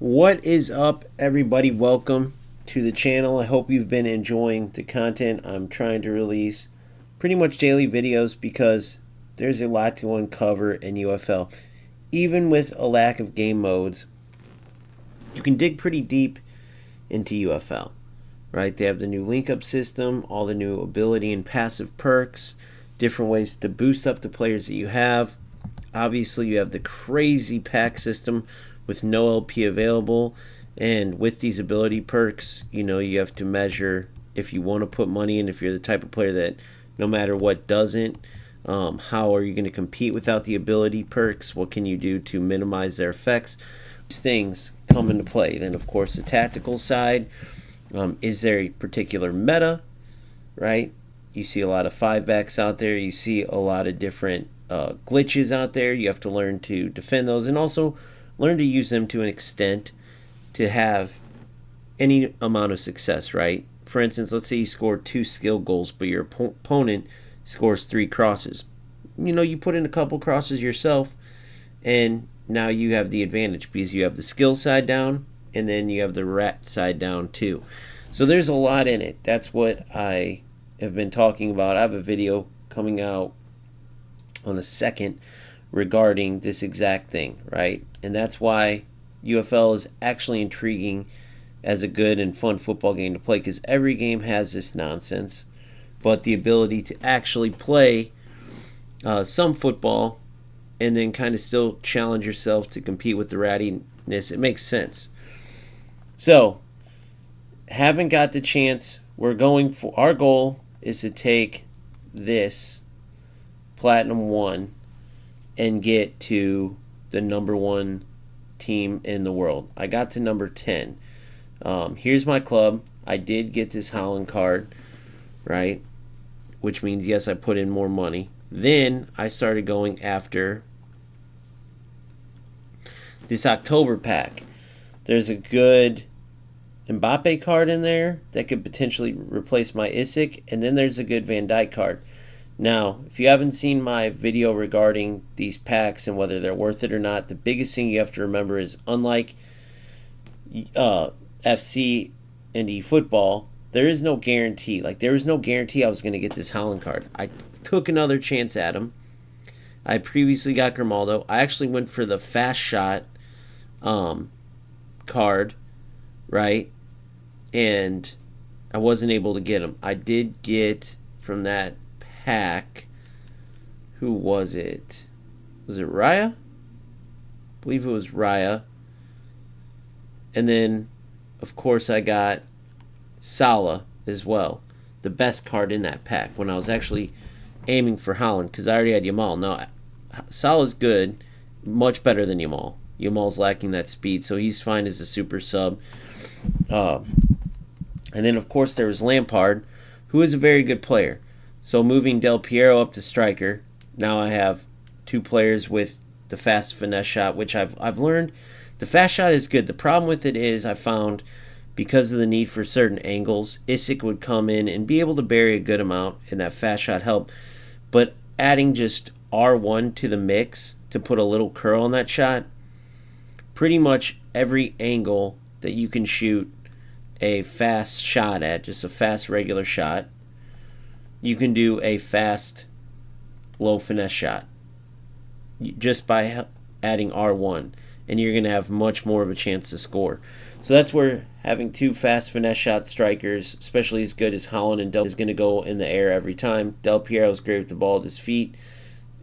What is up, everybody? Welcome to the channel. I hope you've been enjoying the content. I'm trying to release pretty much daily videos because there's a lot to uncover in UFL. Even with a lack of game modes, you can dig pretty deep into UFL, right? They have the new link up system, all the new ability and passive perks, different ways to boost up the players that you have. Obviously, you have the crazy pack system with no LP available, and with these ability perks, you have to measure if you want to put money in. If you're the type of player that no matter what doesn't, how are you going to compete without the ability perks? What can you do to minimize their effects? These things come into play. Then, of course, the tactical side. Is there a particular meta, right? You see a lot of 5-backs out there. You see a lot of different glitches out there. You have to learn to defend those and also learn to use them to an extent to have any amount of success, right? For instance, let's say you score 2 skill goals, but your opponent scores 3 crosses. You put in a couple crosses yourself, and now you have the advantage because you have the skill side down, and then you have the rat side down too. So there's a lot in it. That's what I have been talking about. I have a video coming out on the 2nd regarding this exact thing, right? And that's why UFL is actually intriguing as a good and fun football game to play, because every game has this nonsense, but the ability to actually play some football and then kind of still challenge yourself to compete with the rattiness, it makes sense. So, haven't got the chance. We're going for, our goal is to take this Platinum 1 and get to the number 1 team in the world. I got to number 10. Here's my club. I did get this Holland card, right? Which means, yes, I put in more money. Then I started going after this October pack. There's a good Mbappe card in there that could potentially replace my Isaac, and then there's a good Van Dijk card. Now, if you haven't seen my video regarding these packs and whether they're worth it or not, the biggest thing you have to remember is, unlike FC and eFootball, there is no guarantee. Like, there was no guarantee I was going to get this Holland card. I took another chance at him. I previously got Grimaldo. I actually went for the fast shot card, right? And I wasn't able to get him. I did get from that pack, who was it? Was it Raya? I believe it was Raya. And then, of course, I got Salah as well. The best card in that pack when I was actually aiming for Holland, because I already had Yamal. No, Salah's good, much better than Yamal. Yamal's lacking that speed, so he's fine as a super sub. And then, of course, there was Lampard, who is a very good player. So moving Del Piero up to striker, now I have 2 players with the fast finesse shot, which I've learned the fast shot is good. The problem with it is I found, because of the need for certain angles, Isaac would come in and be able to bury a good amount, and that fast shot helped. But adding just R1 to the mix to put a little curl on that shot, pretty much every angle that you can shoot a fast shot at, just a fast regular shot, you can do a fast low finesse shot just by adding R1, and you're going to have much more of a chance to score. So that's where having 2 fast finesse shot strikers, especially as good as Holland and Del, is going to go in the air every time. Del Piero is great with the ball at his feet.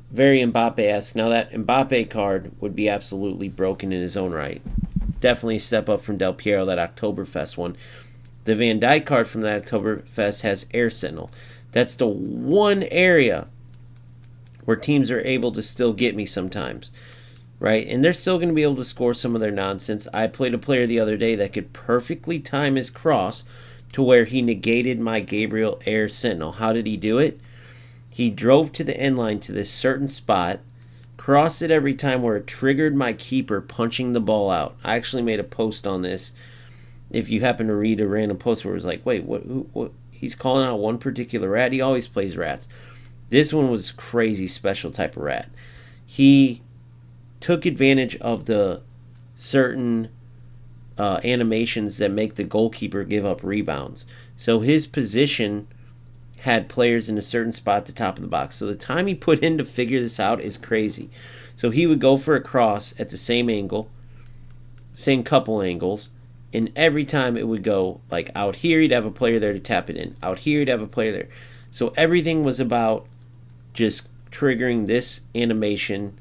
Very Mbappe-esque. Now that Mbappe card would be absolutely broken in his own right. Definitely a step up from Del Piero, that Oktoberfest one. The Van Dijk card from that Oktoberfest has Air Sentinel. That's the one area where teams are able to still get me sometimes, right? And they're still going to be able to score some of their nonsense. I played a player the other day that could perfectly time his cross to where he negated my Gabriel Air Sentinel. How did he do it? He drove to the end line to this certain spot, crossed it every time where it triggered my keeper punching the ball out. I actually made a post on this. If you happen to read a random post where it was like, wait, what? He's calling out one particular rat. He always plays rats. This one was crazy special type of rat. He took advantage of the certain animations that make the goalkeeper give up rebounds. So his position had players in a certain spot at the top of the box. So the time he put in to figure this out is crazy. So he would go for a cross at the same angle, same couple angles, and every time it would go like out here, he'd have a player there to tap it in. Out here, he'd have a player there. So everything was about just triggering this animation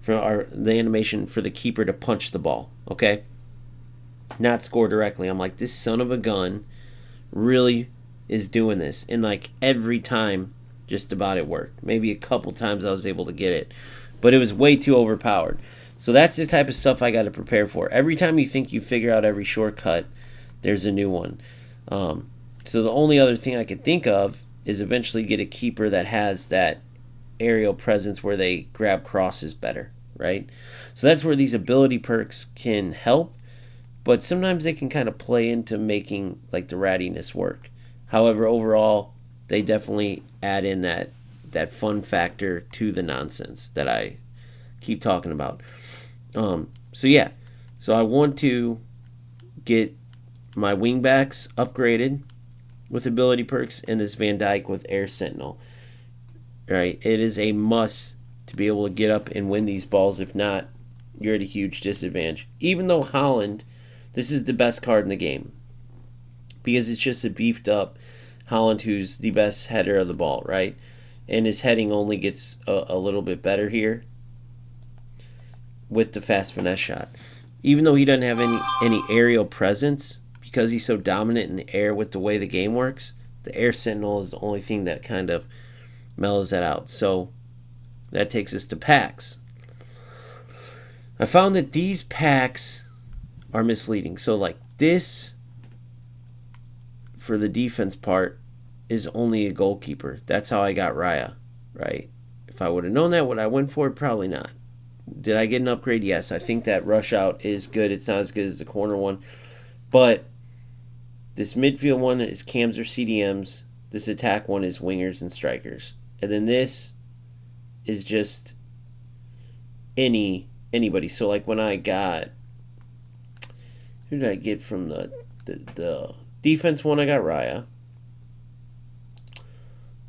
for the animation for the keeper to punch the ball, okay? Not score directly. I'm like, this son of a gun really is doing this. And like every time, just about it worked. Maybe a couple times I was able to get it, but it was way too overpowered. So that's the type of stuff I got to prepare for. Every time you think you figure out every shortcut, there's a new one. So the only other thing I could think of is eventually get a keeper that has that aerial presence where they grab crosses better, right? So that's where these ability perks can help, but sometimes they can kind of play into making like the rattiness work. However, overall, they definitely add in that fun factor to the nonsense that I keep talking about. So yeah, so I want to get my wingbacks upgraded with ability perks and this Van Dijk with Air Sentinel. Right, it is a must to be able to get up and win these balls. If not, you're at a huge disadvantage. Even though Holland, this is the best card in the game, because it's just a beefed up Holland who's the best header of the ball, right? And his heading only gets a little bit better here with the fast finesse shot. Even though he doesn't have any aerial presence, because he's so dominant in the air with the way the game works, the Air Sentinel is the only thing that kind of mellows that out. So that takes us to packs. I found that these packs are misleading. So like this, for the defense part, is only a goalkeeper. That's how I got Raya, right? If I would have known that, would I went for it? Probably not. Did I get an upgrade? Yes. I think that rush out is good. It's not as good as the corner one. But this midfield one is cams or CDMs. This attack one is wingers and strikers. And then this is just anybody. So like when I got, who did I get from the defense one? I got Raya.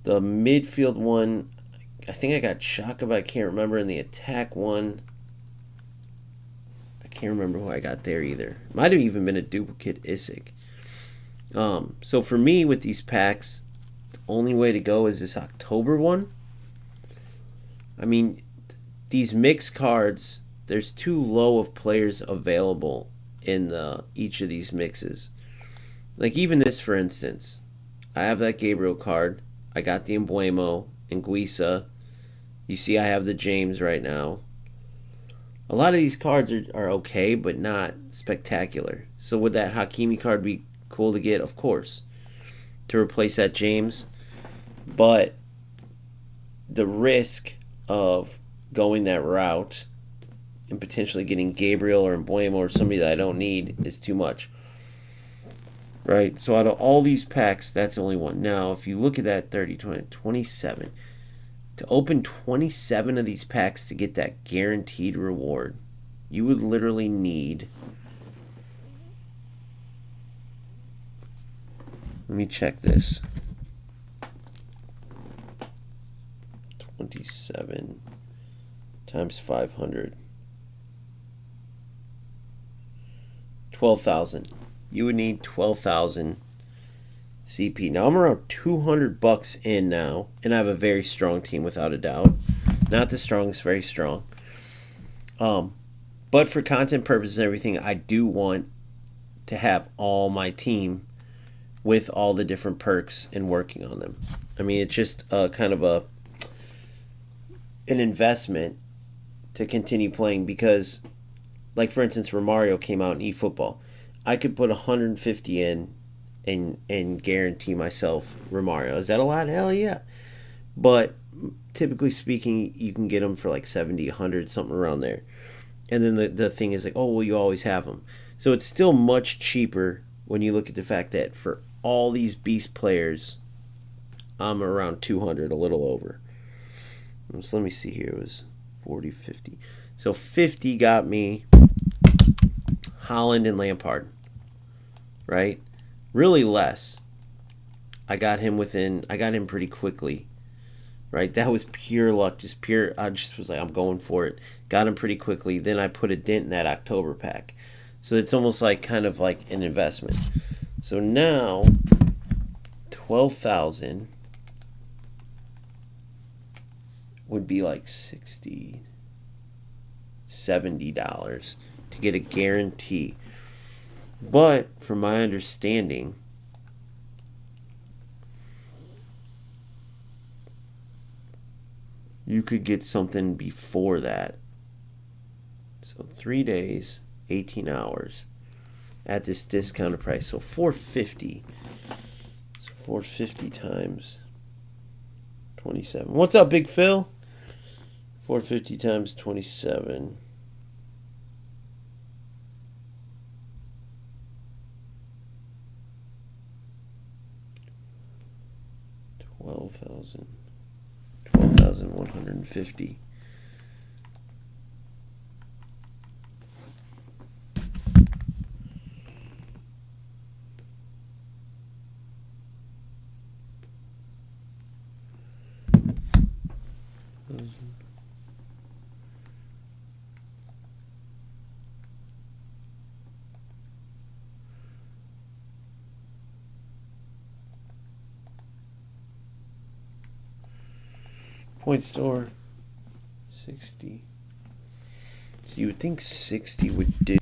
The midfield one, I think I got Shaka, but I can't remember. And the attack one, I can't remember who I got there either. Might have even been a duplicate Isik. So for me with these packs, the only way to go is this October one. I mean, these mixed cards, there's too low of players available in each of these mixes. Like even this, for instance, I have that Gabriel card. I got the Embuemo and Guisa. You see I have the James right now. A lot of these cards are okay, but not spectacular. So would that Hakimi card be cool to get? Of course, to replace that James. But the risk of going that route and potentially getting Gabriel or Embuemo or somebody that I don't need is too much. Right? So out of all these packs, that's the only one. Now, if you look at that 30, 20, 27, to open 27 of these packs to get that guaranteed reward, you would literally need, let me check this, 27 times 500, 12,000. You would need 12,000 CP. Now I'm around $200 in now, and I have a very strong team without a doubt. Not the strongest, very strong. But for content purposes and everything, I do want to have all my team with all the different perks and working on them. I mean, it's just kind of an investment to continue playing, because, like for instance, Romario came out in eFootball. I could put 150 in and guarantee myself Romario. Is that a lot? Hell yeah. But typically speaking, you can get them for like 70, 100, something around there. And then the thing is like, oh, well, you always have them. So it's still much cheaper when you look at the fact that for all these beast players, I'm around 200, a little over. So let me see here. It was 40, 50. So 50 got me Haaland and Lampard, right? Really less. I got him pretty quickly, right? That was pure luck, I just was like, I'm going for it. Got him pretty quickly. Then I put a dent in that October pack. So it's almost like kind of like an investment. So now 12,000 would be like $70 to get a guarantee. But from my understanding, you could get something before that. So 3 days, 18 hours at this discounted price. So $450. So $450 times 27. What's up, Big Phil? $450 times 27. 12,150. Point store 60. So you would think 60 would do.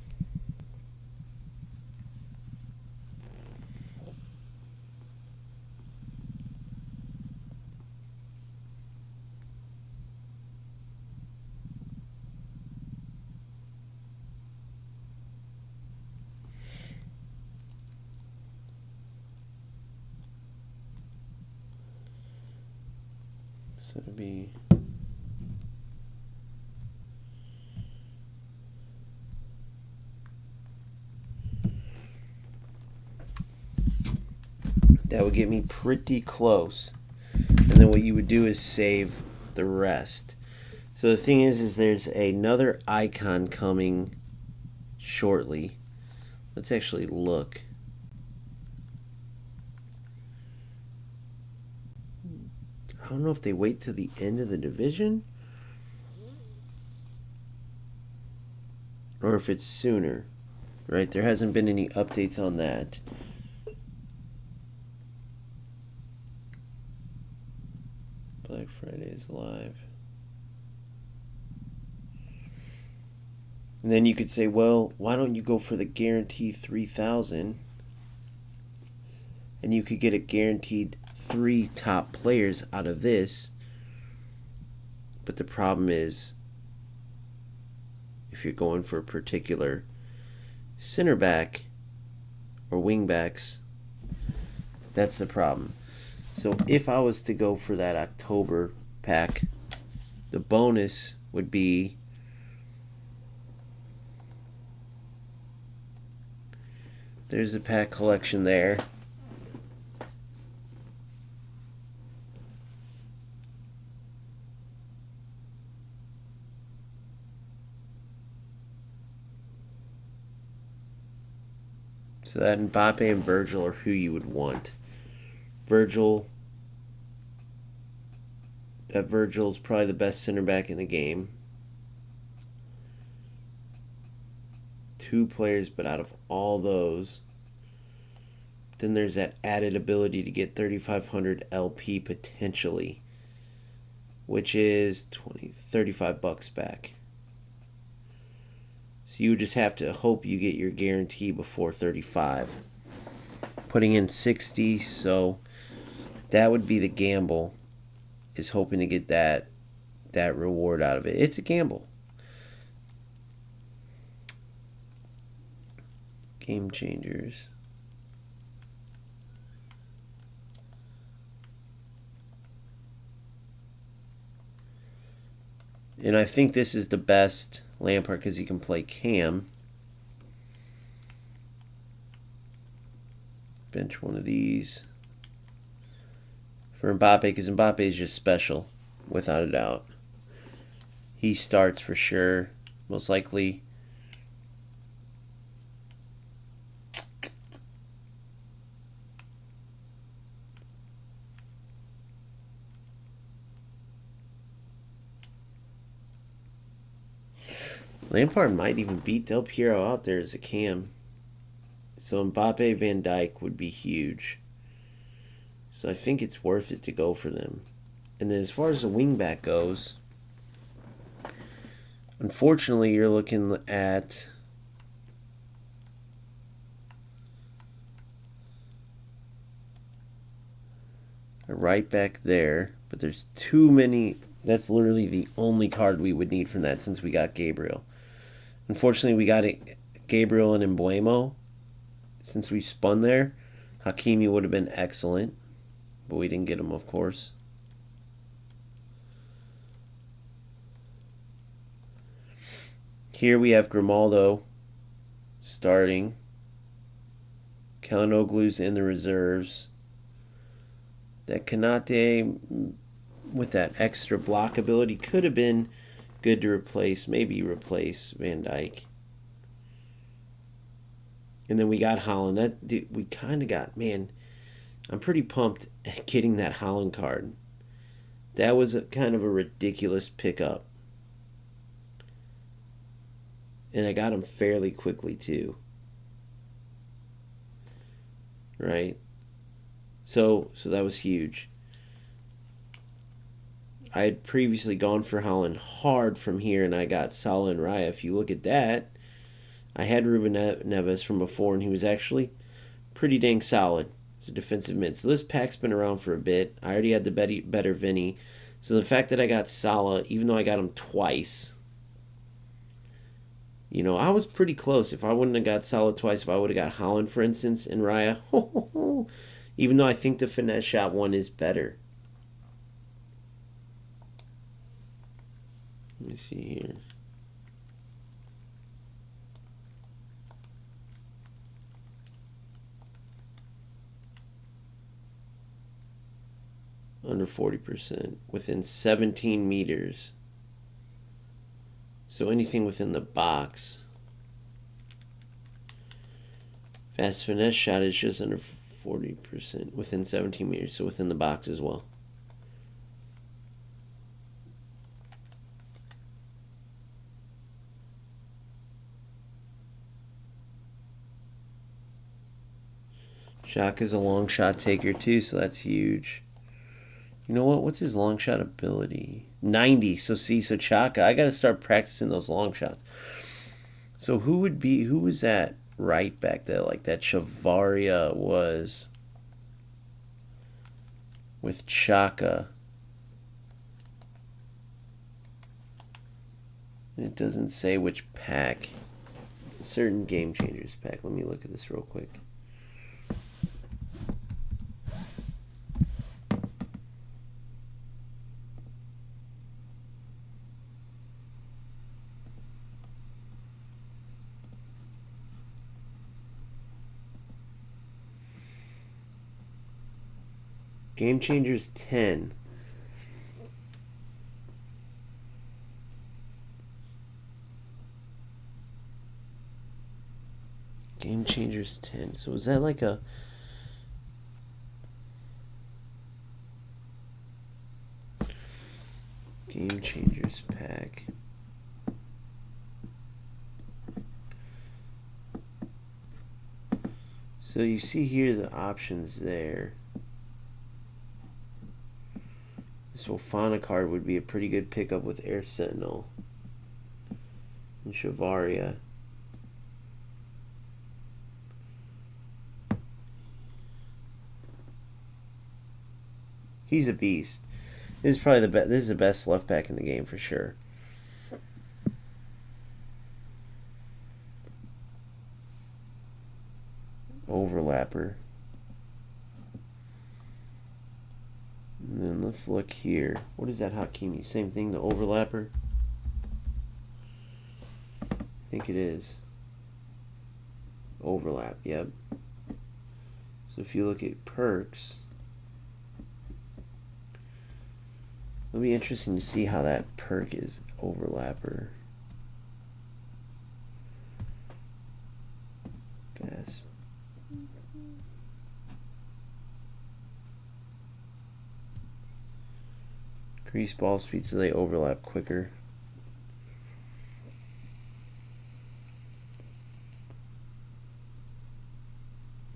So it'd be that would get me pretty close. And then what you would do is save the rest. So the thing is there's another icon coming shortly. Let's actually look. I don't know if they wait till the end of the division or if it's sooner, right? There hasn't been any updates on that. Black Friday is live. And then you could say, well, why don't you go for the guarantee 3,000 and you could get a guaranteed 3 top players out of this. But the problem is, if you're going for a particular center back or wing backs, that's the problem. So if I was to go for that October pack, the bonus would be there's a pack collection there. So that Mbappe and Virgil are who you would want. Virgil's probably the best center back in the game. 2 players, but out of all those, then there's that added ability to get 3,500 LP potentially, which is $35 back. So you just have to hope you get your guarantee before 35. Putting in 60, so that would be the gamble, is hoping to get that reward out of it. It's a gamble. Game changers. And I think this is the best Lampard because he can play cam. Bench one of these for Mbappe because Mbappe is just special, without a doubt. He starts for sure, most likely. Lampard might even beat Del Piero out there as a cam. So Mbappe, Van Dijk would be huge. So I think it's worth it to go for them. And then as far as the wingback goes, unfortunately, you're looking at a right back there, but there's too many. That's literally the only card we would need from that since we got Gabriel. Unfortunately, we got Gabriel and Embuemo. Since we spun there, Hakimi would have been excellent, but we didn't get him, of course. Here we have Grimaldo starting. Kalinoglu's in the reserves. That Kanate, with that extra block ability, could have been good to replace, maybe replace Van Dijk. And then we got Holland. We kind of got, man, I'm pretty pumped at getting that Holland card. That was kind of a ridiculous pickup. And I got him fairly quickly, too. Right? So that was huge. I had previously gone for Holland hard from here, and I got Salah and Raya. If you look at that, I had Ruben Neves from before, and he was actually pretty dang solid as a defensive mid. So this pack's been around for a bit. I already had the better Vinny. So the fact that I got Salah, even though I got him twice, you know, I was pretty close. If I wouldn't have got Salah twice, if I would have got Holland, for instance, and Raya, even though I think the finesse shot one is better. Let me see here. Under 40%. Within 17 meters. So anything within the box. Fast finesse shot is just under 40%. Within 17 meters. So within the box as well. Xhaka's a long shot taker too, so that's huge. You know what? What's his long shot ability? 90. So Xhaka, I got to start practicing those long shots. So who was that right back there? Like that Chavaria was with Xhaka. It doesn't say which pack. Certain Game Changers pack. Let me look at this real quick. Game Changers 10. Game Changers 10. So is that like a... Game Changers pack. So you see here the options there. This Fofana card would be a pretty good pickup with Air Sentinel and Chavaria. He's a beast. This is probably this is the best left back in the game for sure. Overlapper. And then let's look here. What is that Hakimi? Same thing, the overlapper? I think it is. Overlap, yep. So if you look at perks, it'll be interesting to see how that perk is. Overlapper. Fast. Increase ball speed so they overlap quicker.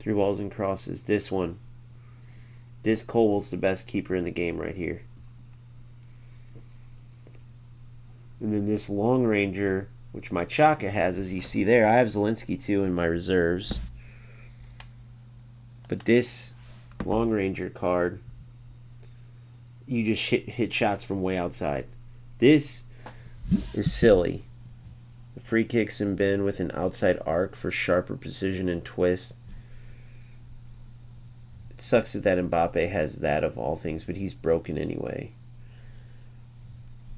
Through balls and crosses. This one. This Cole's the best keeper in the game right here. And then this Long Ranger, which my Chaka has, as you see there. I have Zelensky too in my reserves. But this Long Ranger card, you just hit shots from way outside. This is silly. The free kicks and bin with an outside arc for sharper precision and twist. It sucks that Mbappe has that of all things, but he's broken anyway.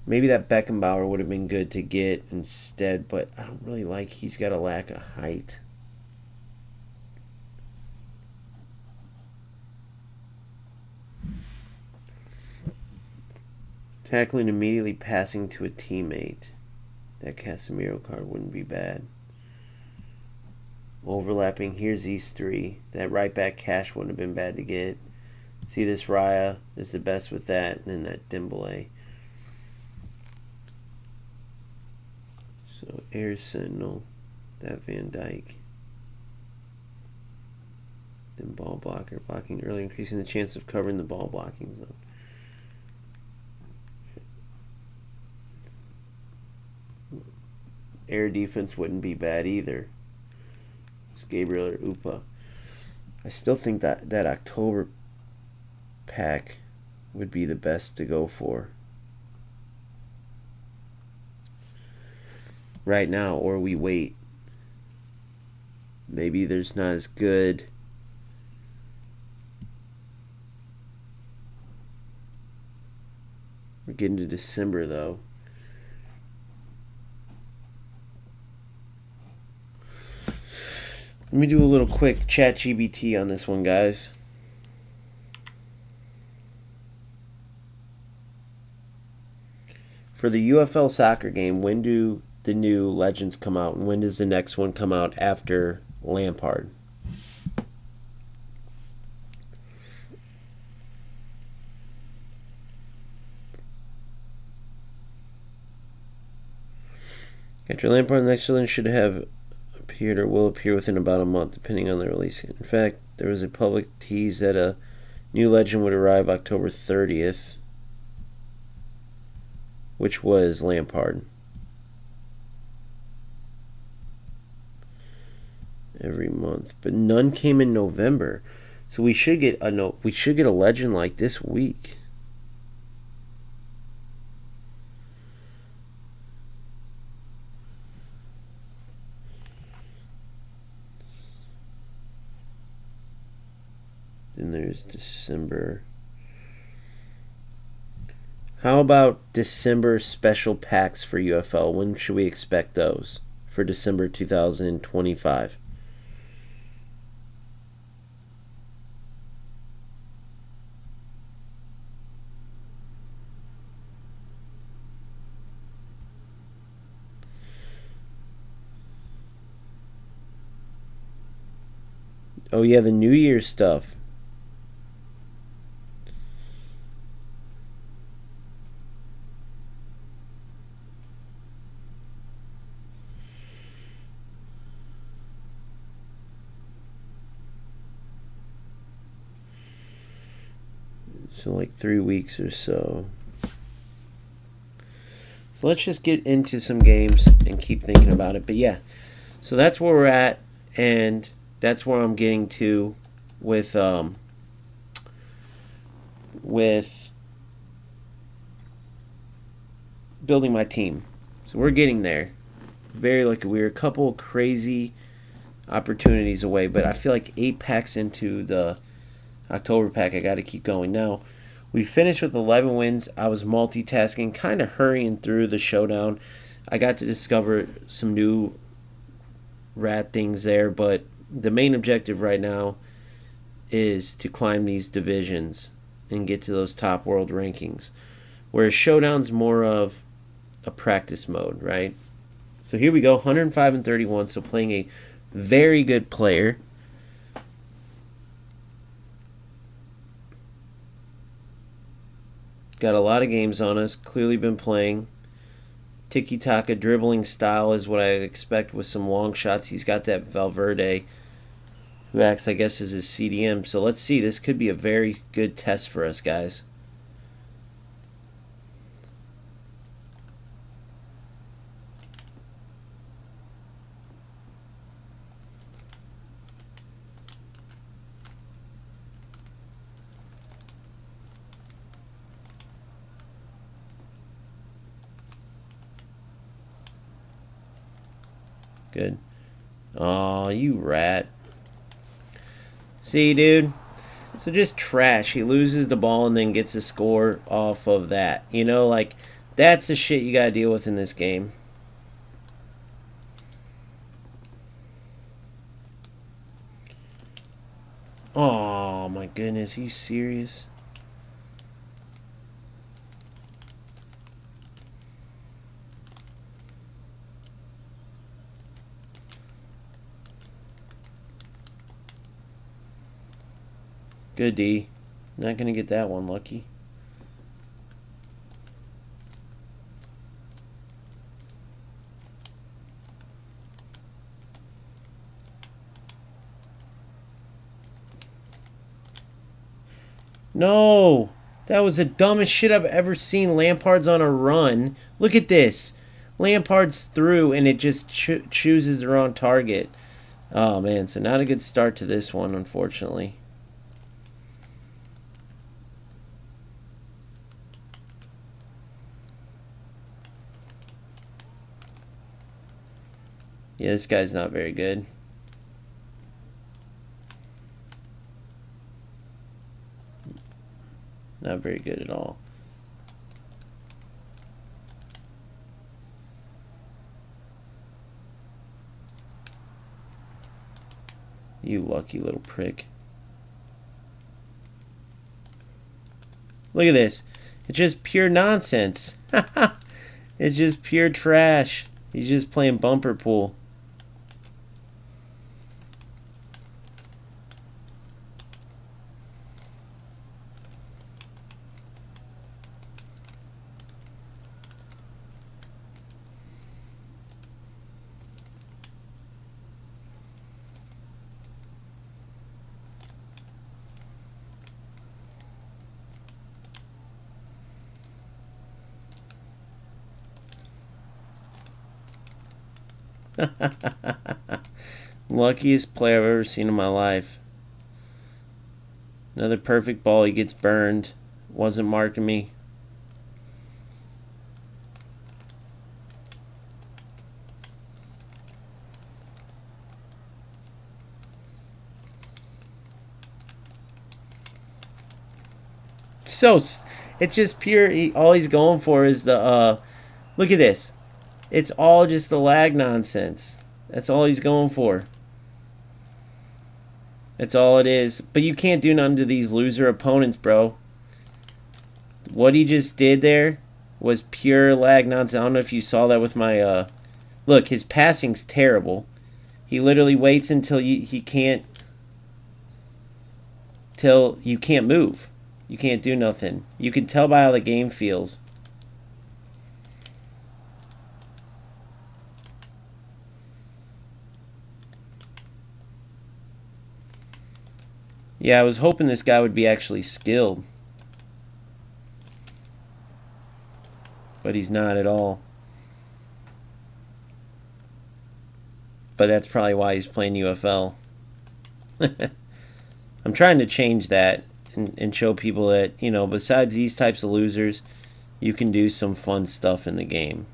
Maybe that Beckenbauer would have been good to get instead, but I don't really like he's got a lack of height. Tackling immediately passing to a teammate. That Casemiro card wouldn't be bad. Overlapping, here's these three. That right back Cash wouldn't have been bad to get. See, this Raya is the best with that, and then that Dembele. So Air Sentinel, that Van Dijk. Then ball blocker, blocking early, increasing the chance of covering the ball blocking zone. Air defense wouldn't be bad either. It's Gabriel or Upa. I still think that October pack would be the best to go for right now, or we wait. Maybe there's not as good. We're getting to December though. Let me do a little quick ChatGPT on this one, guys. For the UFL soccer game, when do the new legends come out, and when does the next one come out after Lampard? After Lampard, the next legend should have appeared or will appear within about a month, depending on the release. In fact, there was a public tease that a new legend would arrive October 30th, which was Lampard. Every month, but none came in November, so we should get a legend like this week. Then there's December. How about December special packs for UFL? When should we expect those for December 2025? Oh yeah, the New Year's stuff. So like 3 weeks or so. So let's just get into some games and keep thinking about it. But yeah, so that's where we're at, and that's where I'm getting to with building my team. So we're getting there. Very lucky. We're a couple crazy opportunities away, but I feel like 8 packs into the October pack, I got to keep going. Now, we finished with 11 wins. I was multitasking, kind of hurrying through the showdown. I got to discover some new rat things there, but the main objective right now is to climb these divisions and get to those top world rankings, whereas showdown's more of a practice mode, right? So here we go, 105 and 31, so playing a very good player. Got a lot of games on us, clearly been playing. Tiki-taka dribbling style is what I expect with some long shots. He's got that Valverde, who acts, I guess, as his CDM. So let's see. This could be a very good test for us, guys. Good. Aw, you rat. See, dude? So just trash. He loses the ball and then gets a score off of that. You know, like, that's the shit you gotta deal with in this game. Oh, my goodness. Are you serious? Good D. Not gonna get that one lucky. No! That was the dumbest shit I've ever seen. Lampard's on a run. Look at this. Lampard's through and it just chooses the wrong target. Oh, man. So not a good start to this one, unfortunately. Yeah, this guy's not very good. Not very good at all. You lucky little prick. Look at this. It's just pure nonsense. It's just pure trash. He's just playing bumper pool. Luckiest player I've ever seen in my life. Another perfect ball. He gets burned. Wasn't marking me. So it's just pure. All he's going for is the. Look at this. It's all just the lag nonsense. That's all he's going for. That's all it is. But you can't do nothing to these loser opponents, bro. What he just did there was pure lag nonsense. I don't know if you saw that with my... Look, his passing's terrible. He literally waits until he can't... Till you can't move. You can't do nothing. You can tell by how the game feels. Yeah, I was hoping this guy would be actually skilled. But he's not at all. But that's probably why he's playing UFL. I'm trying to change that and show people that, you know, besides these types of losers, you can do some fun stuff in the game.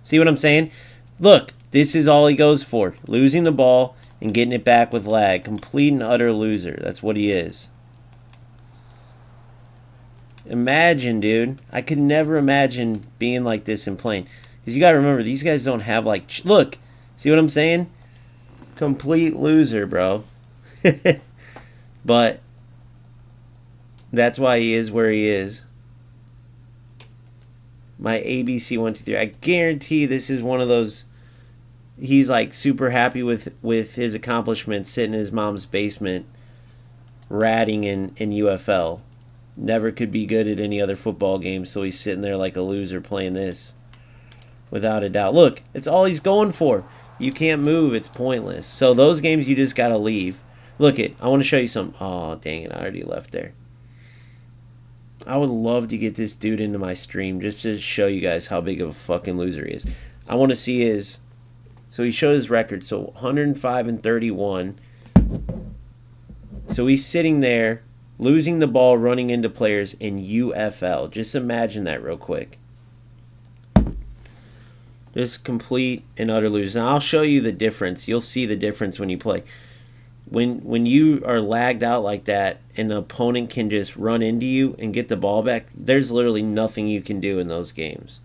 See what I'm saying? Look, this is all he goes for. Losing the ball and getting it back with lag. Complete and utter loser. That's what he is. Imagine, dude. I could never imagine being like this and playing. Because you got to remember, these guys don't have like... Look, see what I'm saying? Complete loser, bro. But that's why he is where he is. My ABC 1, 2, 3. I guarantee this is one of those... He's like super happy with his accomplishments, sitting in his mom's basement, ratting in UFL. Never could be good at any other football game, so he's sitting there like a loser playing this. Without a doubt. Look, it's all he's going for. You can't move, it's pointless. So those games you just gotta leave. Look it. I want to show you something. Oh, dang it. I already left there. I would love to get this dude into my stream just to show you guys how big of a fucking loser he is. I want to see his... So he showed his record. So 105 and 31. So he's sitting there, losing the ball, running into players in UFL. Just imagine that real quick. Just complete and utter lose. Now I'll show you the difference. You'll see the difference when you play. When you are lagged out like that and the opponent can just run into you and get the ball back, there's literally nothing you can do in those games.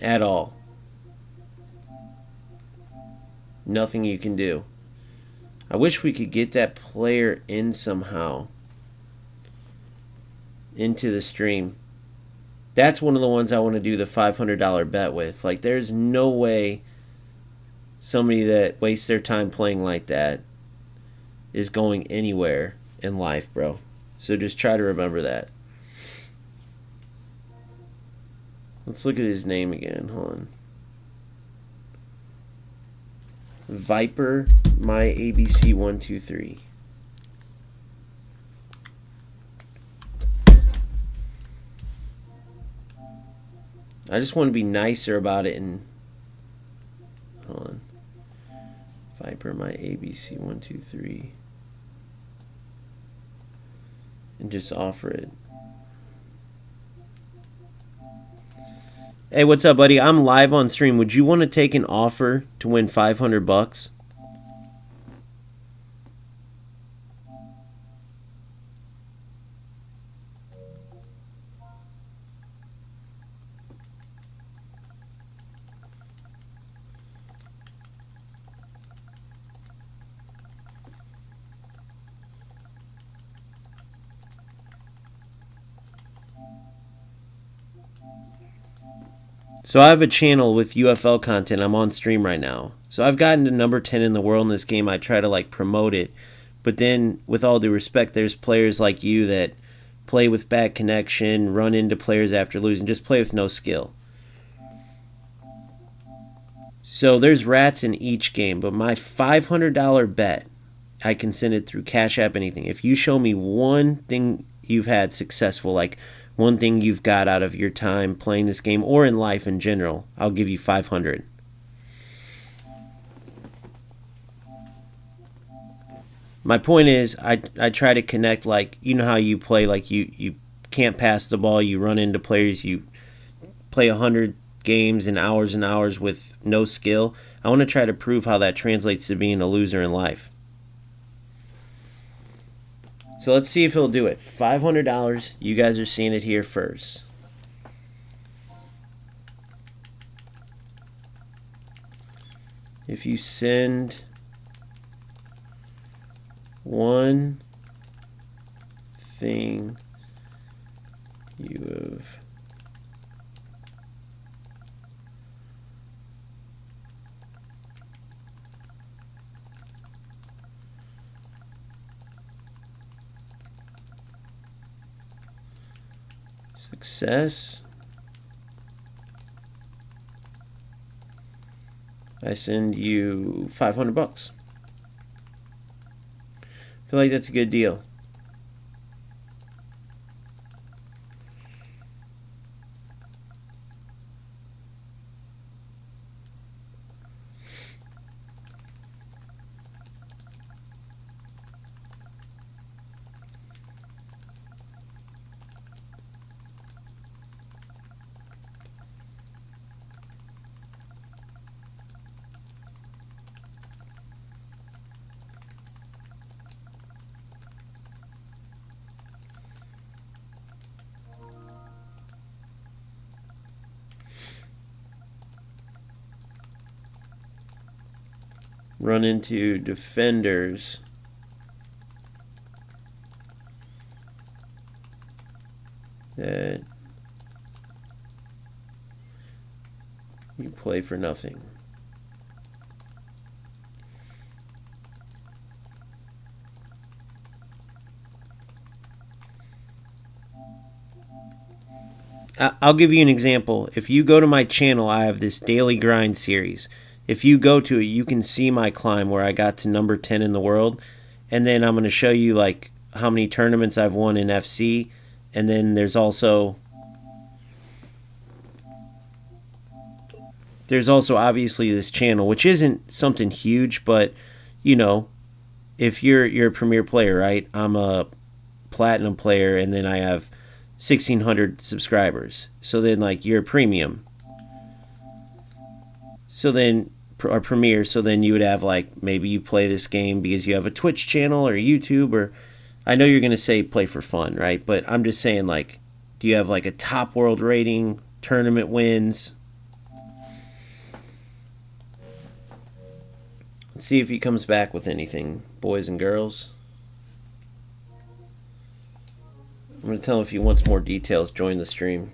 At all. Nothing you can do. I wish we could get that player in somehow. Into the stream. That's one of the ones I want to do the $500 bet with. Like, there's no way somebody that wastes their time playing like that is going anywhere in life, bro. So just try to remember that. Let's look at his name again. Hold on. Viper, my ABC 123. I just want to be nicer about it and hold on. Viper, my ABC 123. And just offer it. Hey, what's up, buddy? I'm live on stream. Would you want to take an offer to win $500? So I have a channel with UFL content. I'm on stream right now. So I've gotten to number 10 in the world in this game. I try to like promote it. But then, with all due respect, there's players like you that play with bad connection, run into players after losing, just play with no skill. So there's rats in each game. But my $500 bet, I can send it through Cash App, anything. If you show me one thing you've had successful, like one thing you've got out of your time playing this game or in life in general, I'll give you $500. My point is, I try to connect, like, you know how you play, like you can't pass the ball, you run into players, you play 100 games and hours with no skill. I want to try to prove how that translates to being a loser in life. So let's see if he'll do it. $500. You guys are seeing it here first. If you send one thing you have success, I send you $500. I feel like that's a good deal. Run into defenders that you play for nothing. I'll give you an example. If you go to my channel, I have this daily grind series. If you go to it, you can see my climb where I got to number 10 in the world. and then I'm going to show you like how many tournaments I've won in FC, and then there's also obviously this channel, which isn't something huge, but you know, if you're a premier player, right? I'm a platinum player, and then I have 1,600 subscribers. So then, like, you're a premium. So then, or premier. So then you would have like maybe you play this game because you have a Twitch channel or YouTube, or I know you're gonna say play for fun, right? But I'm just saying, like, do you have like a top world rating, tournament wins? Let's see if he comes back with anything, boys and girls. I'm going to tell him if he wants more details, join the stream.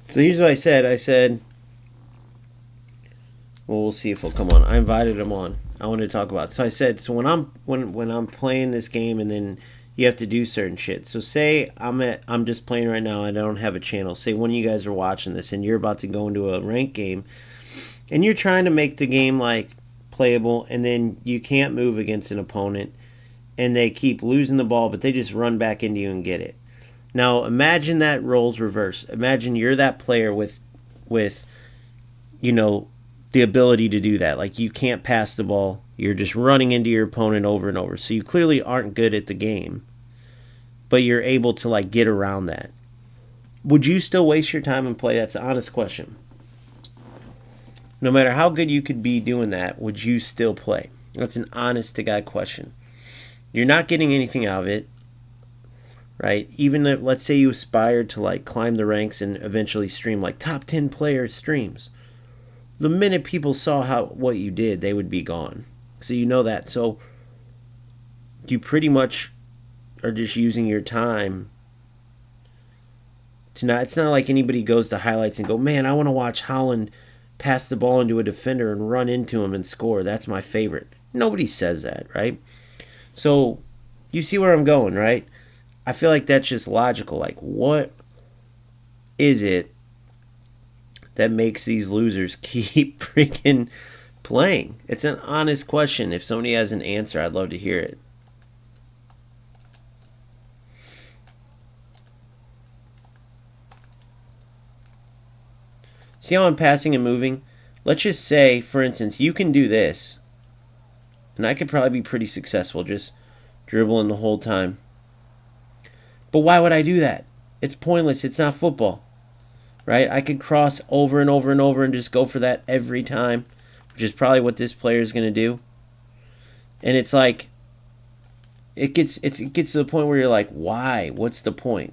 So here's what I said. I said, well, we'll see if he'll come on. I invited him on. I wanted to talk about it. So I said, so when I'm playing this game, and then you have to do certain shit. So say I'm just playing right now. And I don't have a channel. Say one of you guys are watching this, and you're about to go into a ranked game, and you're trying to make the game like playable, and then you can't move against an opponent, and they keep losing the ball, but they just run back into you and get it. Now imagine that roles reverse. Imagine you're that player with you know, the ability to do that. Like, you can't pass the ball. You're just running into your opponent over and over. So you clearly aren't good at the game, but you're able to like get around that. Would you still waste your time and play? That's an honest question. No matter how good you could be doing that, would you still play? That's an honest to God question. You're not getting anything out of it, right? Even if, let's say you aspired to like climb the ranks and eventually stream like top 10 player streams. The minute people saw what you did, they would be gone. So you know that. So you pretty much are just using your time to not. It's not like anybody goes to highlights and go, man, I want to watch Holland pass the ball into a defender and run into him and score. That's my favorite. Nobody says that, right? So you see where I'm going, right? I feel like that's just logical. Like, what is it that makes these losers keep freaking playing? It's an honest question. If somebody has an answer, I'd love to hear it. See how I'm passing and moving? Let's just say, for instance, you can do this, and I could probably be pretty successful just dribbling the whole time. But why would I do that? It's pointless. It's not football, right? I could cross over and over and over and just go for that every time, which is probably what this player is going to do. And it's like, it gets to the point where you're like, why? What's the point?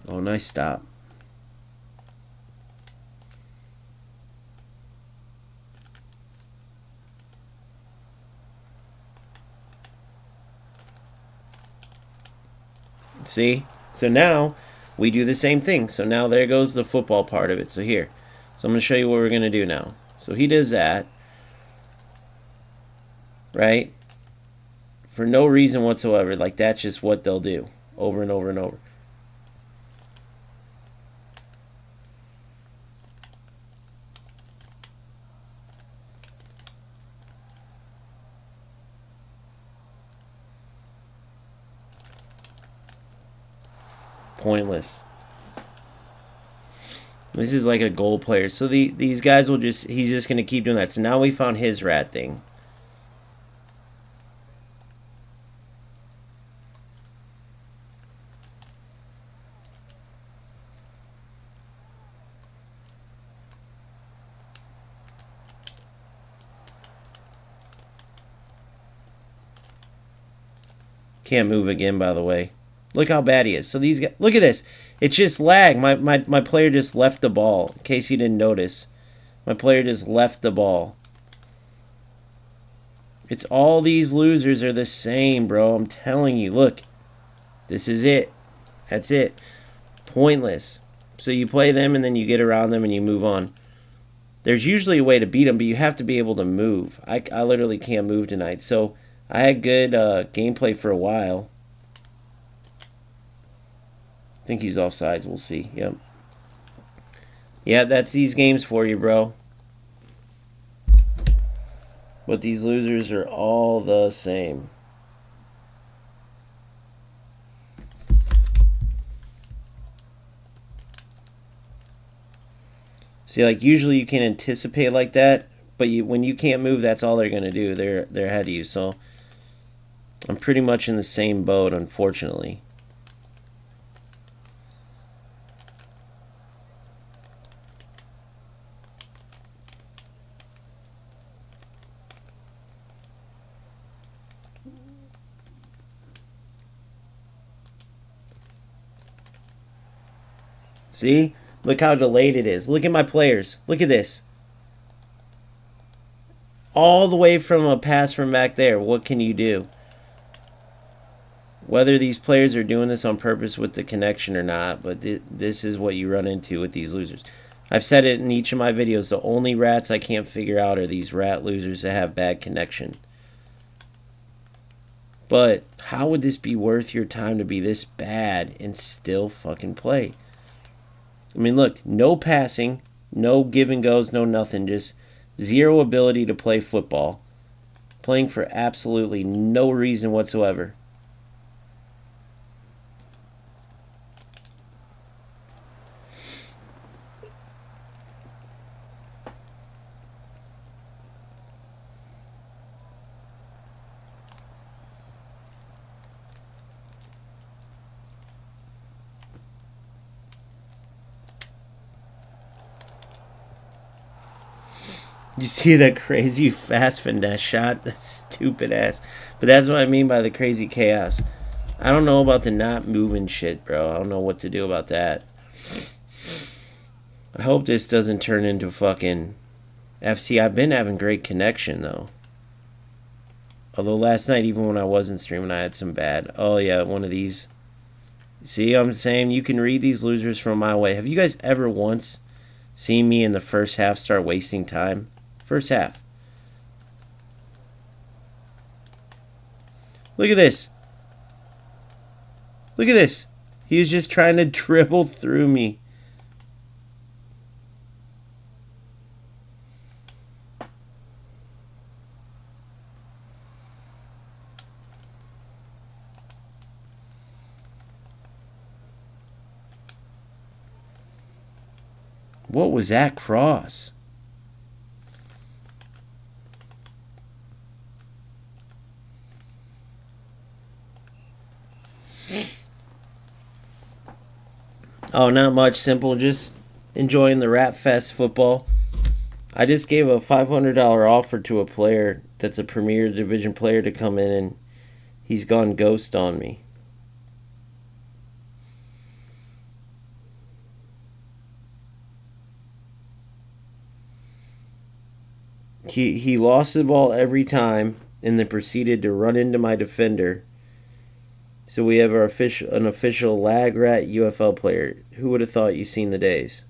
Oh, nice stop. See? So now we do the same thing. So now there goes the football part of it. So here. So I'm going to show you what we're going to do now. So he does that. Right? For no reason whatsoever. Like, that's just what they'll do. Over and over and over. Pointless. This is like a goal player. So these guys will just... He's just going to keep doing that. So now we found his rat thing. Can't move again, by the way. Look how bad he is. So these guys... Look at this. It's just lag. My player just left the ball. In case you didn't notice. My player just left the ball. It's all these losers are the same, bro. I'm telling you. Look. This is it. That's it. Pointless. So you play them and then you get around them and you move on. There's usually a way to beat them, but you have to be able to move. I literally can't move tonight. So I had good gameplay for a while. I think he's offsides. We'll see. Yep. Yeah, that's these games for you, bro. But these losers are all the same. See, like, usually you can anticipate like that, but when you can't move, that's all they're going to do. They're ahead of you. So I'm pretty much in the same boat, unfortunately. See? Look how delayed it is. Look at my players. Look at this. All the way from a pass from back there. What can you do? Whether these players are doing this on purpose with the connection or not, but this is what you run into with these losers. I've said it in each of my videos. The only rats I can't figure out are these rat losers that have bad connection. But how would this be worth your time to be this bad and still fucking play? I mean, look, no passing, no give and goes, no nothing. Just zero ability to play football. Playing for absolutely no reason whatsoever. You see that crazy fast finesse shot? That stupid ass. But that's what I mean by the crazy chaos. I don't know about the not moving shit, bro. I don't know what to do about that. I hope this doesn't turn into fucking FC. I've been having great connection, though. Although last night, even when I wasn't streaming, I had some bad. Oh, yeah, one of these. See, I'm saying you can read these losers from my way. Have you guys ever once seen me in the first half start wasting time? First half. Look at this. Look at this. He was just trying to dribble through me. What was that cross? Oh, not much. Simple. Just enjoying the Rat Fest football. I just gave a $500 offer to a player that's a Premier Division player to come in, and he's gone ghost on me. He lost the ball every time and then proceeded to run into my defender. So we have an official lag rat UFL player. Who would have thought you seen the days?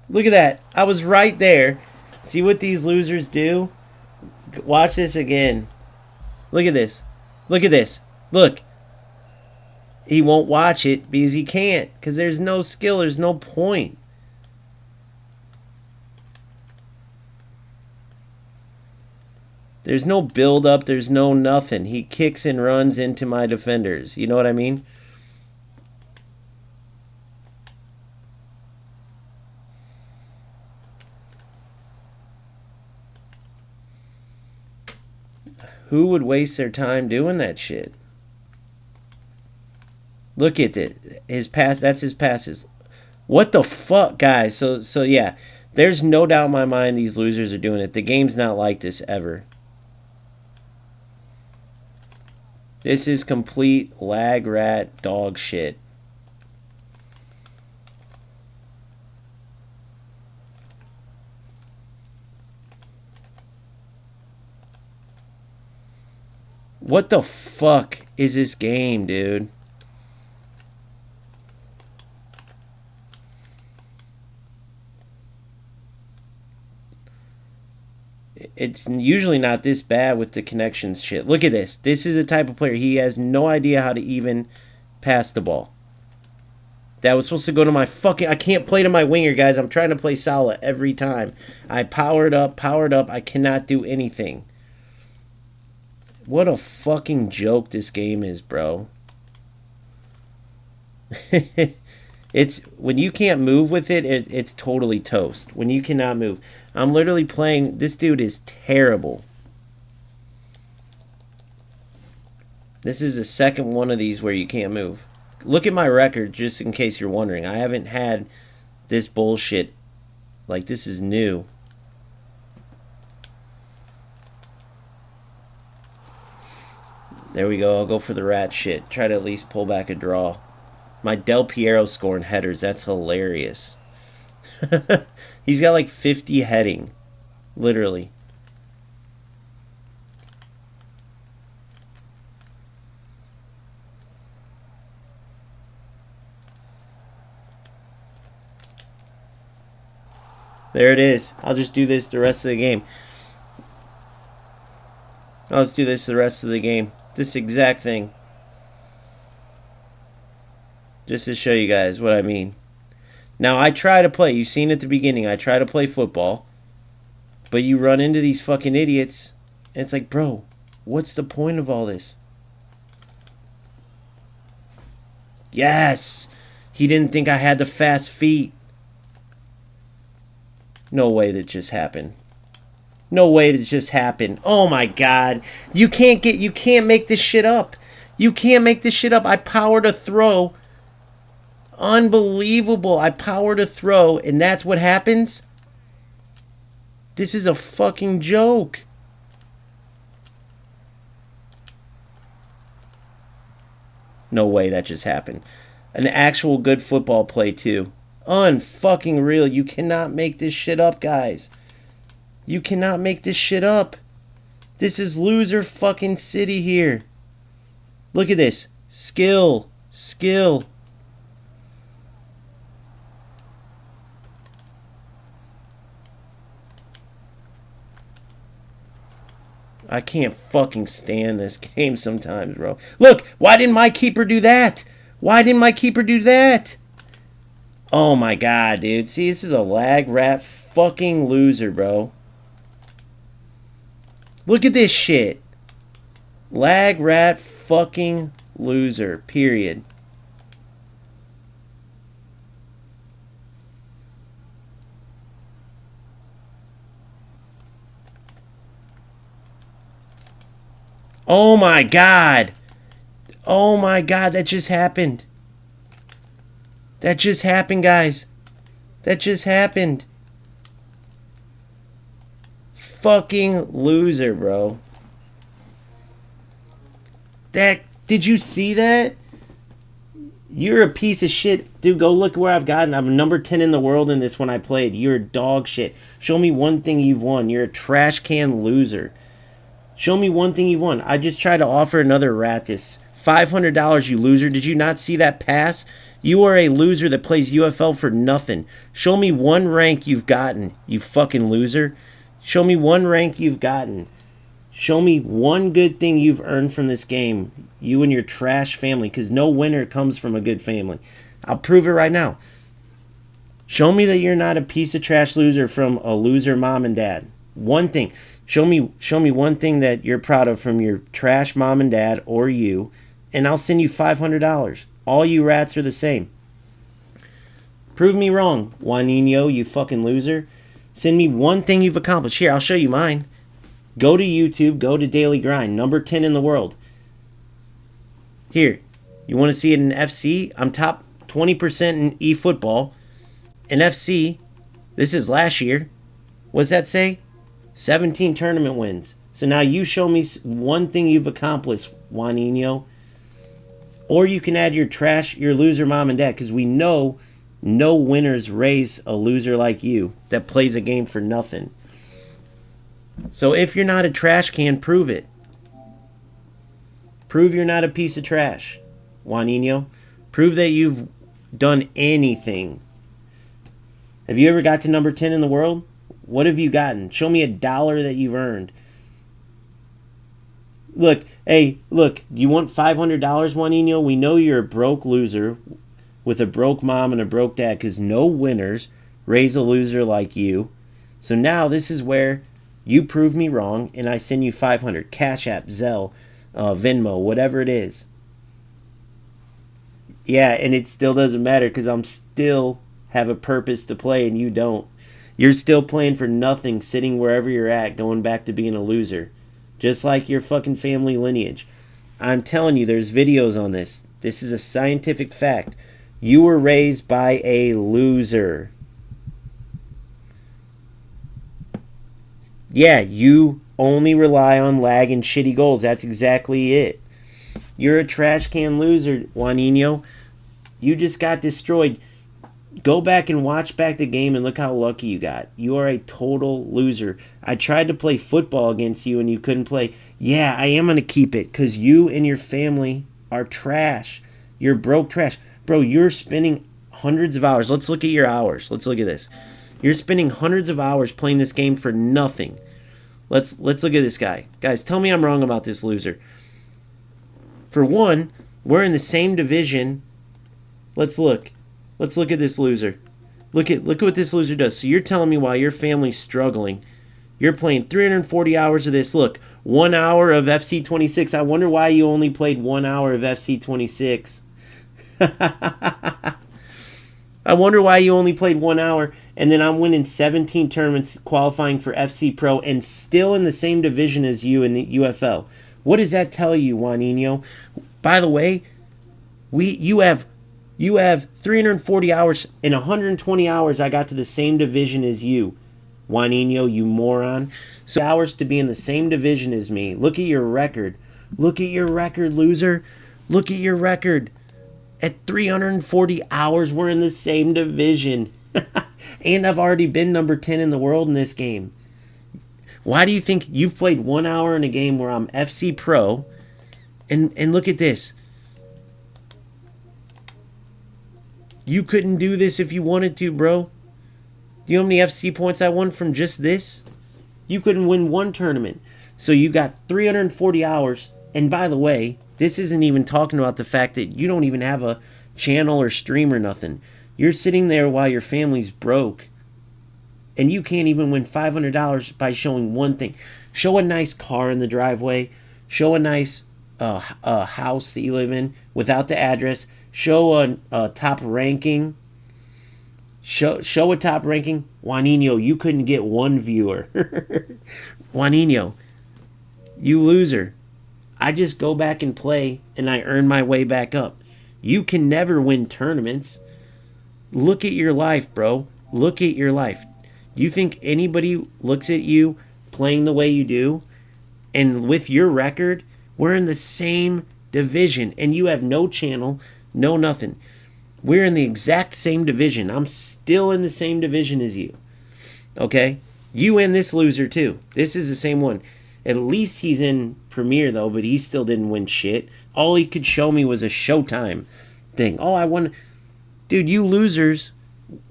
Look at that. I was right there. See what these losers do? Watch this again. Look at this. Look at this. Look. He won't watch it because he can't. Because there's no skill. There's no point. There's no build up. There's no nothing. He kicks and runs into my defenders. You know what I mean? Who would waste their time doing that shit? Look at it. His pass. That's his passes. What the fuck, guys? So yeah. There's no doubt in my mind these losers are doing it. The game's not like this ever. This is complete lag rat dog shit. What the fuck is this game, dude? It's usually not this bad with the connections shit. Look at this. This is the type of player. He has no idea how to even pass the ball. That was supposed to go to my fucking... I can't play to my winger, guys. I'm trying to play Salah every time. I powered up. I cannot do anything. What a fucking joke this game is, bro. It's when you can't move with it, it's totally toast. When you cannot move. I'm literally playing... This dude is terrible. This is the second one of these where you can't move. Look at my record, just in case you're wondering. I haven't had this bullshit. Like, this is new. There we go. I'll go for the rat shit. Try to at least pull back a draw. My Del Piero scoring headers. That's hilarious. He's got like 50 heading. Literally. There it is. I'll just do this the rest of the game. I'll just do this the rest of the game. This exact thing. Just to show you guys what I mean. Now, I try to play. You've seen at the beginning. I try to play football. But you run into these fucking idiots. And it's like, bro, what's the point of all this? Yes! He didn't think I had the fast feet. No way that just happened. No way that just happened. Oh my god. You can't make this shit up. You can't make this shit up. I powered a throw. Unbelievable. I powered a throw, and that's what happens? This is a fucking joke. No way that just happened. An actual good football play, too. Unfucking real. You cannot make this shit up, guys. You cannot make this shit up. This is loser fucking city here. Look at this. Skill. Skill. I can't fucking stand this game sometimes, bro. Look, why didn't my keeper do that? Why didn't my keeper do that? Oh my god, dude. See, this is a lag rat fucking loser, bro. Look at this shit. Lag rat fucking loser, period. Oh my God. Oh my God, that just happened. That just happened, guys. That just happened. Fucking loser, bro. Did you see that? You're a piece of shit. Dude, go look where I've gotten. I'm number 10 in the world in this when I played. You're dog shit. Show me one thing you've won. You're a trash can loser. Show me one thing you've won. I just tried to offer another rat this. $500, you loser. Did you not see that pass? You are a loser that plays UFL for nothing. Show me one rank you've gotten, you fucking loser. Show me one rank you've gotten. Show me one good thing you've earned from this game, you and your trash family, because no winner comes from a good family. I'll prove it right now. Show me that you're not a piece of trash loser from a loser mom and dad. One thing. Show me one thing that you're proud of from your trash mom and dad or you, and I'll send you $500. All you rats are the same. Prove me wrong, Juaninho, you fucking loser. Send me one thing you've accomplished. Here, I'll show you mine. Go to YouTube, go to Daily Grind, number 10 in the world. Here, you want to see it in FC? I'm top 20% in eFootball. In FC, this is last year. What does that say? 17 tournament wins. So now you show me one thing you've accomplished, Juaninho. Or you can add your loser mom and dad, because we know no winners raise a loser like you that plays a game for nothing. So if you're not a trash can, prove it. Prove you're not a piece of trash, Juaninho. Prove that you've done anything. Have you ever got to number 10 in the world? What have you gotten? Show me $1 that you've earned. Look, hey, look, you want $500, Juaninho? We know you're a broke loser with a broke mom and a broke dad, because no winners raise a loser like you. So now this is where you prove me wrong, and I send you $500. Cash App, Zelle, Venmo, whatever it is. Yeah, and it still doesn't matter, because I'm still have a purpose to play, and you don't. You're still playing for nothing, sitting wherever you're at, going back to being a loser. Just like your fucking family lineage. I'm telling you, there's videos on this. This is a scientific fact. You were raised by a loser. Yeah, you only rely on lag and shitty goals. That's exactly it. You're a trash can loser, Juaninho. You just got destroyed. Go back and watch back the game and look how lucky you got. You are a total loser. I tried to play football against you and you couldn't play. Yeah, I am going to keep it because you and your family are trash. You're broke trash. Bro, you're spending hundreds of hours. Let's look at your hours. Let's look at this. You're spending hundreds of hours playing this game for nothing. Let's look at this guy. Guys, tell me I'm wrong about this loser. For one, we're in the same division. Let's look. Let's look at this loser. Look at what this loser does. So you're telling me while your family's struggling, you're playing 340 hours of this. Look, 1 hour of FC 26. I wonder why you only played 1 hour of FC 26. I wonder why you only played 1 hour, and then I'm winning 17 tournaments qualifying for FC Pro and still in the same division as you in the UFL. What does that tell you, Juaninho? By the way, you have 340 hours. In 120 hours, I got to the same division as you, Juaninho, you moron. So hours to be in the same division as me. Look at your record. Look at your record, loser. Look at your record. At 340 hours, we're in the same division. And I've already been number 10 in the world in this game. Why do you think you've played 1 hour in a game where I'm FC Pro? And look at this. You couldn't do this if you wanted to, bro. Do you know how many FC points I won from just this? You couldn't win one tournament. So you got 340 hours. And by the way, this isn't even talking about the fact that you don't even have a channel or stream or nothing. You're sitting there while your family's broke. And you can't even win $500 by showing one thing. Show a nice car in the driveway. Show a nice house that you live in without the address. Show a top ranking. Show a top ranking. Juaninho, you couldn't get one viewer. Juaninho, you loser. I just go back and play and I earn my way back up. You can never win tournaments. Look at your life, bro. Look at your life. Do you think anybody looks at you playing the way you do? And with your record, we're in the same division and you have no channel, no nothing. We're in the exact same division. I'm still in the same division as you. Okay? You and this loser too. This is the same one. At least he's in Premier though, but he still didn't win shit. All he could show me was a Showtime thing. Oh, I won. Dude, you losers,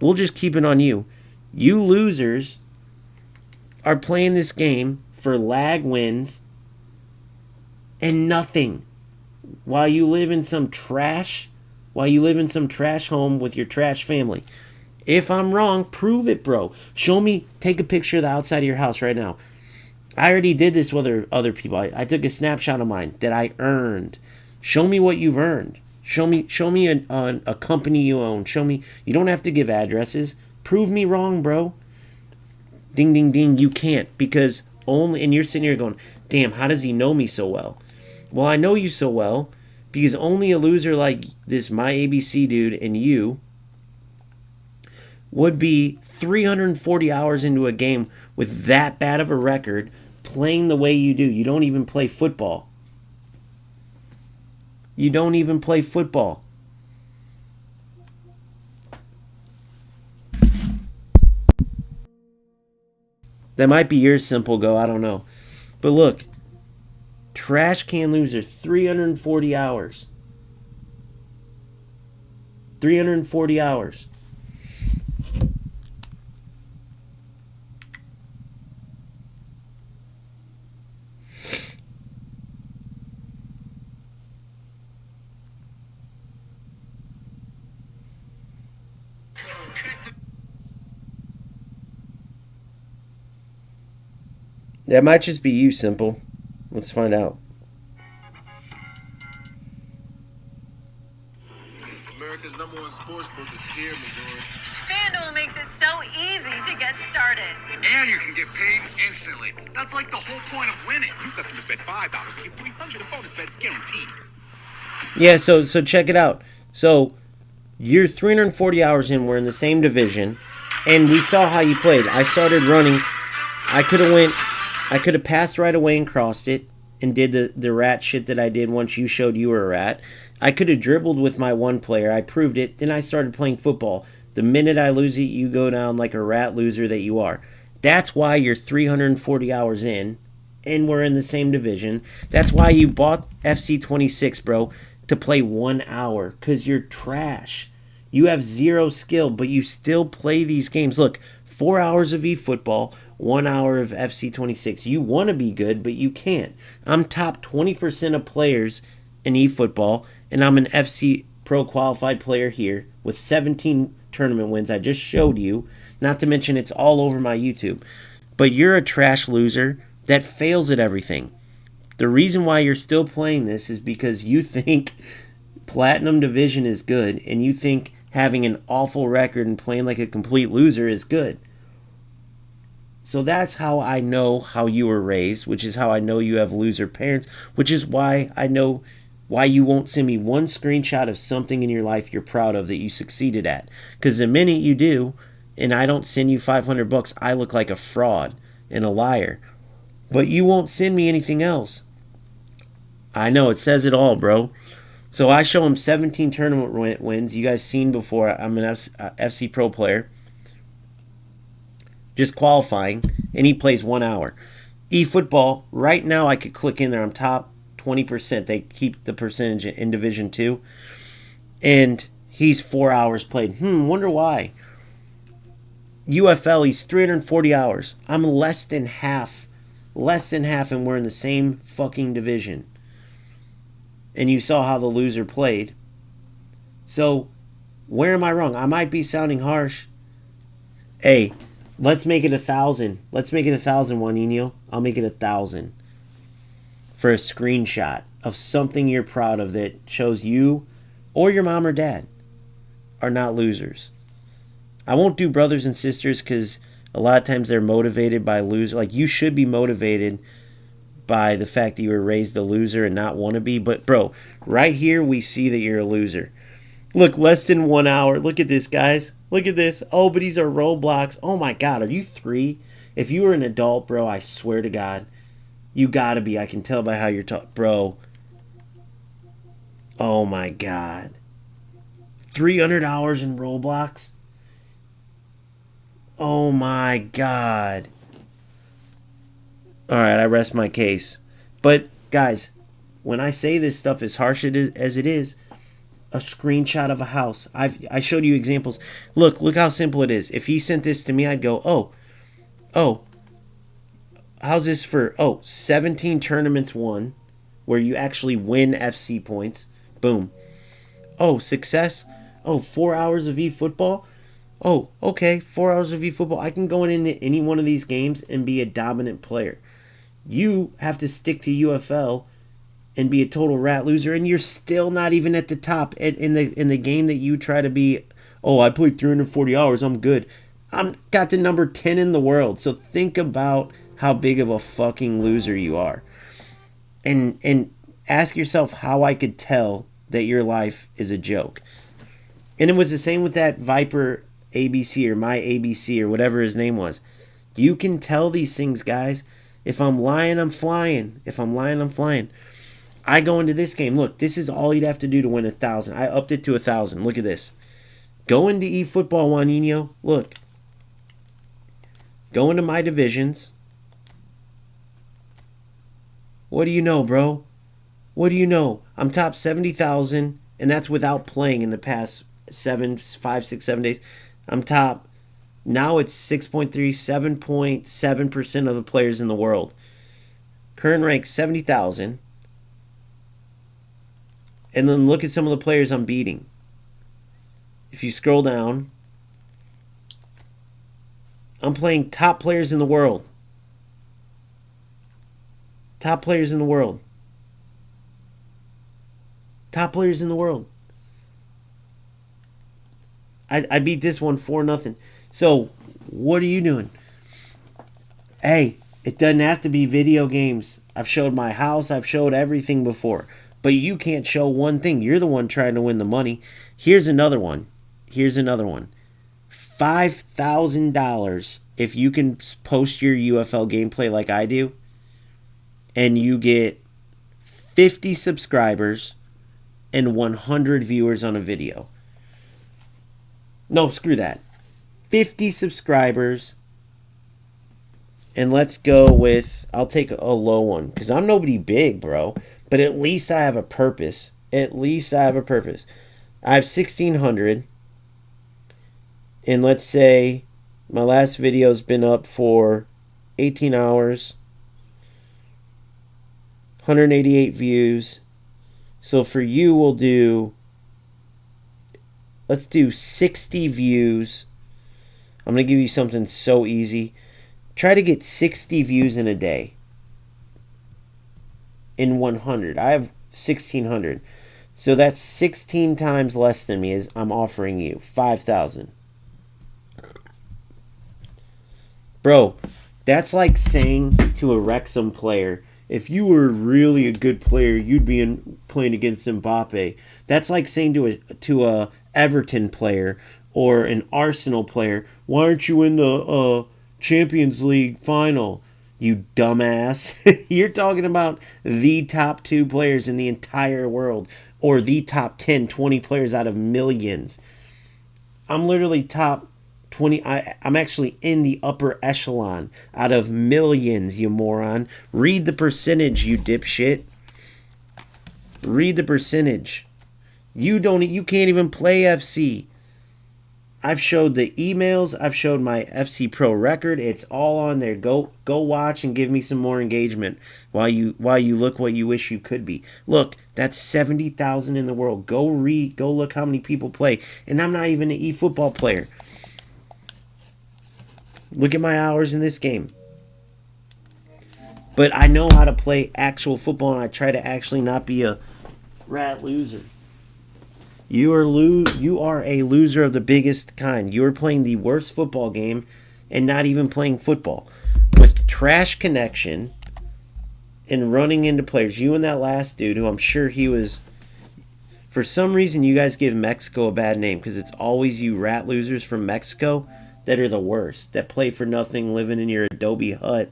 we'll just keep it on you. You losers are playing this game for lag wins and nothing while you live in some trash home with your trash family. If I'm wrong, prove it, bro. Show me, take a picture of the outside of your house right now. I already did this with other people. I took a snapshot of mine that I earned. Show me what you've earned. Show me a company you own. Show me. You don't have to give addresses. Prove me wrong, bro. Ding, ding, ding. You can't because and you're sitting here going, damn, how does he know me so well? Well, I know you so well because only a loser like this My ABC dude and you would be 340 hours into a game with that bad of a record playing the way you do. You don't even play football. You don't even play football. That might be your simple go. I don't know. But look. Trash can loser. 340 hours. 340 hours. That might just be you, Simple. Let's find out. America's #1 sports book is here, Missouri. FanDuel makes it so easy to get started. And you can get paid instantly. That's like the whole point of winning. New customers bet $5 and get $300 in bonus bets guaranteed. Yeah, so check it out. So you're 340 hours in. We're in the same division, and we saw how you played. I started running. I could have passed right away and crossed it and did the rat shit that I did once you showed you were a rat. I could have dribbled with my one player. I proved it. Then I started playing football. The minute I lose it, you go down like a rat loser that you are. That's why you're 340 hours in, and we're in the same division. That's why you bought FC 26, bro, to play 1 hour, because you're trash. You have zero skill, but you still play these games. Look, 4 hours of eFootball, 1 hour of FC 26. You want to be good, but you can't. I'm top 20% of players in eFootball, and I'm an FC Pro qualified player here with 17 tournament wins. I just showed you, not to mention it's all over my YouTube. But you're a trash loser that fails at everything. The reason why you're still playing this is because you think Platinum Division is good, and you think having an awful record and playing like a complete loser is good. So that's how I know how you were raised, which is how I know you have loser parents, which is why I know why you won't send me one screenshot of something in your life you're proud of that you succeeded at. Because the minute you do, and I don't send you $500, I look like a fraud and a liar. But you won't send me anything else. I know, it says it all, bro. So I show him 17 tournament wins. You guys seen before, I'm an FC Pro player. Just qualifying, and he plays 1 hour. eFootball, right now I could click in there. I'm top 20%. They keep the percentage in Division 2. And he's 4 hours played. Wonder why. UFL, he's 340 hours. I'm less than half. Less than half, and we're in the same fucking division. And you saw how the loser played. So, where am I wrong? I might be sounding harsh. Hey, let's make it 1,000. Let's make it 1,000, Juanino. I'll make it 1,000. For a screenshot of something you're proud of that shows you or your mom or dad are not losers. I won't do brothers and sisters because a lot of times they're motivated by losers. Like, you should be motivated by the fact that you were raised a loser and not want to be. But, bro, right here we see that you're a loser. Look, less than 1 hour. Look at this, guys. Look at this. Oh, but these are Roblox. Oh, my God. Are you 3? If you were an adult, bro, I swear to God, you got to be. I can tell by how you're talking. Bro. Oh, my God. 300 hours in Roblox? Oh, my God. All right, I rest my case. But, guys, when I say this stuff as harsh as it is, a screenshot of a house. I showed you examples. Look how simple it is. If he sent this to me, I'd go, oh, how's this for, 17 tournaments won, where you actually win FC points. Boom. Oh, success. Oh, 4 hours of eFootball. Oh, okay, 4 hours of eFootball. I can go into any one of these games and be a dominant player. You have to stick to UFL and be a total rat loser, and you're still not even at the top in the game that you try to be. Oh, I played 340 hours. I'm good. I'm got to number 10 in the world. So think about how big of a fucking loser you are, and ask yourself how I could tell that your life is a joke. And it was the same with that Viper ABC or my ABC or whatever his name was. You can tell these things, guys. If I'm lying, I'm flying. If I'm lying, I'm flying. I go into this game. Look, this is all you'd have to do to win 1,000. I upped it to 1,000. Look at this. Go into eFootball, Juanino. Look. Go into my divisions. What do you know, bro? What do you know? I'm top 70,000, and that's without playing in the past 5, 6, 7 days. I'm top. Now it's 6.3, 7.7% of the players in the world. Current rank 70,000. And then look at some of the players I'm beating. If you scroll down, I'm playing top players in the world. Top players in the world. Top players in the world. I beat this one 4-0. So, what are you doing? Hey, it doesn't have to be video games. I've showed my house. I've showed everything before. But you can't show one thing. You're the one trying to win the money. Here's another one. $5,000 if you can post your UFL gameplay like I do, and you get 50 subscribers and 100 viewers on a video. No, screw that. 50 subscribers, and let's go with, I'll take a low one, because I'm nobody big, bro. But at least I have a purpose. I have 1,600. And let's say my last video's been up for 18 hours. 188 views. So for you, let's do 60 views. I'm going to give you something so easy. Try to get 60 views in a day. In 100. I have 1,600. So that's 16 times less than me. Is I'm offering you 5,000. Bro, that's like saying to a Wrexham player, if you were really a good player, you'd be playing against Mbappe. That's like saying to a Everton player or an Arsenal player, why aren't you in the Champions League final? You dumbass. You're talking about the top 2 players in the entire world, or the top 10, 20 players out of millions. I'm literally top 20. I'm actually in the upper echelon out of millions, you moron. Read the percentage, you dipshit. Read the percentage. You can't even play FC. I've showed the emails. I've showed my FC Pro record. It's all on there. Go watch and give me some more engagement while you look what you wish you could be. Look, that's 70,000 in the world. Go look how many people play. And I'm not even an eFootball player. Look at my hours in this game. But I know how to play actual football, and I try to actually not be a rat loser. You are a loser of the biggest kind. You are playing the worst football game and not even playing football. With trash connection and running into players. You and that last dude, who I'm sure he was. For some reason, you guys give Mexico a bad name because it's always you rat losers from Mexico that are the worst, that play for nothing, living in your Adobe hut.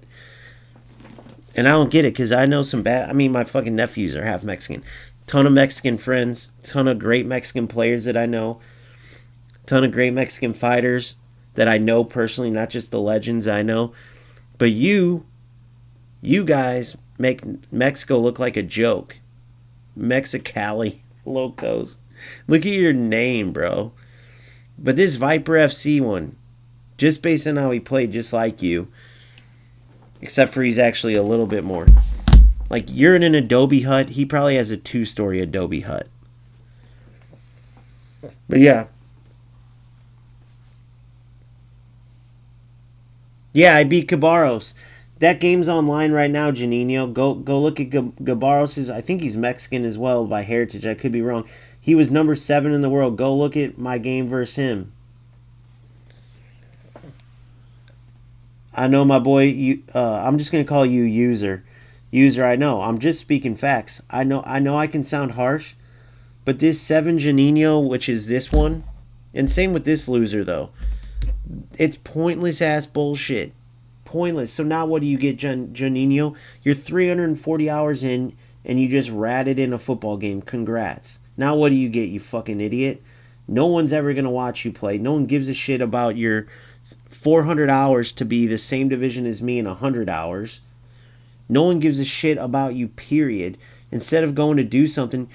And I don't get it because I know some bad. I mean, my fucking nephews are half Mexican. Ton of Mexican friends, ton of great Mexican players that I know, ton of great Mexican fighters that I know personally, not just the legends I know. But you guys make Mexico look like a joke. Mexicali Locos. Look at your name, bro. But this Viper FC one, just based on how he played, just like you, except for he's actually a little bit more. Like, you're in an Adobe hut. He probably has a 2-story Adobe hut. But yeah. Yeah, I beat Cabarros. That game's online right now, Janino. Go look at Cabarros. I think he's Mexican as well by heritage. I could be wrong. He was number 7 in the world. Go look at my game versus him. I know my boy. I'm just gonna call you user. User, I know. I'm just speaking facts. I know I can sound harsh, but this 7 Janino, which is this one, and same with this loser though. It's pointless ass bullshit. Pointless. So now what do you get, Janino? You're 340 hours in and you just ratted in a football game. Congrats. Now what do you get, you fucking idiot? No one's ever gonna watch you play. No one gives a shit about your 400 hours to be the same division as me in 100 hours. No one gives a shit about you, period. Instead of going to do something,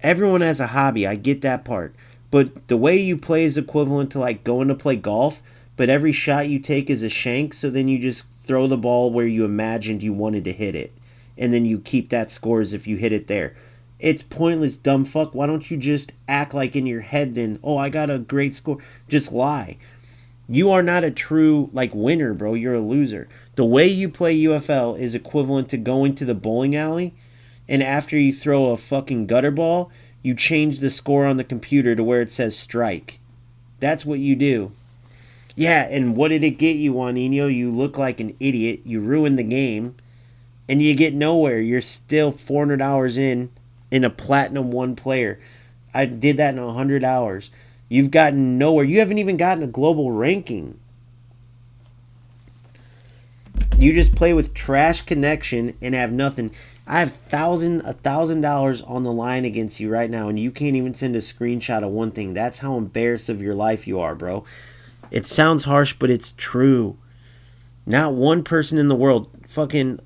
everyone has a hobby. I get that part. But the way you play is equivalent to like going to play golf, but every shot you take is a shank, so then you just throw the ball where you imagined you wanted to hit it. And then you keep that score as if you hit it there. It's pointless, dumb fuck. Why don't you just act like in your head then, oh, I got a great score. Just lie. You are not a true, like, winner, bro. You're a loser. The way you play UFL is equivalent to going to the bowling alley, and after you throw a fucking gutter ball, you change the score on the computer to where it says strike. That's what you do. Yeah, and what did it get you, Juanino? You look like an idiot. You ruined the game, and you get nowhere. You're still 400 hours in a Platinum 1 player. I did that in 100 hours. You've gotten nowhere. You haven't even gotten a global ranking. You just play with trash connection and have nothing. I have $1,000 on the line against you right now, and you can't even send a screenshot of one thing. That's how embarrassed of your life you are, bro. It sounds harsh, but it's true. Not one person in the world, fucking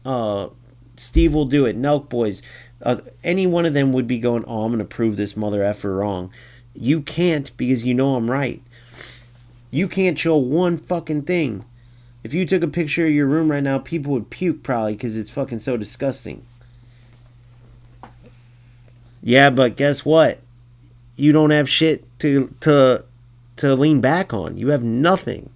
Steve will do it, Nelk Boys, any one of them would be going, oh, I'm going to prove this mother effer wrong. You can't, because you know I'm right. You can't show one fucking thing. If you took a picture of your room right now, people would puke probably because it's fucking so disgusting. Yeah, but guess what? You don't have shit to lean back on. You have nothing.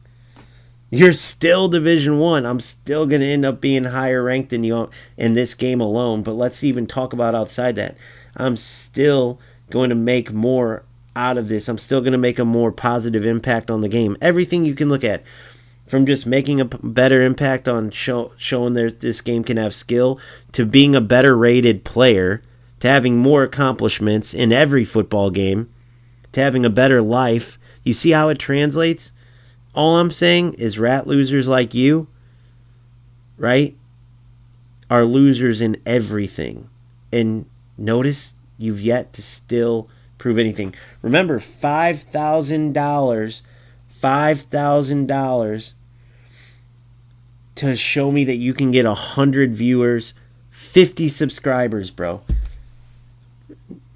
You're still Division 1. I'm still going to end up being higher ranked than you in this game alone, but let's even talk about outside that. I'm still going to make more out of this. I'm still going to make a more positive impact on the game. Everything you can look at, from just making a better impact on showing that this game can have skill, to being a better rated player, to having more accomplishments in every football game, to having a better life. You see how it translates? All I'm saying is rat losers like you, right, are losers in everything. And notice you've yet to still prove anything. Remember, $5,000 to show me that you can get 100 viewers, 50 subscribers, bro.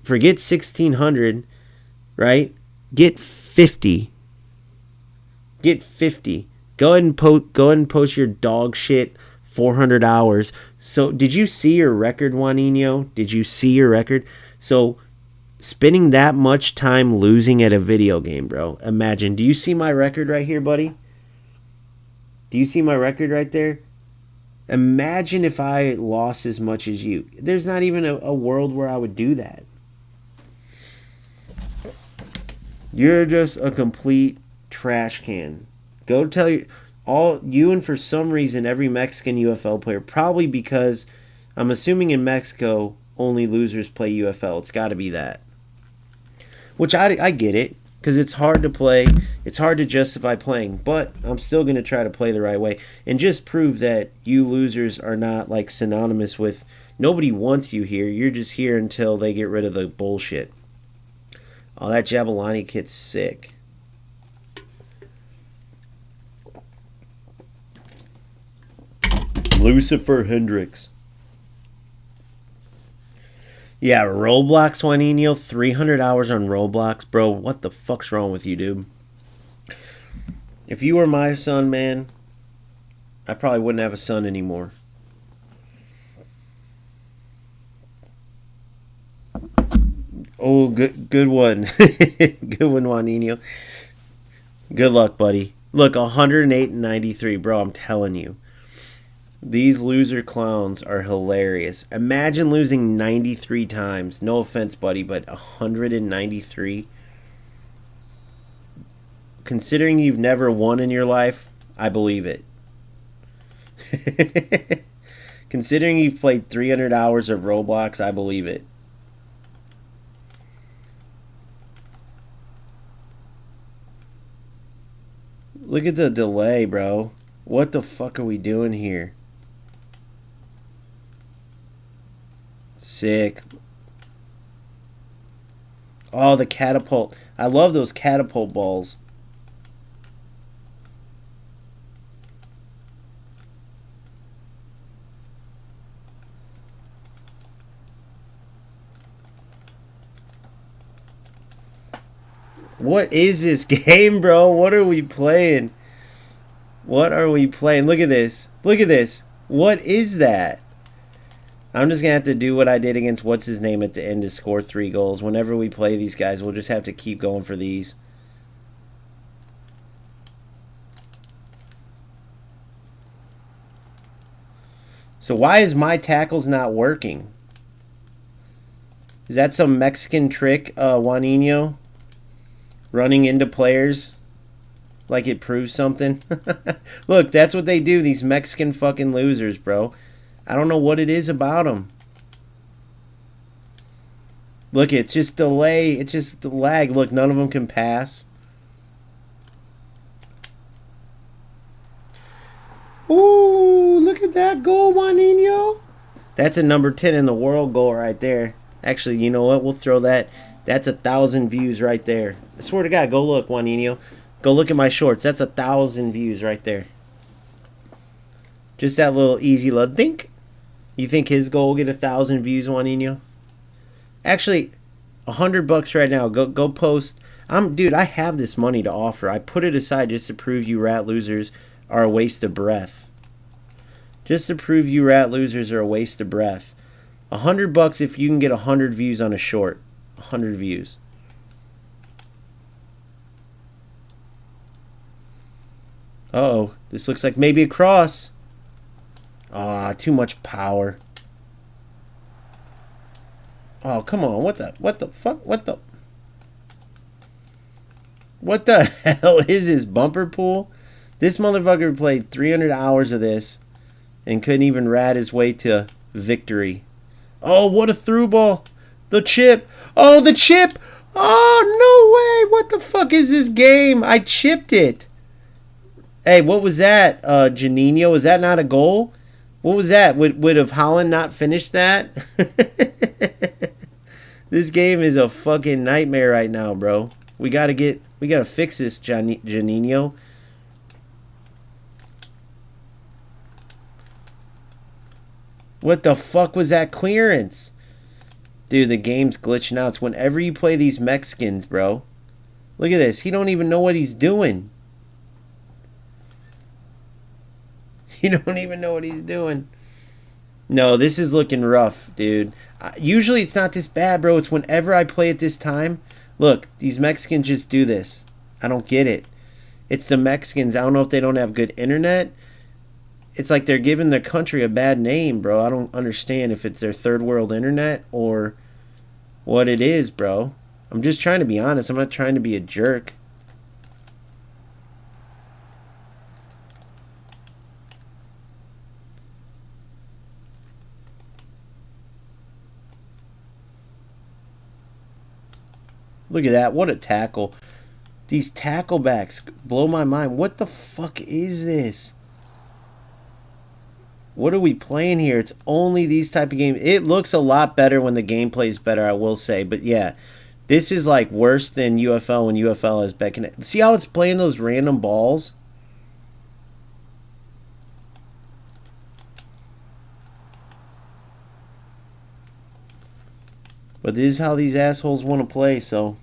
Forget 1,600, right? Get 50. Get 50. Go ahead and post your dog shit 400 hours. So, did you see your record, Juanino? Did you see your record? So, spending that much time losing at a video game, bro. Imagine. Do you see my record right here, buddy? Do you see my record right there? Imagine if I lost as much as you. There's not even a world where I would do that. You're just a complete trash can. Go tell you and for some reason every Mexican UFL player, probably because I'm assuming in Mexico only losers play UFL. It's got to be that. Which I get it, because it's hard to play. It's hard to justify playing, but I'm still going to try to play the right way and just prove that you losers are not like synonymous with nobody wants you here. You're just here until they get rid of the bullshit. Oh, that Jabulani kit's sick. Lucifer Hendricks. Yeah, Roblox, Juanino, 300 hours on Roblox. Bro, what the fuck's wrong with you, dude? If you were my son, man, I probably wouldn't have a son anymore. Oh, good one. Good one, Juanino. Good luck, buddy. Look, 108 and 93, bro, I'm telling you. These loser clowns are hilarious. Imagine losing 93 times. No offense, buddy, but 193. Considering you've never won in your life, I believe it. Considering you've played 300 hours of Roblox, I believe it. Look at the delay, bro. What the fuck are we doing here? Sick. Oh, the catapult. I love those catapult balls. What is this game, bro? What are we playing? What are we playing? Look at this. Look at this. What is that? I'm just going to have to do what I did against what's-his-name at the end to score 3 goals. Whenever we play these guys, we'll just have to keep going for these. So why is my tackles not working? Is that some Mexican trick, Juanino? Running into players like it proves something? Look, that's what they do, these Mexican fucking losers, bro. I don't know what it is about them. Look, it's just delay. It's just the lag. Look, none of them can pass. Ooh, look at that goal, Juanino. That's a number 10 in the world goal right there. Actually, you know what? We'll throw that. That's 1,000 views right there. I swear to God, go look, Juanino. Go look at my shorts. That's 1,000 views right there. Just that little easy little dink. You think his goal will get 1,000 views, Juanino? Actually, $100 right now. Go post. Dude, I have this money to offer. I put it aside just to prove you rat losers are a waste of breath. Just to prove you rat losers are a waste of breath. $100 if you can get 100 views on a short. 100 views. Uh-oh. This looks like maybe a cross. Ah, too much power. Oh, come on. What the fuck? What the hell is this, bumper pool? This motherfucker played 300 hours of this and couldn't even rat his way to victory. Oh, what a through ball. The chip. Oh, the chip. Oh, no way. What the fuck is this game? I chipped it. Hey, what was that, Janino? Was that not a goal? What was that? Would have Holland not finished that? This game is a fucking nightmare right now, bro. We gotta fix this, Janino. What the fuck was that clearance? Dude, the game's glitching out. It's whenever you play these Mexicans, bro. Look at this. He don't even know what he's doing. He don't even know what he's doing. No, this is looking rough, dude. Usually it's not this bad, bro. It's whenever I play at this time. Look, these Mexicans just do this. I don't get it. It's the Mexicans. I don't know if they don't have good internet. It's like they're giving their country a bad name, bro. I don't understand if it's their third world internet or what it is, bro. I'm just trying to be honest. I'm not trying to be a jerk. Look at that. What a tackle. These tacklebacks blow my mind. What the fuck is this? What are we playing here? It's only these type of games. It looks a lot better when the gameplay is better, I will say. But yeah, this is like worse than UFL when UFL is back in it. See how it's playing those random balls? But this is how these assholes want to play, so.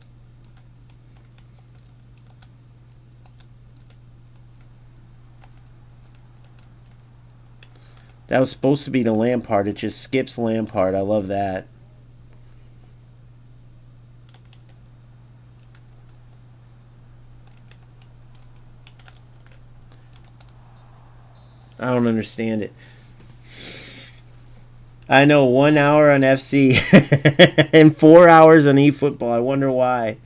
That was supposed to be the Lampard. It just skips Lampard. I love that. I don't understand it. I know 1 hour on FC and 4 hours on eFootball. I wonder why.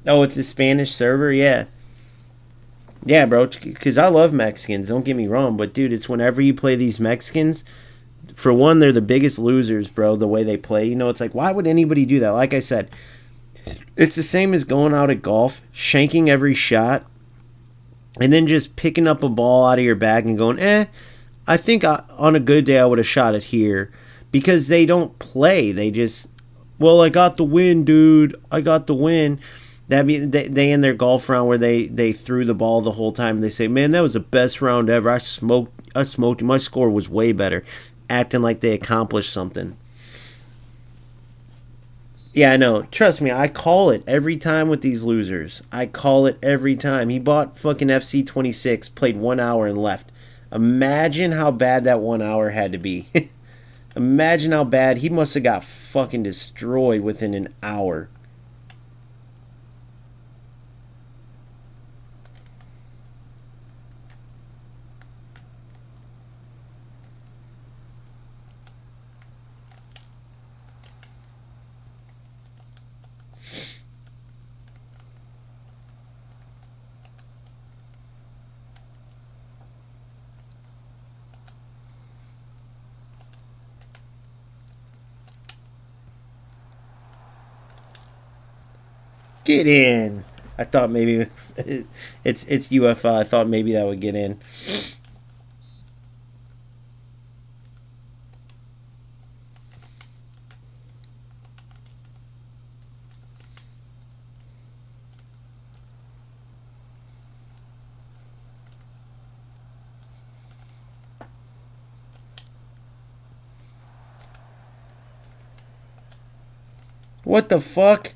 Oh, it's a Spanish server? Yeah. Yeah, bro, because I love Mexicans. Don't get me wrong. But, dude, it's whenever you play these Mexicans, for one, they're the biggest losers, bro, the way they play. You know, it's like, why would anybody do that? Like I said, it's the same as going out at golf, shanking every shot, and then just picking up a ball out of your bag and going, I think on a good day I would have shot it here. Because they don't play. They just, well, I got the win, dude. I got the win. That mean they end their golf round where they threw the ball the whole time. They say, man, that was the best round ever. I smoked. My score was way better. Acting like they accomplished something. Yeah, I know. Trust me, I call it every time with these losers. I call it every time. He bought fucking FC 26, played 1 hour and left. Imagine how bad that 1 hour had to be. Imagine how bad. He must have got fucking destroyed within an hour. Get in. I thought maybe it's UFL. I thought maybe that would get in. What the fuck?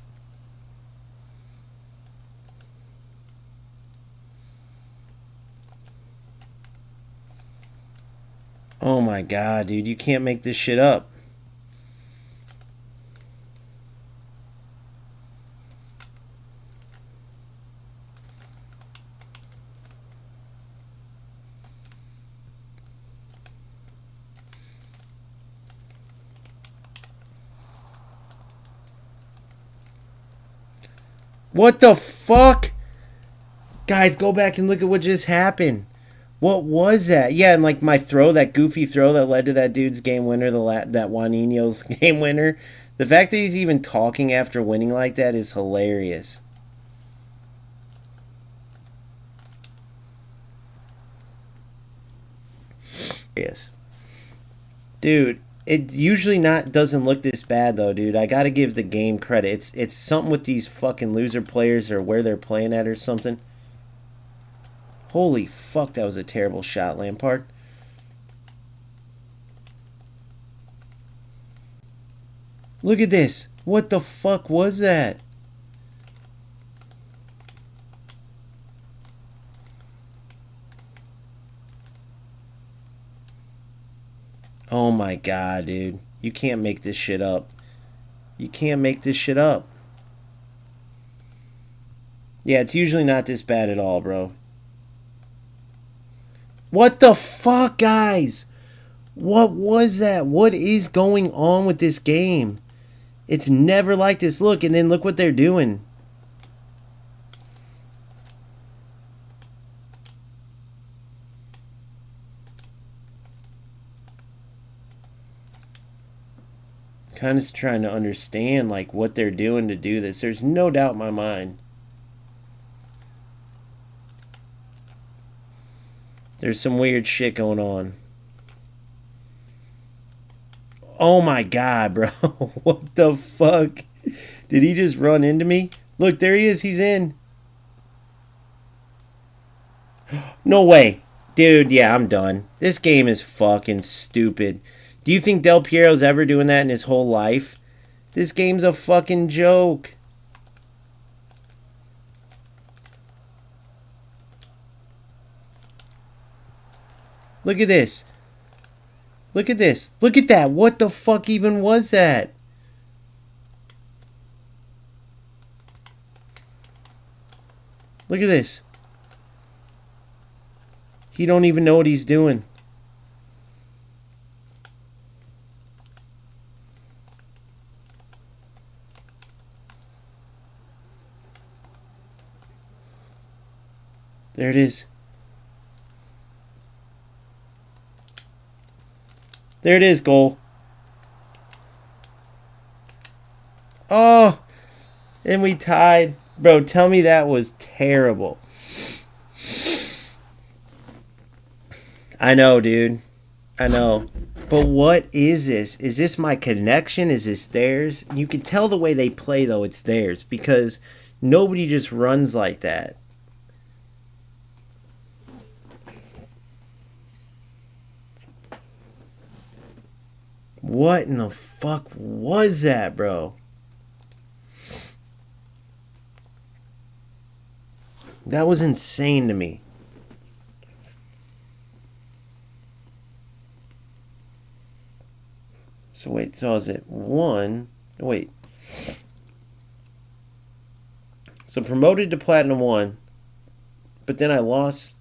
Oh my god, dude. You can't make this shit up. What the fuck? Guys, go back and look at what just happened. What was that? Yeah, and like my throw, that goofy throw that led to that dude's game winner, that Juaninho's game winner. The fact that he's even talking after winning like that is hilarious. Yes. Dude, it usually not doesn't look this bad though, dude. I gotta give the game credit. It's something with these fucking loser players or where they're playing at or something. Holy fuck, that was a terrible shot, Lampard. Look at this. What the fuck was that? Oh my god, dude. You can't make this shit up. You can't make this shit up. Yeah, it's usually not this bad at all, bro. What the fuck, guys? What was that? What is going on with this game? It's never like this. Look, and then look what they're doing. kind of trying to understand like what they're doing to do this. There's no doubt in my mind. There's some weird shit going on. Oh my god, bro. What the fuck? Did he just run into me? Look, there he is. He's in. No way. Dude, yeah, I'm done. This game is fucking stupid. Do you think Del Piero's ever doing that in his whole life? This game's a fucking joke. Look at this. Look at this. Look at that. What the fuck even was that? Look at this. He don't even know what he's doing. There it is. There it is, goal. Oh, and we tied. Bro, tell me that was terrible. I know, dude. I know. But what is this? Is this my connection? Is this theirs? You can tell the way they play, though, it's theirs. Because nobody just runs like that. What in the fuck was that, bro? That was insane to me. So wait, so is it one? Wait. So promoted to Platinum 1, but then I lost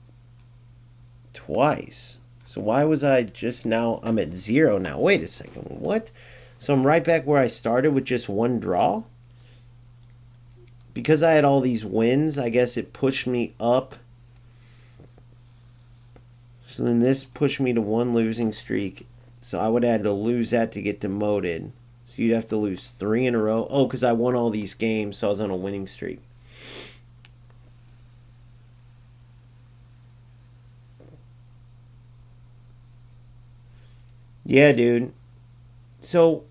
twice. So why was I just now? I'm at 0 now. Wait a second. What? So I'm right back where I started with just one draw? Because I had all these wins, I guess it pushed me up. So then this pushed me to one losing streak. So I would have had to lose that to get demoted. So you'd have to lose 3 in a row. Oh, because I won all these games, so I was on a winning streak. Yeah, dude. So,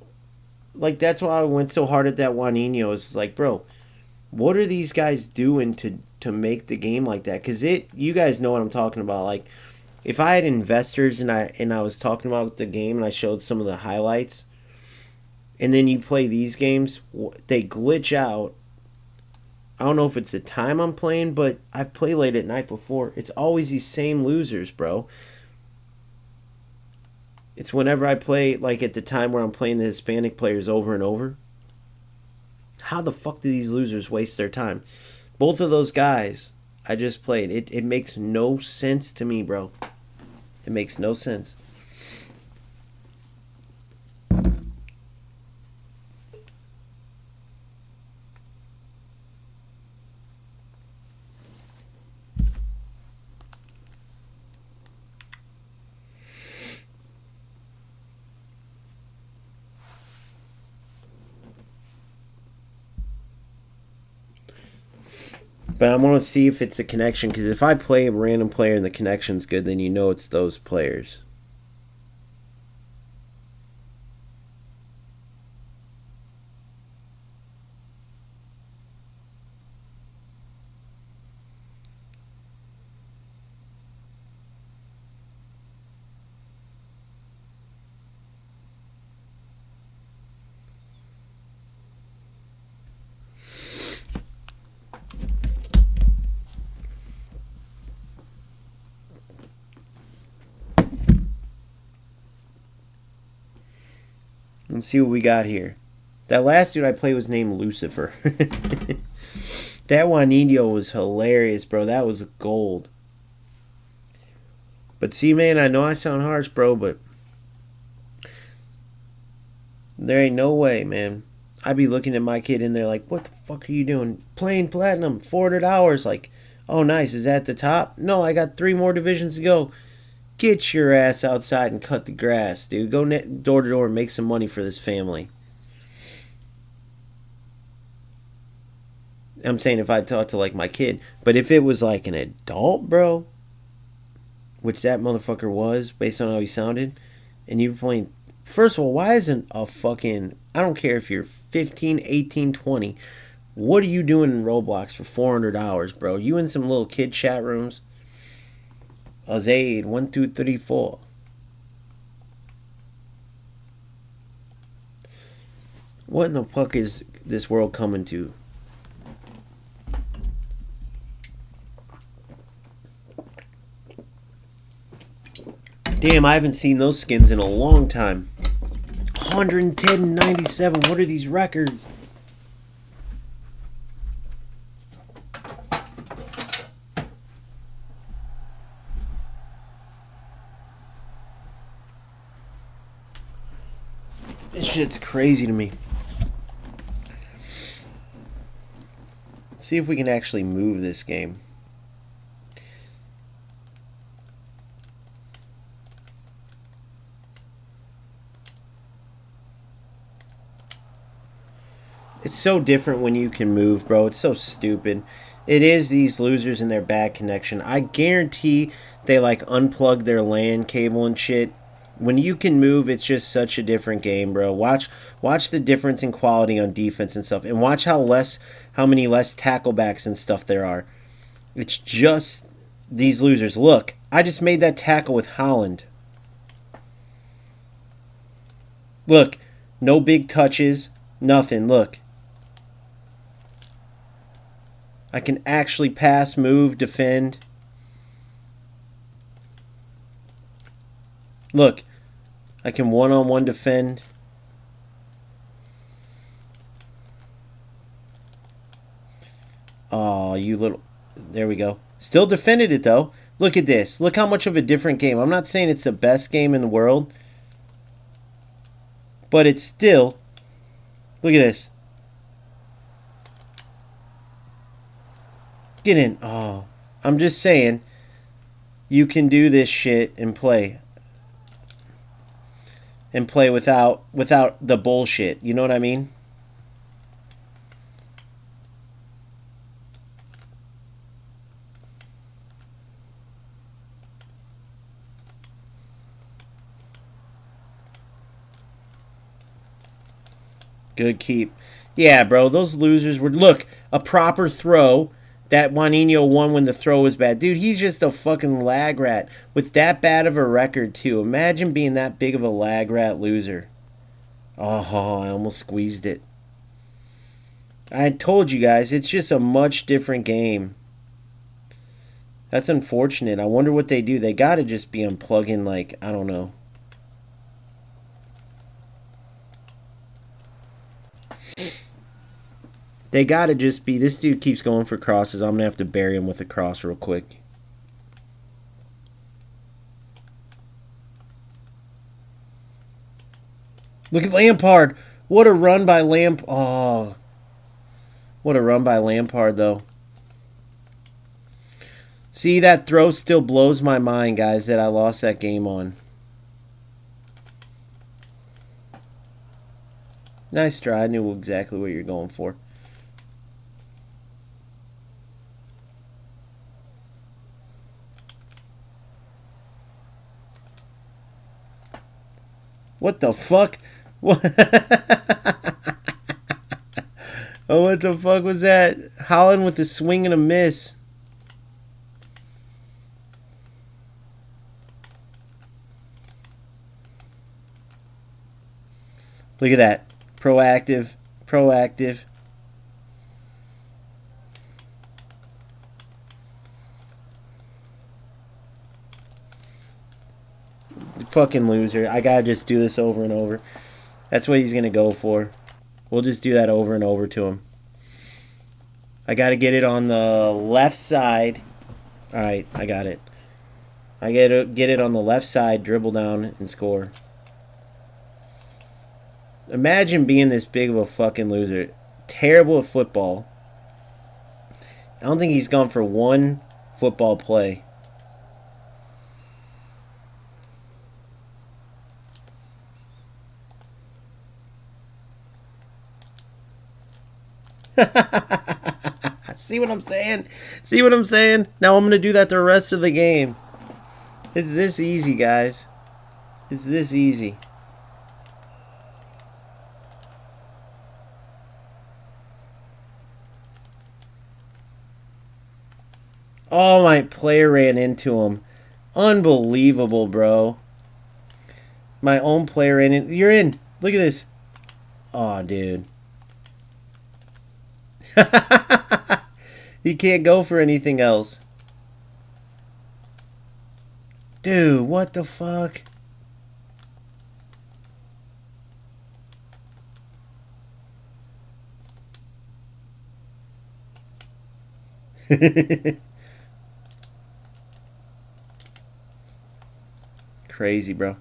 like, that's why I went so hard at that Juaninho. It's like, bro, what are these guys doing to make the game like that? Because you guys know what I'm talking about. Like, if I had investors and I was talking about the game and I showed some of the highlights, and then you play these games, they glitch out. I don't know if it's the time I'm playing, but I've played late at night before. It's always these same losers, bro. It's whenever I play, like, at the time where I'm playing the Hispanic players over and over. How the fuck do these losers waste their time? Both of those guys I just played. It makes no sense to me, bro. It makes no sense. But I'm going to see if it's a connection, because if I play a random player and the connection's good, then you know it's those players. Let's see what we got here. That last dude I played was named Lucifer. That Juaninho was hilarious, bro. That was gold. But see, man, I know I sound harsh, bro, but there ain't no way, man. I'd be looking at my kid in there like, what the fuck are you doing? Playing Platinum, 400 hours. Like, oh, nice. Is that the top? No, I got 3 more divisions to go. Get your ass outside and cut the grass, dude. Go door to door and make some money for this family. I'm saying if I talk to like my kid, but if it was like an adult, bro, which that motherfucker was based on how he sounded, and you were playing. First of all, why isn't a fucking. I don't care if you're 15, 18, 20. What are you doing in Roblox for 400 hours, bro? You in some little kid chat rooms? Azaid, 1, 2, 3, 4. What in the fuck is this world coming to? Damn, I haven't seen those skins in a long time. 110.97. What are these records? This shit's crazy to me. Let's see if we can actually move this game. It's so different when you can move, bro. It's so stupid. It is these losers and their bad connection. I guarantee they like unplug their LAN cable and shit. When you can move, it's just such a different game, bro. Watch the difference in quality on defense and stuff, and watch how many less tacklebacks and stuff there are. It's just these losers. Look, I just made that tackle with Holland. Look, no big touches, nothing. Look. I can actually pass, move, defend. Look, I can one-on-one defend. Oh, you little... There we go. Still defended it, though. Look at this. Look how much of a different game. I'm not saying it's the best game in the world. But it's still... Look at this. Get in. Oh, I'm just saying, you can do this shit and play. And play without the bullshit. You know what I mean? Good keep. Yeah, bro, those losers were... Look, a proper throw... That Juaninho won when the throw was bad. Dude, he's just a fucking lag rat. With that bad of a record, too. Imagine being that big of a lag rat loser. Oh, I almost squeezed it. I told you guys, it's just a much different game. That's unfortunate. I wonder what they do. They gotta just be unplugging, like, I don't know. They gotta just be... This dude keeps going for crosses. I'm gonna have to bury him with a cross real quick. Look at Lampard. What a run by Lampard. Oh. What a run by Lampard, though. See, that throw still blows my mind, guys, that I lost that game on. Nice try. I knew exactly what you're going for. What the fuck? What? Oh, what the fuck was that? Holland with the swing and a miss. Look at that. Proactive. Proactive. Fucking loser. I gotta just do this over and over. That's what he's gonna go for. We'll just do that over and over to him. I gotta get it on the left side. Alright, I got it. I gotta get it on the left side, dribble down, and score. Imagine being this big of a fucking loser. Terrible at football. I don't think he's gone for one football play. See what I'm saying? See what I'm saying? Now I'm going to do that the rest of the game. It's this easy, guys. It's this easy. Oh, my player ran into him. Unbelievable, bro. My own player ran in. You're in. Look at this. Oh, dude. He can't go for anything else. Dude, what the fuck? Crazy, bro.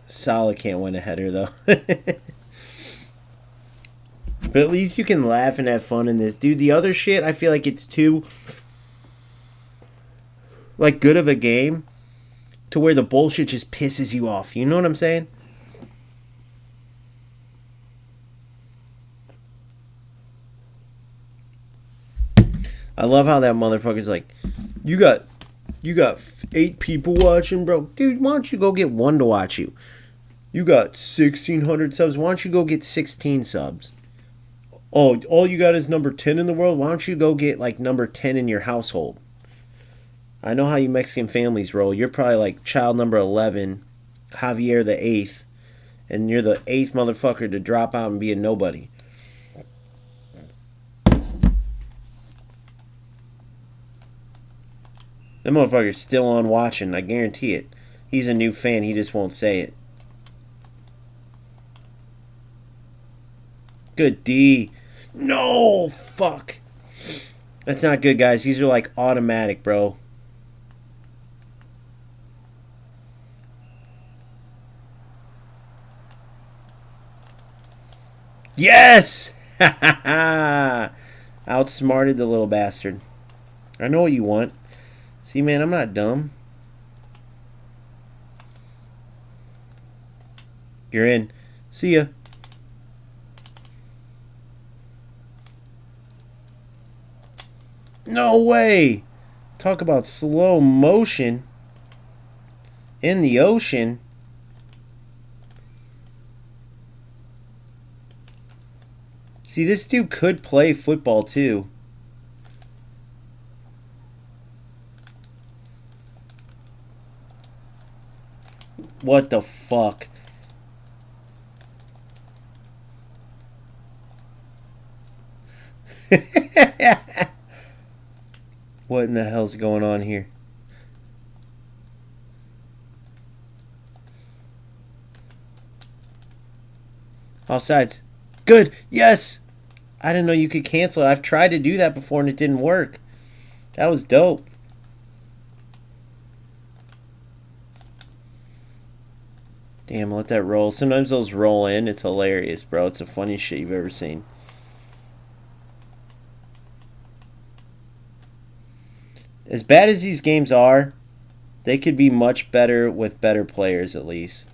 Salah can't win a header, though. But at least you can laugh and have fun in this. Dude, the other shit, I feel like it's too, like, good of a game to where the bullshit just pisses you off. You know what I'm saying? I love how that motherfucker's like, you got 8 people watching, bro. Dude, why don't you go get 1 to watch you? You got 1,600 subs. Why don't you go get 16 subs? Oh, all you got is number 10 in the world? Why don't you go get, like, number 10 in your household? I know how you Mexican families roll. You're probably, like, child number 11, Javier the 8th, and you're the 8th motherfucker to drop out and be a nobody. That motherfucker's still on watching. I guarantee it. He's a new fan. He just won't say it. Good D. No! Fuck. That's not good, guys. These are like automatic, bro. Yes! Outsmarted the little bastard. I know what you want. See, man, I'm not dumb. You're in. See ya. No way! Talk about slow motion in the ocean. See, this dude could play football too. What the fuck? What in the hell's going on here? Offsides. Good. Yes. I didn't know you could cancel it. I've tried to do that before and it didn't work. That was dope. Damn, let that roll. Sometimes those roll in. It's hilarious, bro. It's the funniest shit you've ever seen. As bad as these games are, they could be much better with better players, at least.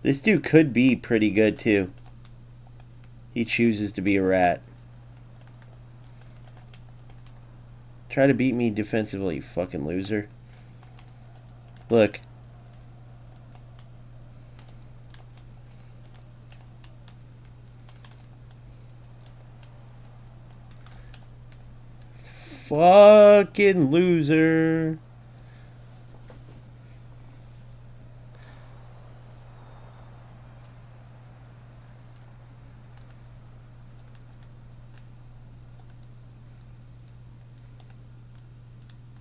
This dude could be pretty good, too. He chooses to be a rat. Try to beat me defensively, you fucking loser. Look. Fucking loser.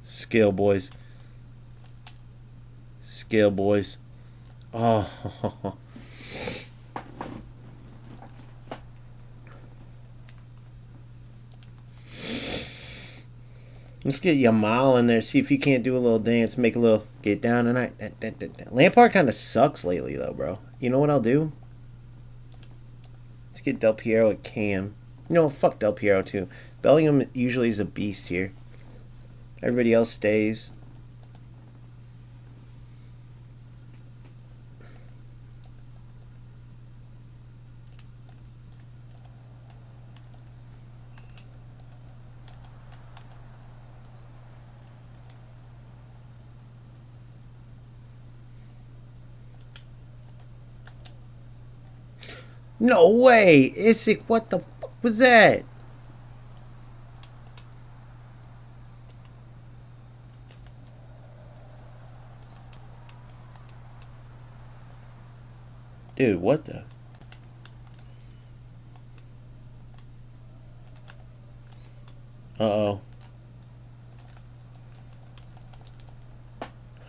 Skill, boys. Skill, boys. Oh. Let's get Yamal in there. See if he can't do a little dance. Make a little get down tonight. Lampard kind of sucks lately, though, bro. You know what I'll do? Let's get Del Piero at Cam. No, fuck Del Piero, too. Bellingham usually is a beast here. Everybody else stays. No way! Isaac, what the fuck was that? Dude, what the? Uh-oh.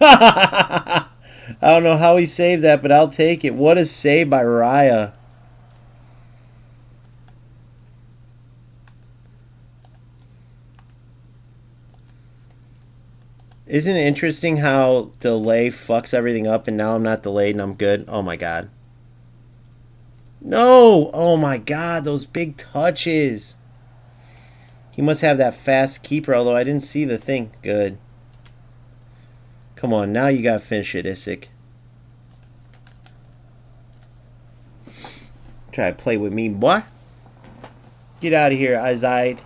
I don't know how he saved that, but I'll take it. What a save by Raya. Isn't it interesting how delay fucks everything up and now I'm not delayed and I'm good? Oh my god. No! Oh my god, those big touches. He must have that fast keeper, although I didn't see the thing. Good. Come on, now you gotta finish it, Isaac. Try to play with me, boy. Get out of here, Izide.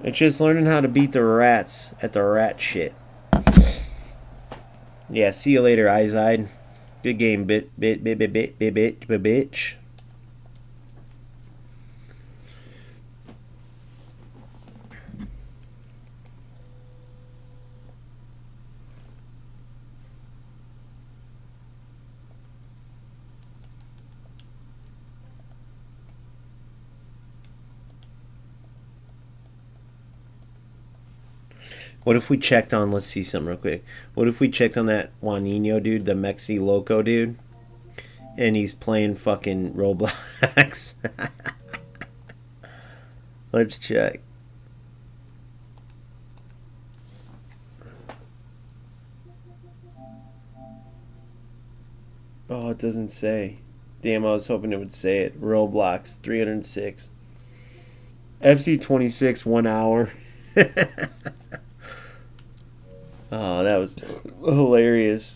It's just learning how to beat the rats at the rat shit. Yeah, see you later, Izide. Good game, bitch. What if we checked on, let's see something real quick. What if we checked on that Juanino dude, the Mexi Loco dude? And he's playing fucking Roblox. Let's check. Oh, it doesn't say. Damn, I was hoping it would say it. Roblox, 306. FC 26, 1 hour. Oh, that was hilarious.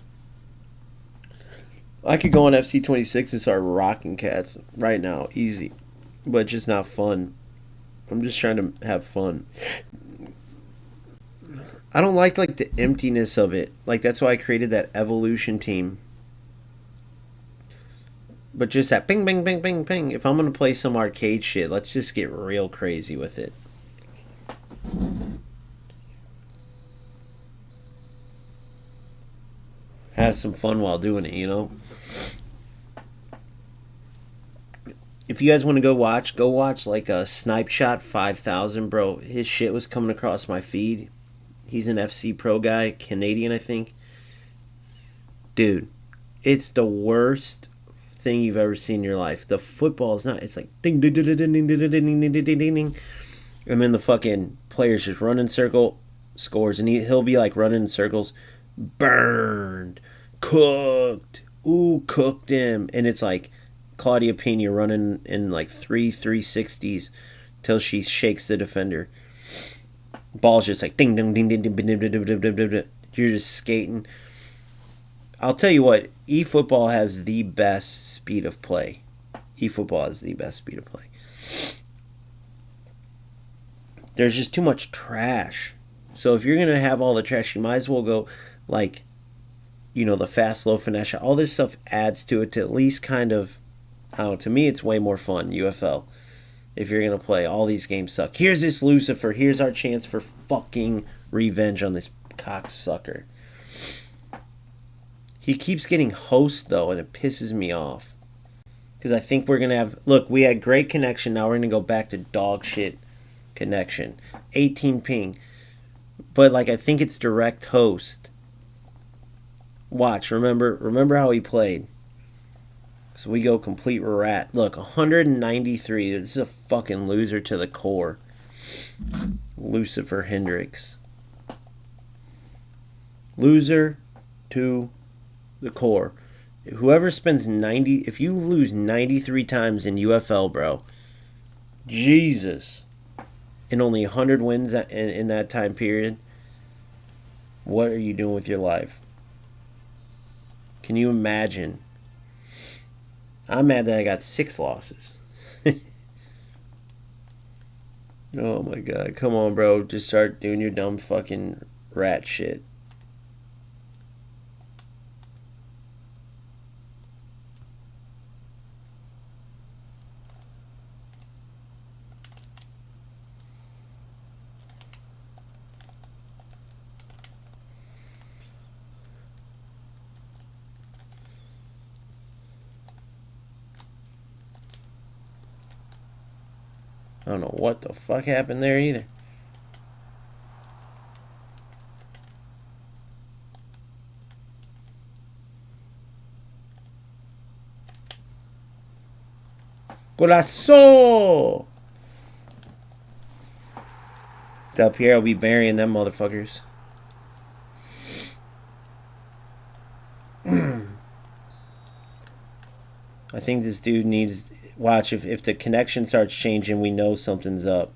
I could go on FC 26 and start rocking cats right now, easy. But just not fun. I'm just trying to have fun. I don't like the emptiness of it. Like that's why I created that evolution team. But just that ping, ping, ping, ping, ping. If I'm gonna play some arcade shit, let's just get real crazy with it. Have some fun while doing it, you know? If you guys want to go watch like a Snipe Shot 5000, bro. His shit was coming across my feed. He's an FC Pro guy, Canadian, I think. Dude, it's the worst thing you've ever seen in your life. The football is not. It's like ding ding ding ding ding ding ding ding ding ding ding, and then the fucking players just run in circle, scores, and he'll be like running in circles, burned, cooked, ooh, cooked him, and it's like Claudia Pena running in like 360s till she shakes the defender. Ball's just like ding ding ding ding ding ding ding ding ding ding ding. You're just skating. I'll tell you what, eFootball has the best speed of play. eFootball has the best speed of play. There's just too much trash. So if you're going to have all the trash, you might as well go like, you know, the fast, low, finesse. All this stuff adds to it to at least kind of, I don't know, to me it's way more fun, UFL. If you're going to play, all these games suck. Here's this Lucifer. Here's our chance for fucking revenge on this cocksucker. He keeps getting host, though, and it pisses me off. Because I think we're going to have... Look, we had great connection. Now we're going to go back to dog shit connection. 18 ping. But, like, I think it's direct host. Watch. Remember how he played. So we go complete rat. Look, 193. This is a fucking loser to the core. Lucifer Hendricks. Loser to the core. Whoever spends 90, if you lose 93 times in UFL, bro, Jesus, and only 100 wins in that time period, what are you doing with your life? Can you imagine? I'm mad that I got 6 losses. Oh my god, come on, bro, just start doing your dumb fucking rat shit. don't know what the fuck happened there either. Golazo! Del Piero will be burying them motherfuckers. I think this dude needs... Watch, if the connection starts changing, we know something's up.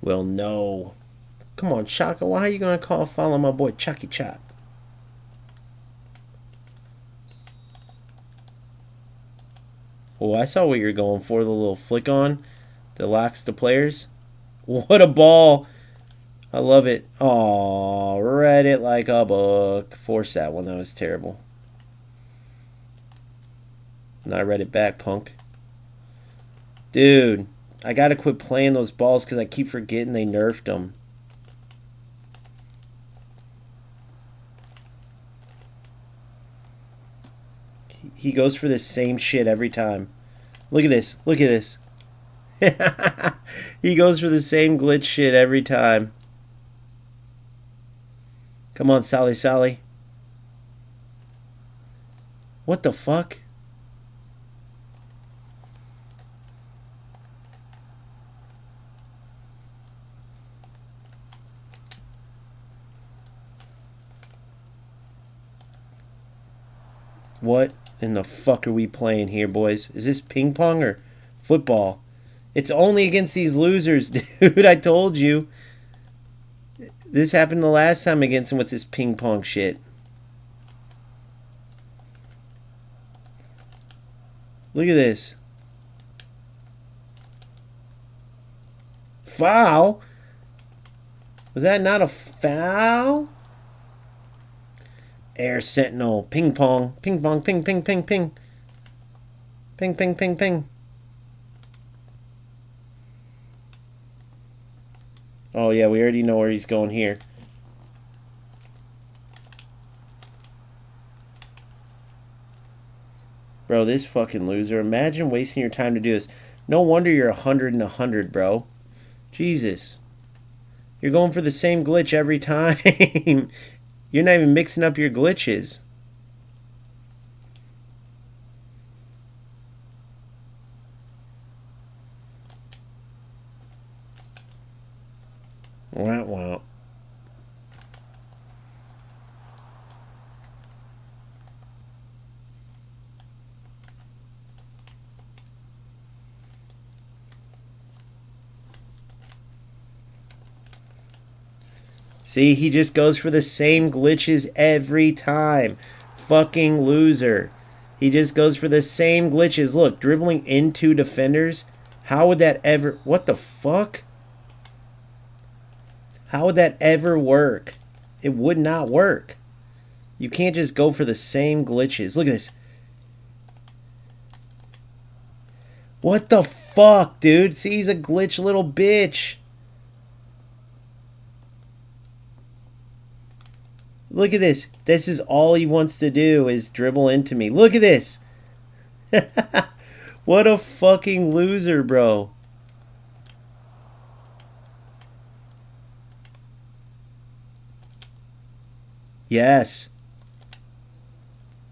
We'll know. Come on, Chaka. Why are you going to follow my boy Chucky Chop? Oh, I saw what you're going for. The little flick on that locks the players. What a ball. I love it. Oh, read it like a book. Force that one. That was terrible. And I read it back, punk. Dude, I got to quit playing those balls because I keep forgetting they nerfed them. He goes for the same shit every time. Look at this. Look at this. He goes for the same glitch shit every time. Come on, Sally Sally. What the fuck? What in the fuck are we playing here, boys? Is this ping pong or football? It's only against these losers, dude. I told you. This happened the last time against him with this ping pong shit. Look at this. Foul? Was that not a foul? Air Sentinel. Ping pong. Ping pong. Ping, ping, ping, ping. Ping, ping, ping, ping. Oh, yeah, we already know where he's going here. Bro, this fucking loser. Imagine wasting your time to do this. No wonder you're 100 and 100, bro. Jesus. You're going for the same glitch every time. You're not even mixing up your glitches. Wow, wow. See, he just goes for the same glitches every time. Fucking loser. He just goes for the same glitches. Look, dribbling into defenders. How would that ever... What the fuck? How would that ever work? It would not work. You can't just go for the same glitches. Look at this. What the fuck, dude? See, he's a glitch little bitch. Look at this. This is all he wants to do is dribble into me. Look at this. What a fucking loser, bro. Yes.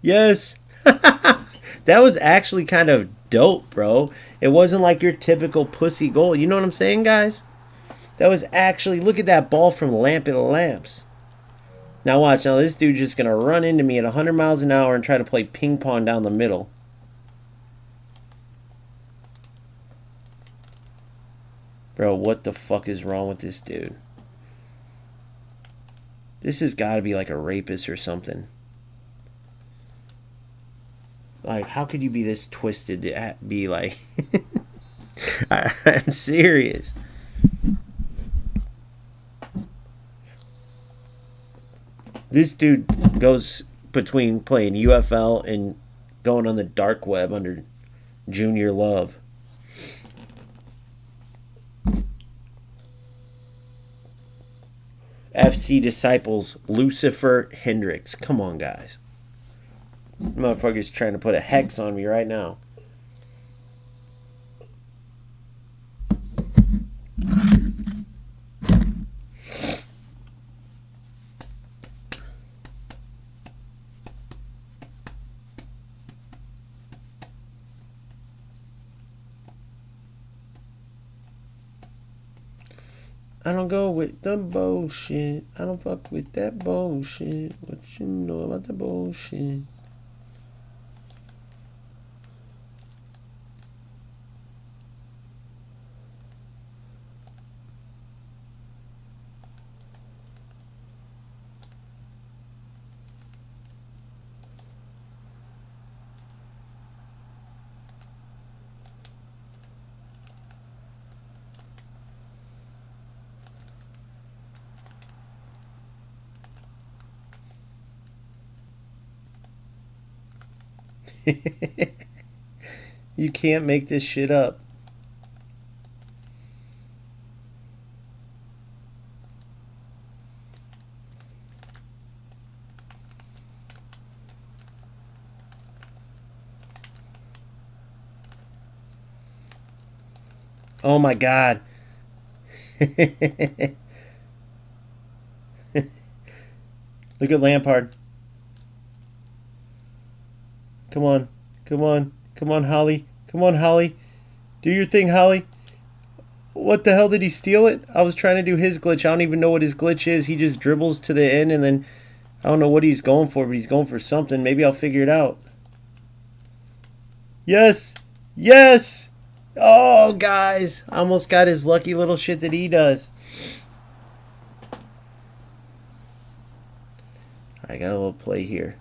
Yes. That was actually kind of dope, bro. It wasn't like your typical pussy goal. You know what I'm saying, guys? That was actually... Look at that ball from Lamp of the Lamps. Now watch. Now this dude's just going to run into me at 100 miles an hour and try to play ping pong down the middle. Bro, what the fuck is wrong with this dude? This has got to be like a rapist or something. Like, how could you be this twisted to be like... I'm serious. This dude goes between playing UFL and going on the dark web under Junior Love. FC Disciples, Lucifer Hendricks. Come on, guys. Motherfucker's trying to put a hex on me right now. I don't go with the bullshit. I don't fuck with that bullshit. What you know about the bullshit? You can't make this shit up. Oh my god. Look at Lampard. Come on. Come on. Come on, Holly. Come on, Holly. Do your thing, Holly. What the hell, did he steal it? I was trying to do his glitch. I don't even know what his glitch is. He just dribbles to the end and then I don't know what he's going for, but he's going for something. Maybe I'll figure it out. Yes. Yes. Oh, guys. I almost got his lucky little shit that he does. I got a little play here.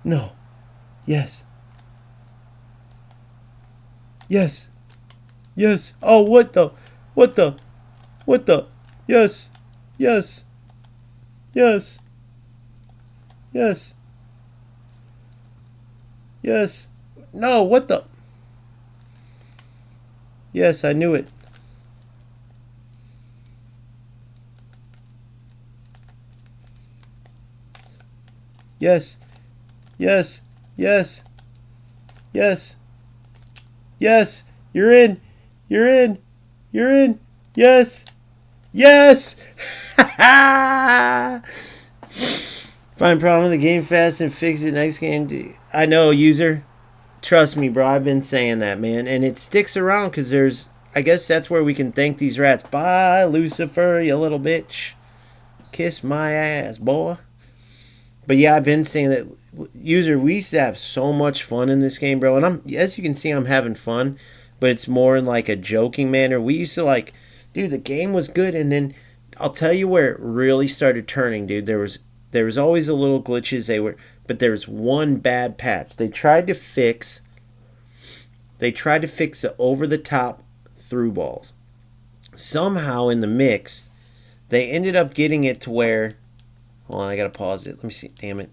No. Yes. Yes. Yes. Oh, what the? What the? What the? Yes. Yes. Yes. Yes. Yes. No, what the? Yes, I knew it. Yes. Yes. Yes. Yes. Yes. You're in. You're in. You're in. Yes. Yes. Find problem in the game fast and fix it next game. I know, user. Trust me, bro. I've been saying that, man. And it sticks around because there's... I guess that's where we can thank these rats. Bye, Lucifer, you little bitch. Kiss my ass, boy. But yeah, I've been saying that, user, we used to have so much fun in this game, bro. And as you can see, I'm having fun, but it's more in like a joking manner. We used to like, dude, the game was good, and then I'll tell you where it really started turning, dude. There was always a little glitches, but there was one bad patch. They tried to fix the over the top through balls. Somehow in the mix, they ended up getting it to where, hold on, I gotta pause it. Let me see. Damn it.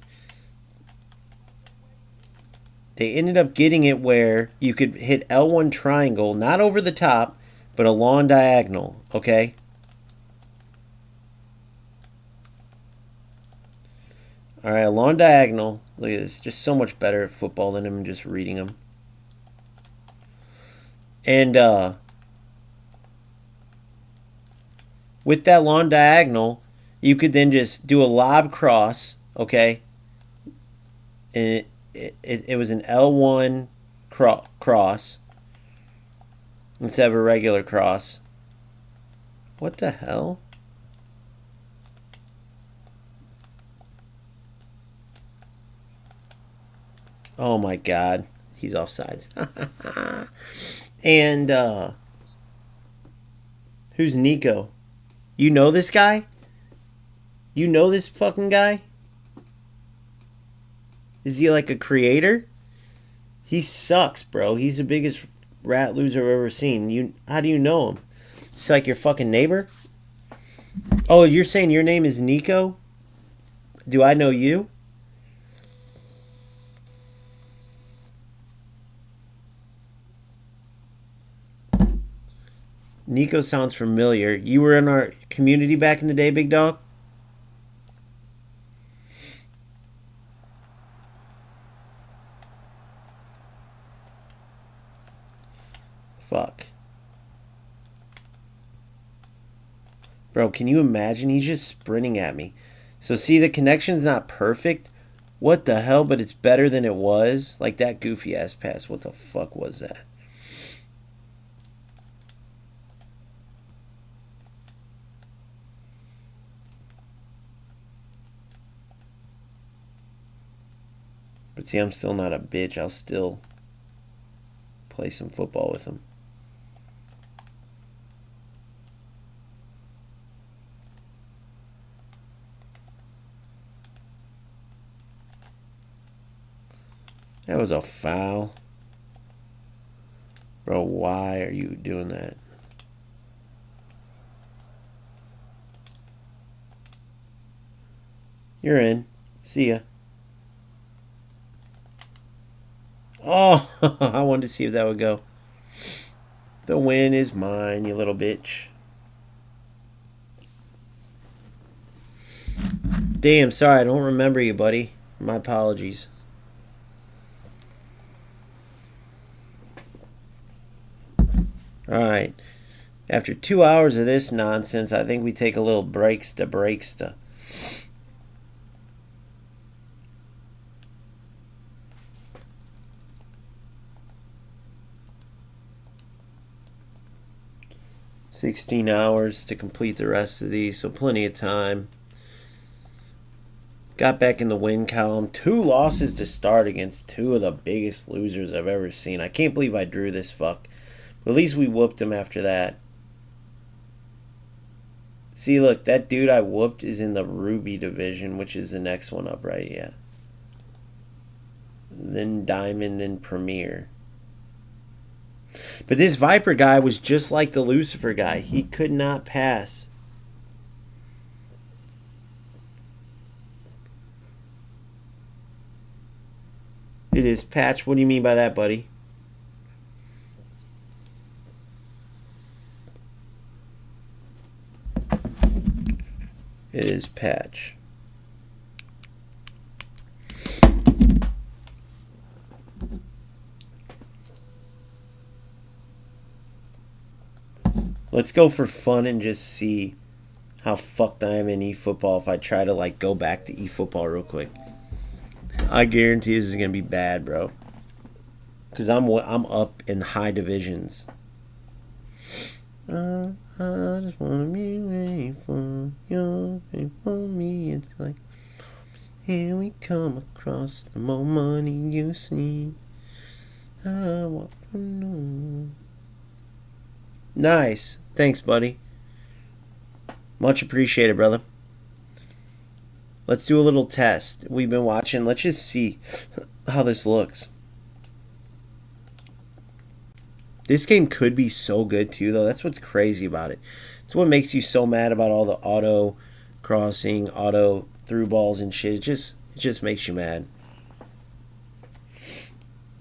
They ended up getting it where you could hit L1 triangle, not over the top, but a long diagonal, okay? Alright, a long diagonal. Look at this. Just so much better at football than him just reading them. And, with that long diagonal, you could then just do a lob cross, okay? And it was an L1 cross instead of a regular cross. What the hell? Oh my god. He's offsides. And, who's Nico? You know this guy? You know this fucking guy? Is he like a creator? He sucks, bro. He's the biggest rat loser I've ever seen. How do you know him? It's like your fucking neighbor? Oh, you're saying your name is Nico? Do I know you? Nico sounds familiar. You were in our community back in the day, big dog? Fuck. Bro, can you imagine? He's just sprinting at me. So see, the connection's not perfect What the hell? But it's better than it was. Like that goofy ass pass. What the fuck was that? But see, I'm still not a bitch. I'll still play some football with him. That was a foul. Bro, why are you doing that? You're in. See ya. Oh, I wanted to see if that would go. The win is mine, you little bitch. Damn, sorry, I don't remember you, buddy. My apologies. Alright. After 2 hours of this nonsense, I think we take a little breaksta. 16 hours to complete the rest of these, so plenty of time. Got back in the win column. 2 losses to start against 2 of the biggest losers I've ever seen. I can't believe I drew this fuck. But at least we whooped him after that. See, look, that dude I whooped is in the Ruby division, which is the next one up, right? Yeah. Then Diamond, then Premier. But this Viper guy was just like the Lucifer guy. He could not pass. It is patch. What do you mean by that, buddy? It is patch. Let's go for fun and just see how fucked I am in eFootball if I try to like go back to eFootball real quick. I guarantee this is gonna be bad, bro. Cause I'm up in high divisions. I just wanna be ready for you and for me. It's like here we come across. The more money you see, I want to know. Nice. Thanks, buddy. Much appreciated, brother. Let's do a little test. We've been watching. Let's just see how this looks. This game could be so good, too, though. That's what's crazy about it. It's what makes you so mad about all the auto crossing, auto through balls and shit. It just makes you mad.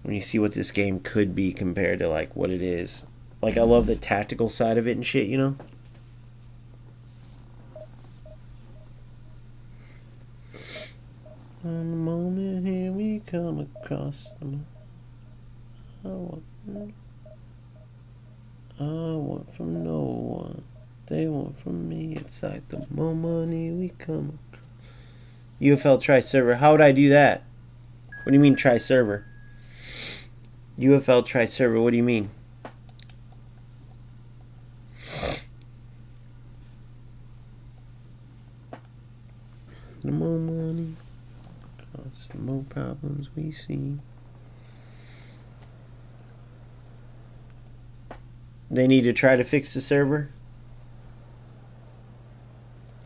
When you see what this game could be compared to, like, what it is. Like, I love the tactical side of it and shit, you know? On the moment here we come across them. I want from no one. They want from me. It's like the more money we come across. UFL try server. How would I do that? What do you mean try server? UFL try server. What do you mean? The more money costs, the more problems we see. They need to try to fix the server.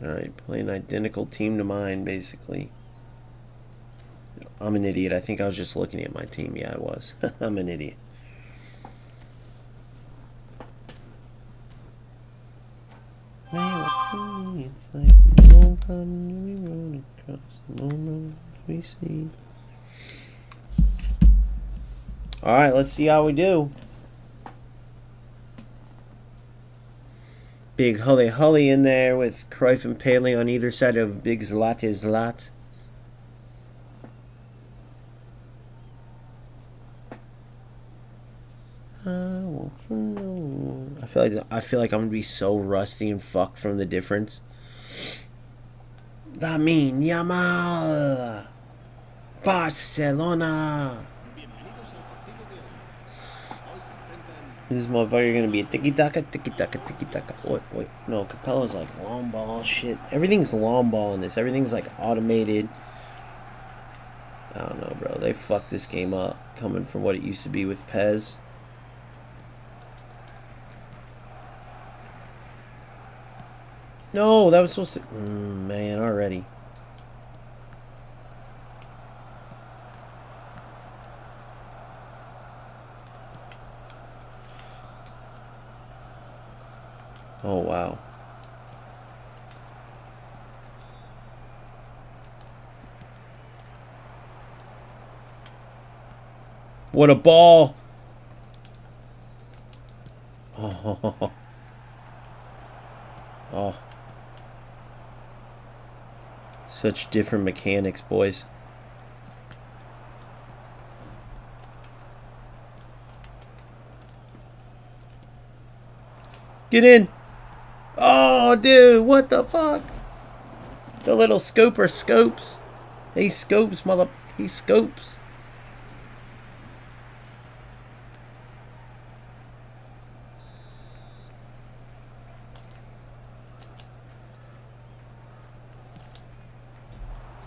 Alright, play an identical team to mine, basically. I'm an idiot. I think I was just looking at my team. Yeah, I was. I'm an idiot. It's like no problem we run across the moment we see. Alright, let's see how we do. Big Hully in there with Cruyff and Paley on either side of Big Zlat. I feel like I'm gonna be so rusty and fucked from the difference. Lamin Yamal. Barcelona. This motherfucker gonna be a tiki-taka, tiki-taka, tiki-taka. Wait, no, Capella's like long ball shit. Everything's long ball in this. Everything's like automated. I don't know, bro. They fucked this game up coming from what it used to be with Pez. No, that was supposed to... man, already. Oh, wow. What a ball! Oh. Oh. Such different mechanics, boys. Get in! Oh, dude, what the fuck? The little scoper scopes. He scopes, mother... He scopes.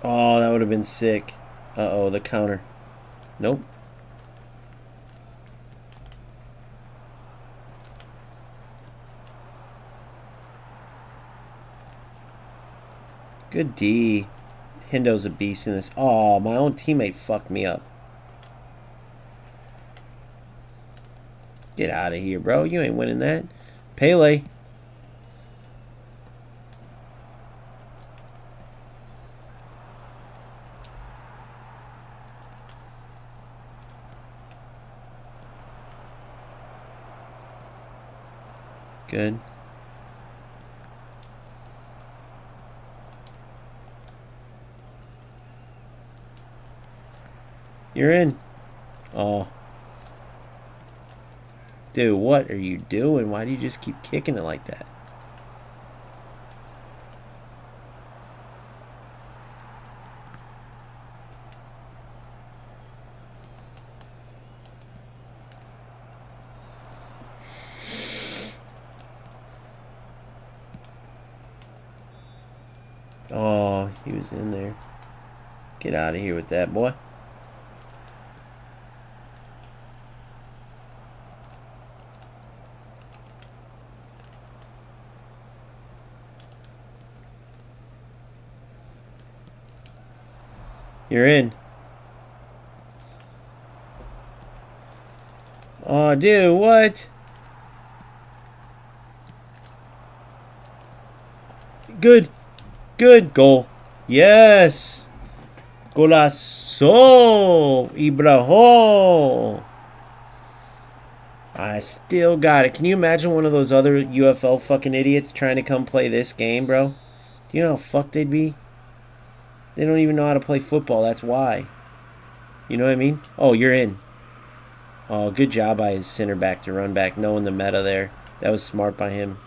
Oh, that would have been sick. Uh-oh, the counter. Nope. Good D. Hendo's a beast in this. Oh, my own teammate fucked me up. Get out of here, bro. You ain't winning that. Pele. Good. You're in. Oh. Dude, what are you doing? Why do you just keep kicking it like that? Oh, he was in there. Get out of here with that, boy. You're in. Oh, dude, what? Good. Good goal. Yes. Golazo. Ibraho. I still got it. Can you imagine one of those other UFL fucking idiots trying to come play this game, bro? Do you know how fucked they'd be? They don't even know how to play football. That's why. You know what I mean? Oh, you're in. Oh, good job by his center back to run back, knowing the meta there. That was smart by him.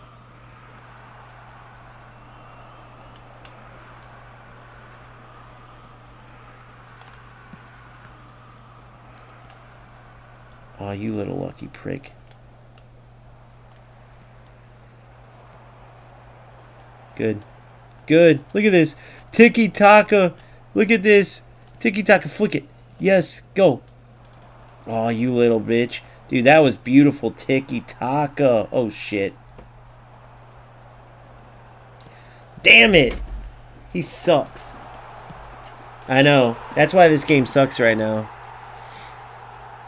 Oh, you little lucky prick. Good. Good. Look at this. Tiki-taka. Look at this. Tiki-taka. Flick it. Yes. Go. Oh, you little bitch. Dude, that was beautiful. Tiki-taka. Oh, shit. Damn it. He sucks. I know. That's why this game sucks right now.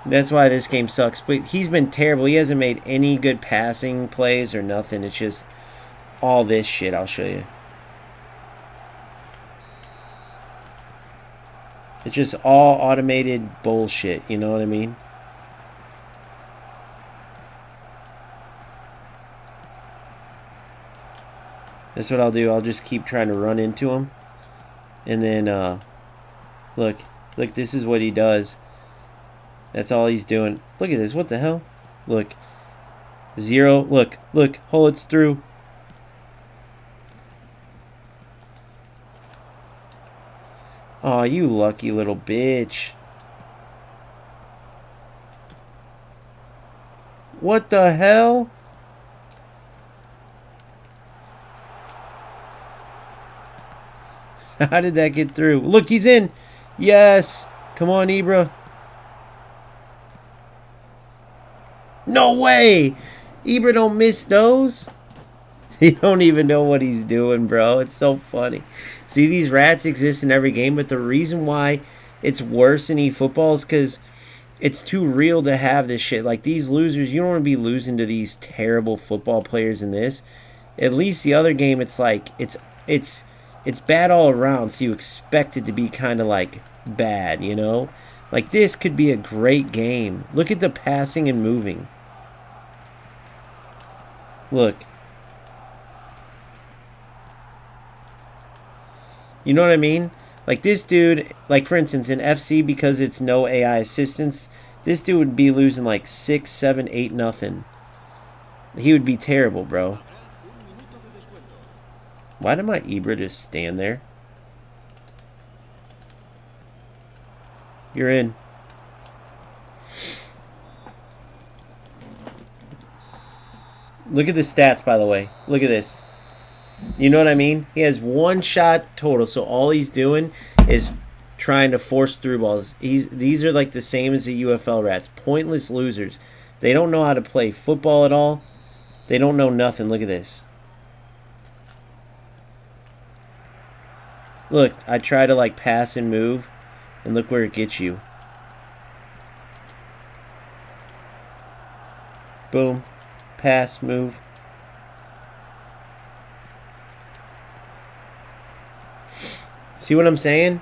That's why this game sucks. But he's been terrible. He hasn't made any good passing plays or nothing. It's just all this shit. I'll show you. It's just all automated bullshit. You know what I mean? That's what I'll do. I'll just keep trying to run into him. And then, look, this is what he does. That's all he's doing. Look at this. What the hell? Look. 0. Look. Hold it through. Aw, you lucky little bitch. What the hell? How did that get through? Look, he's in. Yes. Come on, Ibra. No way. Ibra don't miss those. He don't even know what he's doing, bro. It's so funny. See, these rats exist in every game, but the reason why it's worse in eFootball is because it's too real to have this shit. Like, these losers, you don't want to be losing to these terrible football players in this. At least the other game, it's like, it's bad all around, so you expect it to be kind of like bad, you know? Like, this could be a great game. Look at the passing and moving. Look. You know what I mean? Like, this dude, like, for instance, in FC, because it's no AI assistance, this dude would be losing like 6, 7, 8, nothing. He would be terrible, bro. Why did my Ibra just stand there? You're in. Look at the stats, by the way. Look at this. You know what I mean? He has one shot total, so all he's doing is trying to force through balls. These are like the same as the UFL rats. Pointless losers. They don't know how to play football at all. They don't know nothing. Look at this. Look, I try to like pass and move, and look where it gets you. Boom. Pass, move. See what I'm saying?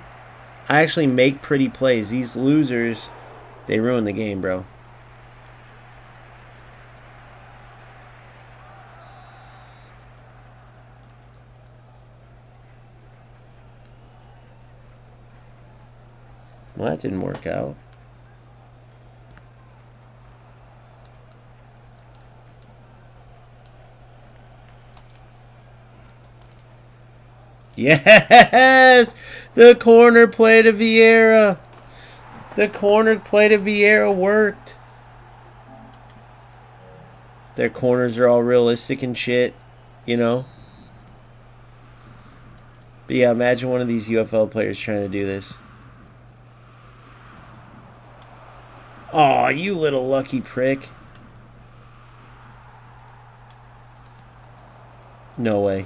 I actually make pretty plays. These losers, they ruin the game, bro. Well, that didn't work out. Yes! The corner play to Vieira. The corner play to Vieira worked. Their corners are all realistic and shit, you know? But yeah, imagine one of these UFL players trying to do this. Aw, you little lucky prick. No way.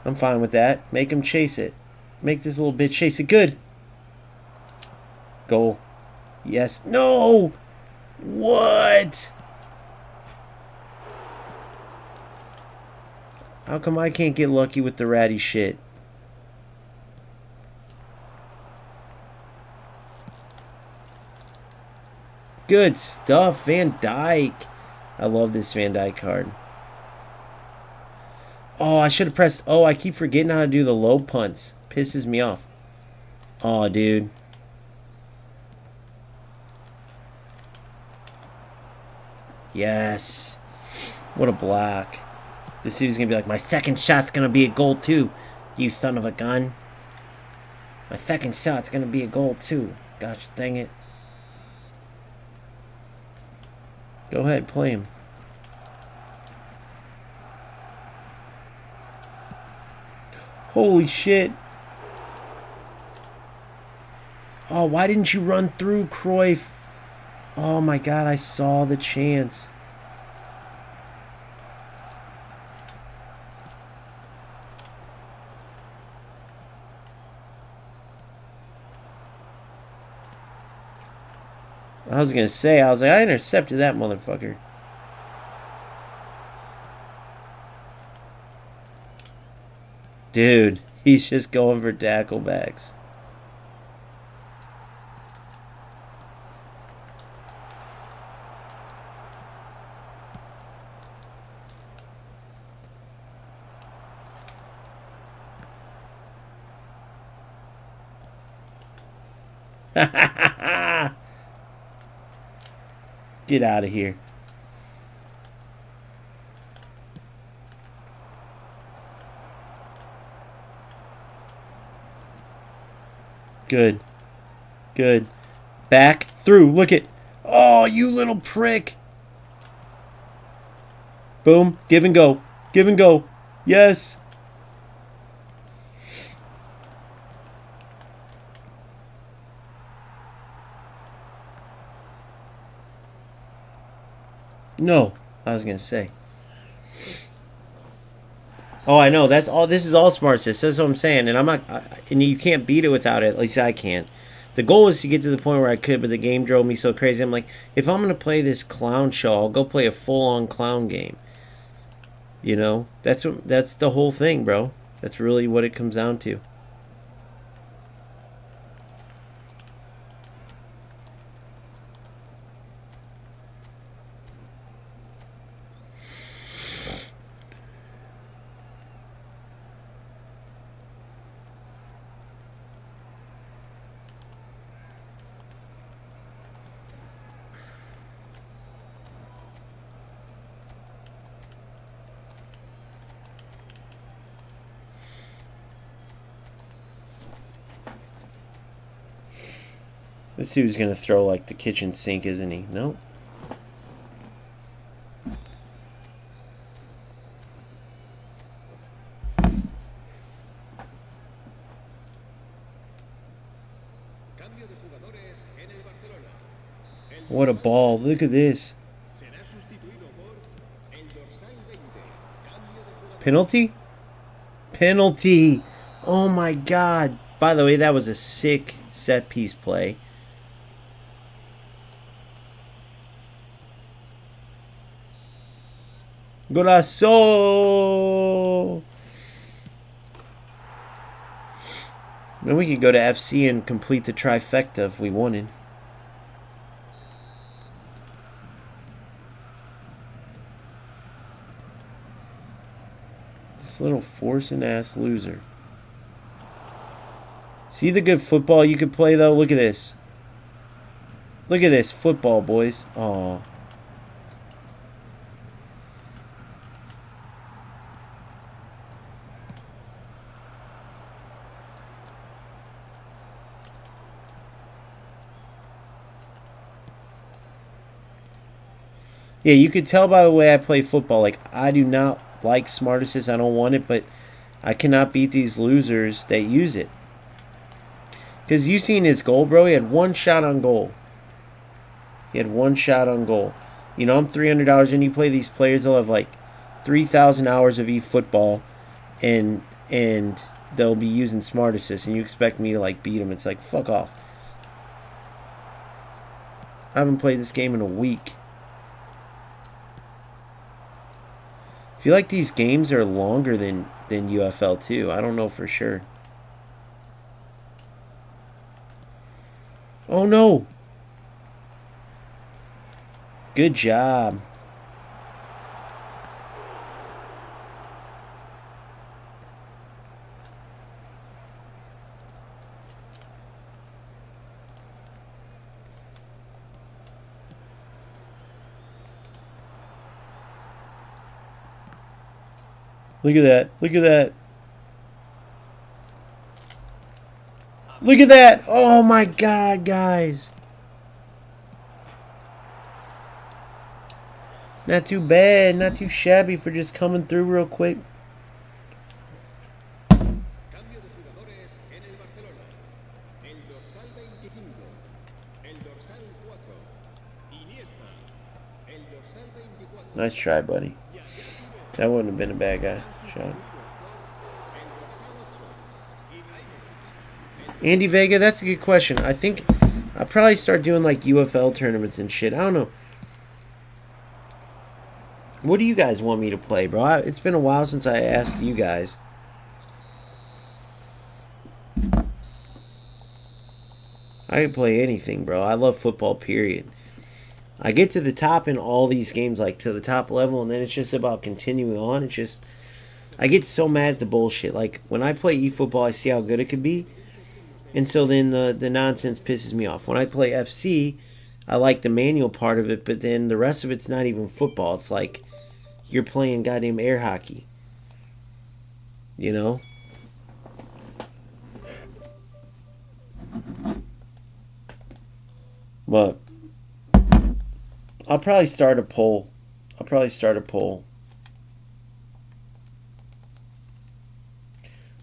I'm fine with that. Make him chase it. Make this little bitch chase it. Good. Goal. Yes. No! What? How come I can't get lucky with the ratty shit? Good stuff, Van Dyke. I love this Van Dyke card. Oh, I should have pressed... Oh, I keep forgetting how to do the low punts. Pisses me off. Oh, dude. Yes. What a block. This dude's going to be like, my second shot's going to be a goal too, you son of a gun. My second shot's going to be a goal too. Gosh dang it. Go ahead, play him. Holy shit. Oh, why didn't you run through, Cruyff? Oh my god, I saw the chance. I was gonna say, I was like, I intercepted that motherfucker. Dude, he's just going for tackle backs. Get out of here. Good. Good. Back through. Look at. Oh, you little prick. Boom. Give and go. Give and go. Yes. No. I was going to say. Oh, I know. That's all. This is all smart assist. That's what I'm saying. And I'm not. And you can't beat it without it. At least I can't. The goal was to get to the point where I could, but the game drove me so crazy. I'm like, if I'm gonna play this clown show, I'll go play a full-on clown game. You know, that's the whole thing, bro. That's really what it comes down to. This dude's gonna throw like the kitchen sink, isn't he? Nope. What a ball. Look at this. Penalty? Penalty. Oh my god. By the way, that was a sick set piece play. Golazo! Then we could go to FC and complete the trifecta if we wanted. This little forcing ass loser. See the good football you could play though? Look at this. Look at this football, boys. Aw. Yeah, you could tell by the way I play football. Like, I do not like smart assist. I don't want it, but I cannot beat these losers that use it. Because you seen his goal, bro. He had one shot on goal. He had one shot on goal. You know, I'm $300 and you play these players, they'll have like 3,000 hours of eFootball and they'll be using smart assist and you expect me to like beat them. It's like, fuck off. I haven't played this game in a week. I feel like these games are longer than UFL too. I don't know for sure. Oh no! Good job. Look at that. Look at that. Look at that. Oh my god, guys. Not too bad. Not too shabby for just coming through real quick. Nice try, buddy. That wouldn't have been a bad guy shot. Andy Vega, that's a good question. I think I'll probably start doing like UFL tournaments and shit. I don't know. What do you guys want me to play, bro? It's been a while since I asked you guys. I can play anything, bro. I love football, period. I get to the top in all these games, like to the top level, and then it's just about continuing on. It's just, I get so mad at the bullshit. Like, when I play eFootball, I see how good it could be. And so then the nonsense pisses me off. When I play FC, I like the manual part of it, but then the rest of it's not even football. It's like you're playing goddamn air hockey. You know? But I'll probably start a poll.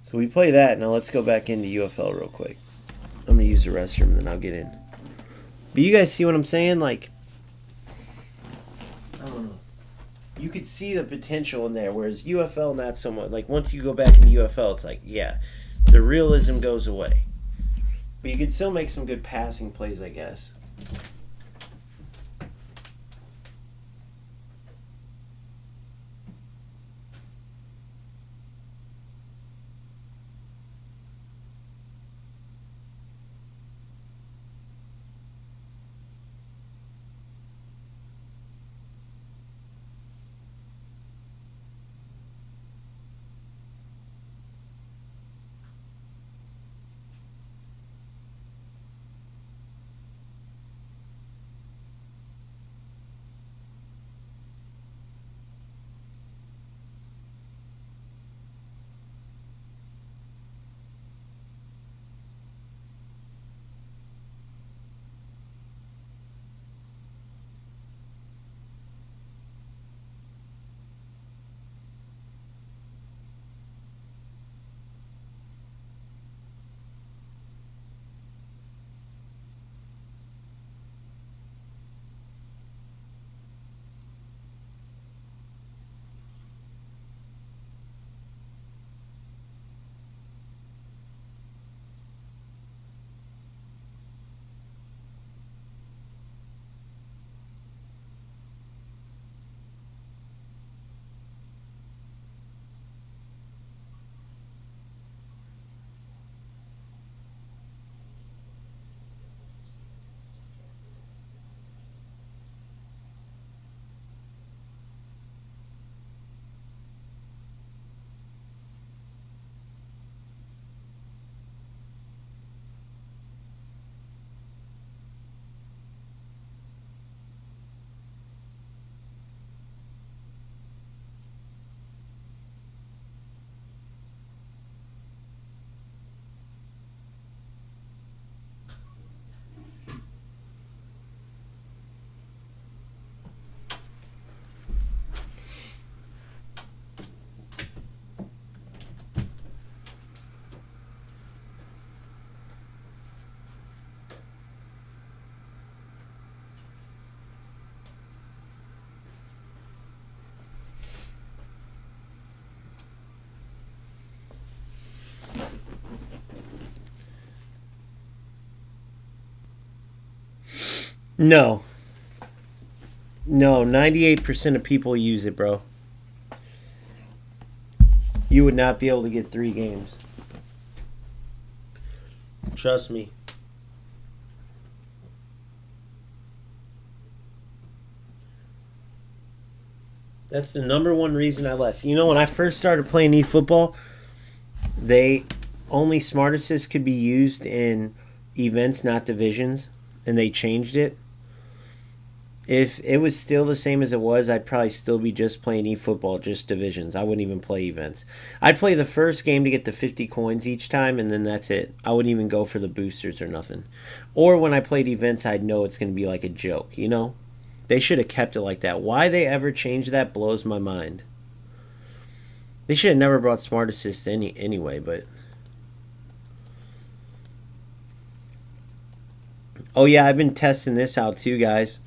So we play that. Now let's go back into UFL real quick. I'm going to use the restroom and then I'll get in. But you guys see what I'm saying? Like, I don't know. You could see the potential in there, whereas UFL not so much. Like, once you go back into UFL, it's like, yeah, the realism goes away. But you can still make some good passing plays, I guess. No. No, 98% of people use it, bro. You would not be able to get 3 games. Trust me. That's the number one reason I left. You know, when I first started playing eFootball, they only Smart Assist could be used in events, not divisions, and they changed it. If it was still the same as it was, I'd probably still be just playing eFootball, just divisions. I wouldn't even play events. I'd play the first game to get the 50 coins each time, and then that's it. I wouldn't even go for the boosters or nothing. Or when I played events, I'd know it's going to be like a joke, you know? They should have kept it like that. Why they ever changed that blows my mind. They should have never brought Smart Assist anyway, but... Oh yeah, I've been testing this out too, guys.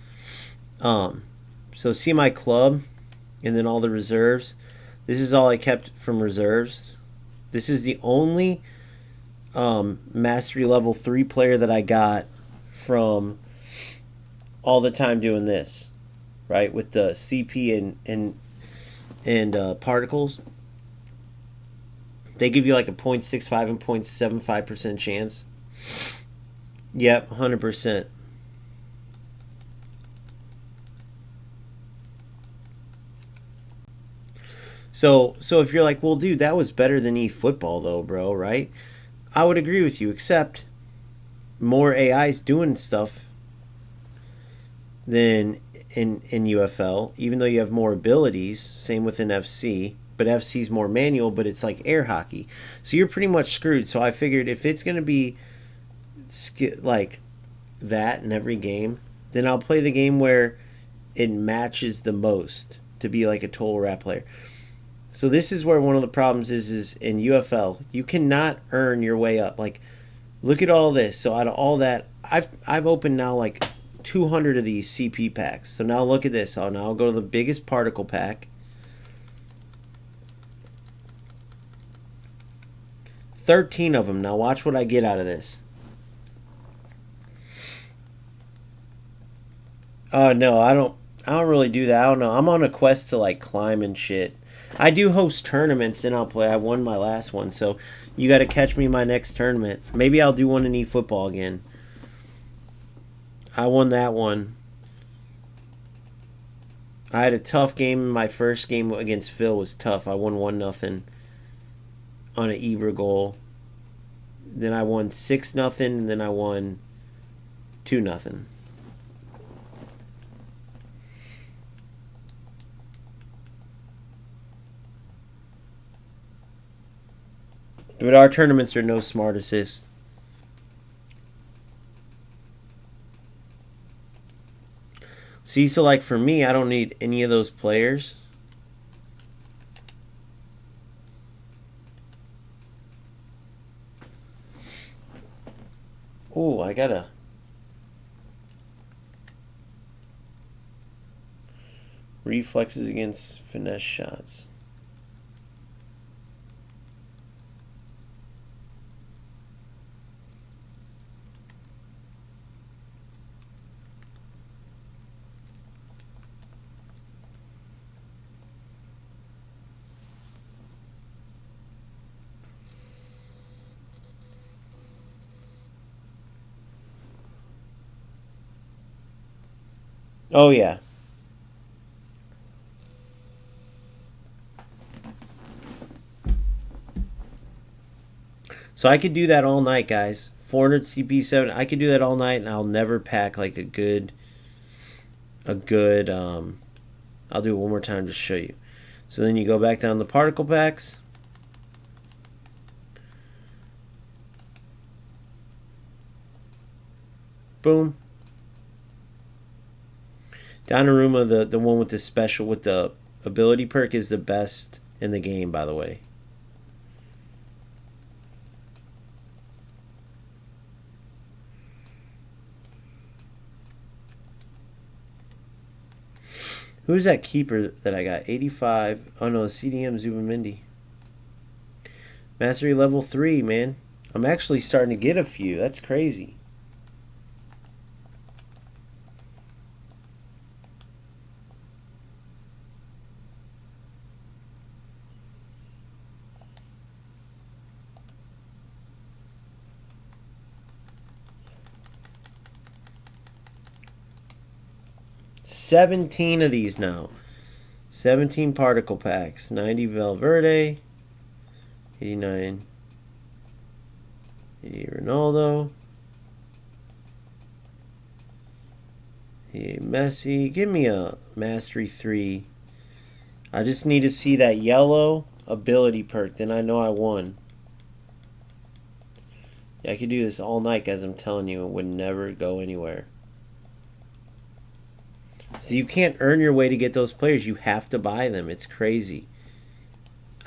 So see my club and then all the reserves. This is all I kept from reserves. This is the only mastery level 3 player that I got from all the time doing this, right? With the CP and particles. They give you like a 0.65 and 0.75% chance. Yep, 100%. So if you're like, well, dude, that was better than eFootball, though, bro, right? I would agree with you, except more AIs doing stuff. than in UFL, even though you have more abilities. Same with an FC, but FC is more manual, but it's like air hockey. So you're pretty much screwed. So I figured if it's going to be like that in every game, then I'll play the game where it matches the most to be like a total rap player. So this is where one of the problems is in UFL, you cannot earn your way up. Like, look at all this. So out of all that, I've opened now like 200 of these CP packs. So now look at this. Oh, now I'll go to the biggest particle pack. 13 of them. Now watch what I get out of this. Oh no, I don't really do that. I don't know. I'm on a quest to like climb and shit. I do host tournaments, then I'll play. I won my last one, so you got to catch me my next tournament. Maybe I'll do one in eFootball again. I won that one. I had a tough game. My first game against Phil was tough. I won 1-0 on an Ibra goal. Then I won 6-0, and then I won 2-0. But our tournaments are no smart assist. See, so like for me, I don't need any of those players. Oh, I gotta. Reflexes against finesse shots. Oh, yeah. So I could do that all night, guys. 400 CP7. I could do that all night, and I'll never pack like a good. I'll do it one more time to show you. So then you go back down the particle packs. Boom. Donnarumma, the one with the special, with the ability perk, is the best in the game, by the way. Who's that keeper that I got? 85. Oh no, CDM Zubamendi. Mastery level 3, man. I'm actually starting to get a few. That's crazy. $17 of these now. 17 particle packs. 90 Valverde. 89. 88 Ronaldo. 88 Messi. Give me a Mastery 3. I just need to see that yellow ability perk. Then I know I won. Yeah, I could do this all night, guys. I'm telling you, it would never go anywhere. So you can't earn your way to get those players. You have to buy them. It's crazy.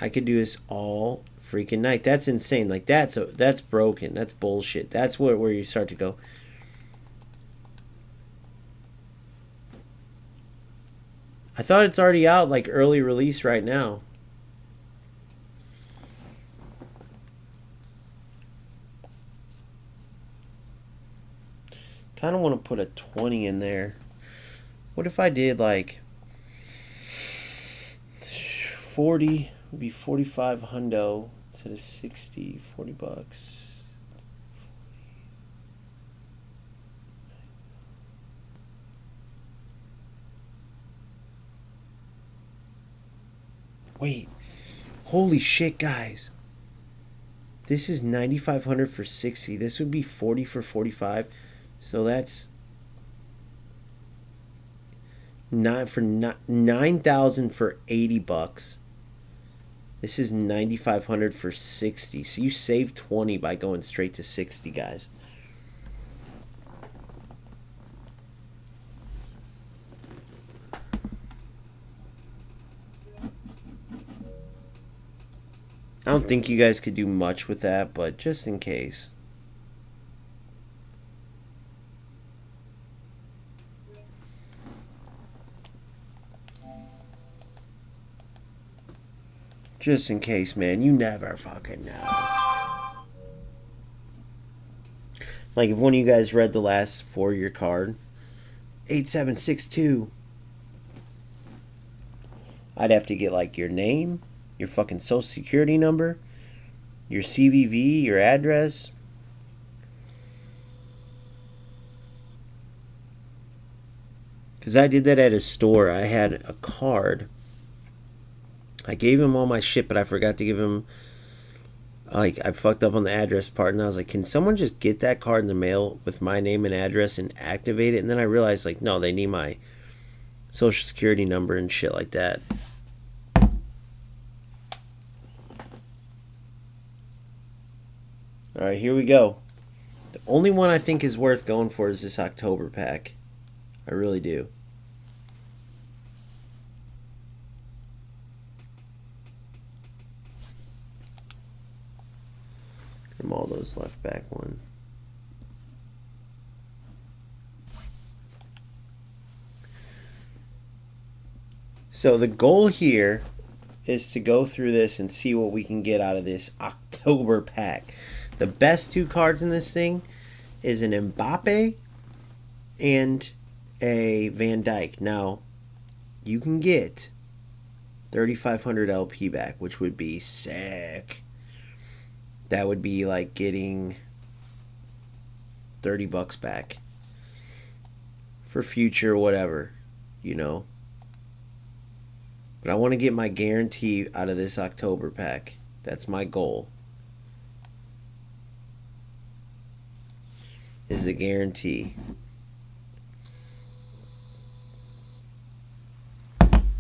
I could do this all freaking night. That's insane. Like that's broken. That's bullshit. That's where you start to go. I thought it's already out, like early release right now. Kind of want to put a 20 in there. What if I did like 40? Would be 45 hundo instead of 60. 40 bucks. Wait, holy shit, guys! This is 9,500 for 60. This would be 40 for 45. So that's 9,000 for $80. This is 9,500 for 60. So you save 20 by going straight to 60, guys. I don't think you guys could do much with that, but just in case. Just in case, man. You never fucking know. Like if one of you guys read the last 4-year card, 8762. I'd have to get like your name, your fucking social security number, your CVV, your address. Because I did that at a store. I had a card. I gave him all my shit, but I forgot to give him, like, I fucked up on the address part, and I was like, can someone just get that card in the mail with my name and address and activate it? And then I realized, like, no, they need my social security number and shit like that. Alright, here we go. The only one I think is worth going for is this October pack. I really do. From all those left back one. So the goal here is to go through this and see what we can get out of this October pack. The best 2 cards in this thing is an Mbappe and a Van Dijk. Now, you can get 3,500 LP back, which would be sick. That would be like getting $30 back for future whatever, you know. But I want to get my guarantee out of this October pack. That's my goal. Is the guarantee.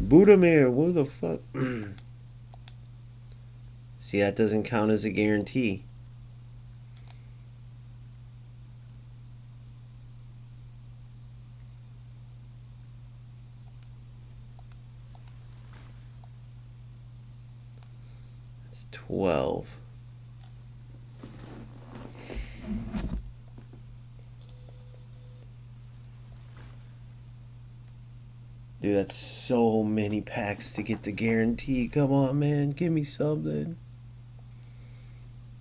Budimir, what the fuck? See, that doesn't count as a guarantee. It's 12. Dude, that's so many packs to get the guarantee. Come on, man. Give me something.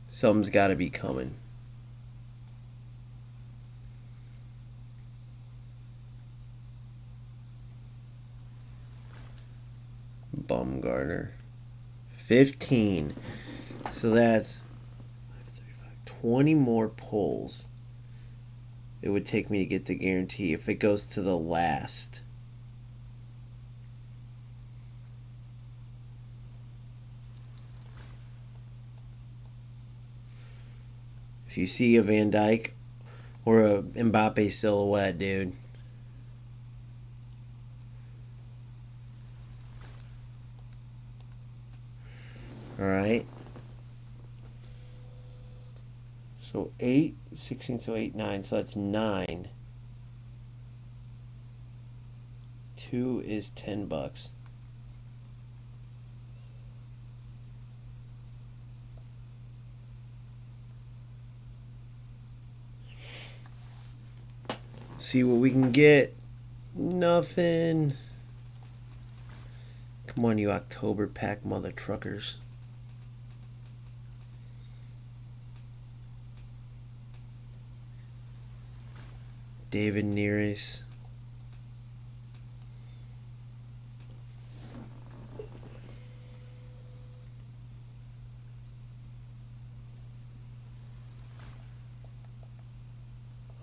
Something's got to be coming. Bumgarner. 15. So that's 20 more pulls. It would take me to get the guarantee if it goes to the last. If you see a Van Dijk or a Mbappe silhouette, dude. Alright. So 8, 16, so 8, 9. So that's 9. 2 is $10. See what we can get. Nothing. Come on, you October pack mother truckers. David Neres.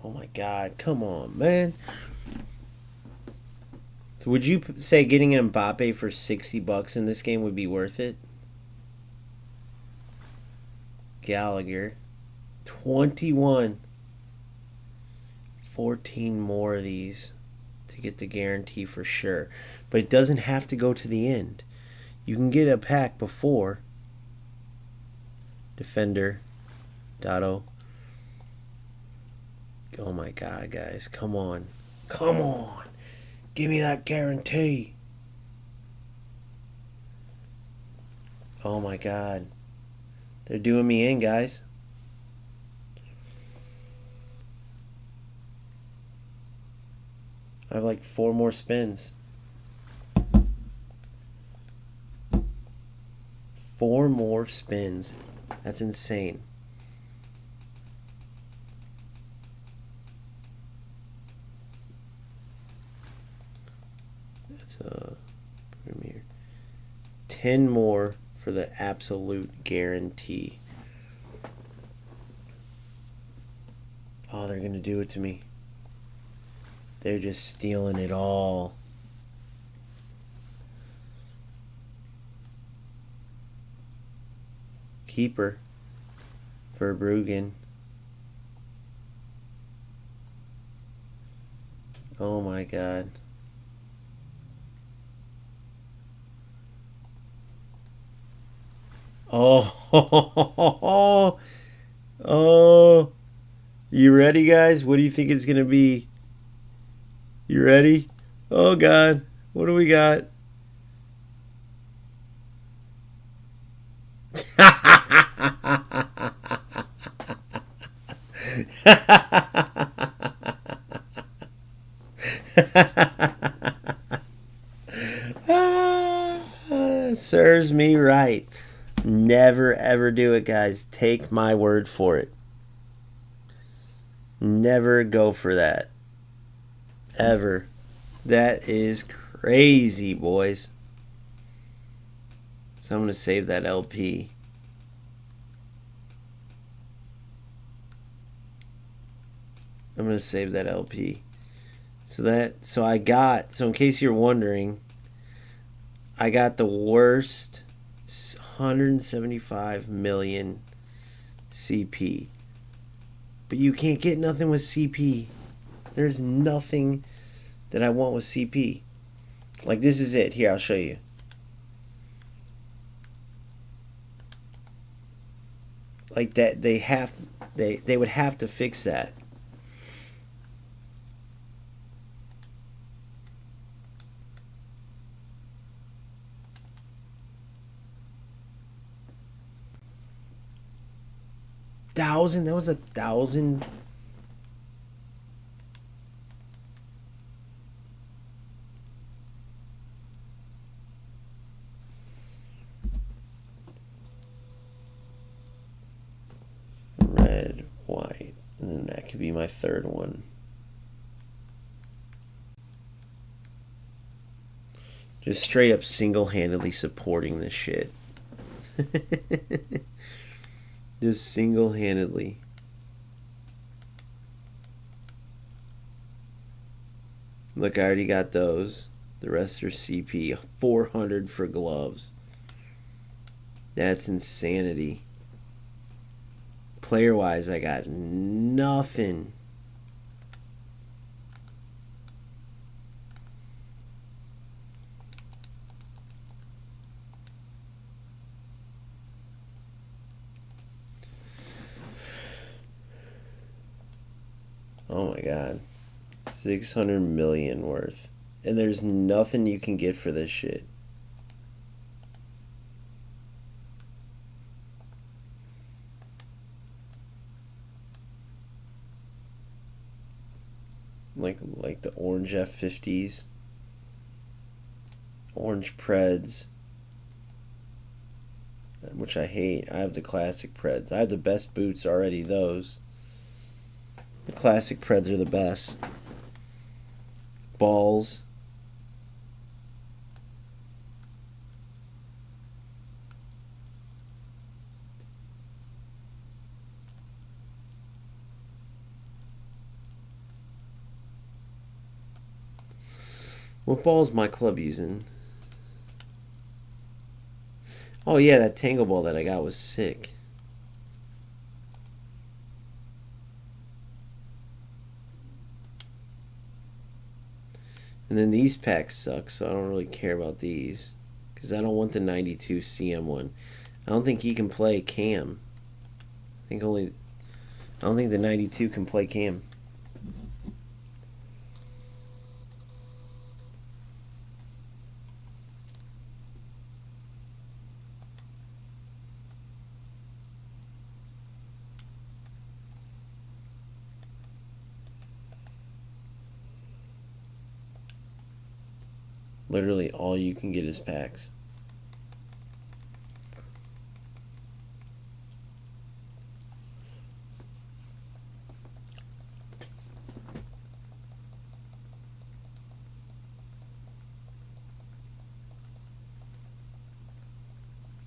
Oh my God, come on, man. So would you say getting an Mbappe for $60 in this game would be worth it? Gallagher. 21. 14 more of these to get the guarantee for sure. But it doesn't have to go to the end. You can get a pack before. Defender, Dotto. Oh my god, guys. Come on. Come on. Give me that guarantee. Oh my god. They're doing me in, guys. I have like 4 more spins. 4 more spins. That's insane. That's a premiere. 10 more for the absolute guarantee. Oh, they're gonna do it to me. They're just stealing it all. Keeper for Bruggen. Oh my god. Oh, oh, you ready, guys? What do you think it's gonna be? You ready? Oh god, what do we got? Serves me right. Never ever do it, guys. Take my word for it. Never go for that. Ever. That is crazy, boys. So I'm going to save that LP. I'm going to save that LP. So in case you're wondering, I got the worst 175 million CP. But you can't get nothing with CP. There's nothing that I want with CP. Like, this is it. Here, I'll show you. Like that, they would have to fix that. Thousand? That was 1,000. Red, white, and then that could be my third one. Just straight up single-handedly supporting this shit. Just single-handedly. Look, I already got those. The rest are CP. 400 for gloves. That's insanity. Player-wise, I got nothing. Oh my god. 600 million worth. And there's nothing you can get for this shit. Like the orange F50s. Orange Preds. Which I hate. I have the classic Preds. I have the best boots already, those. The classic Preds are the best. Balls. What ball is my club using? Oh yeah, that Tango ball that I got was sick. And then these packs suck, so I don't really care about these. Because I don't want the 92 CM one. I don't think he can play Cam. I don't think the 92 can play Cam. Literally all you can get is packs.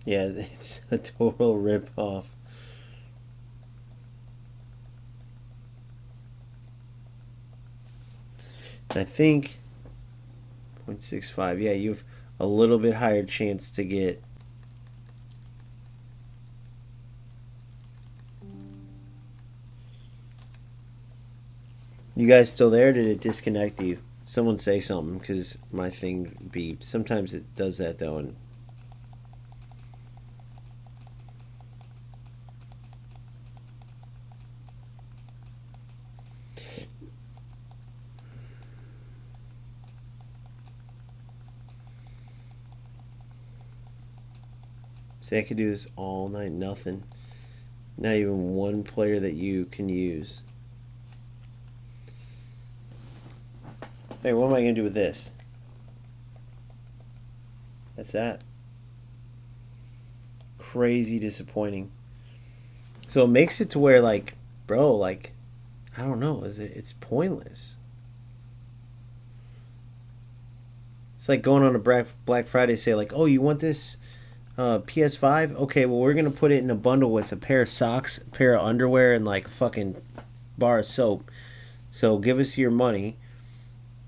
Yeah, it's a total rip-off. I think 0.65. Yeah, you've a little bit higher chance to get. You guys still there? Did it disconnect you? Someone say something, because my thing beeps. Sometimes it does that though, and see, I could do this all night, nothing. Not even one player that you can use. Hey, what am I going to do with this? That's that. Crazy disappointing. So it makes it to where, like, bro, like, I don't know, it's pointless. It's like going on a Black Friday sale, like, oh, you want this PS5? Okay, well, we're going to put it in a bundle with a pair of socks, a pair of underwear, and like a fucking bar of soap. So give us your money.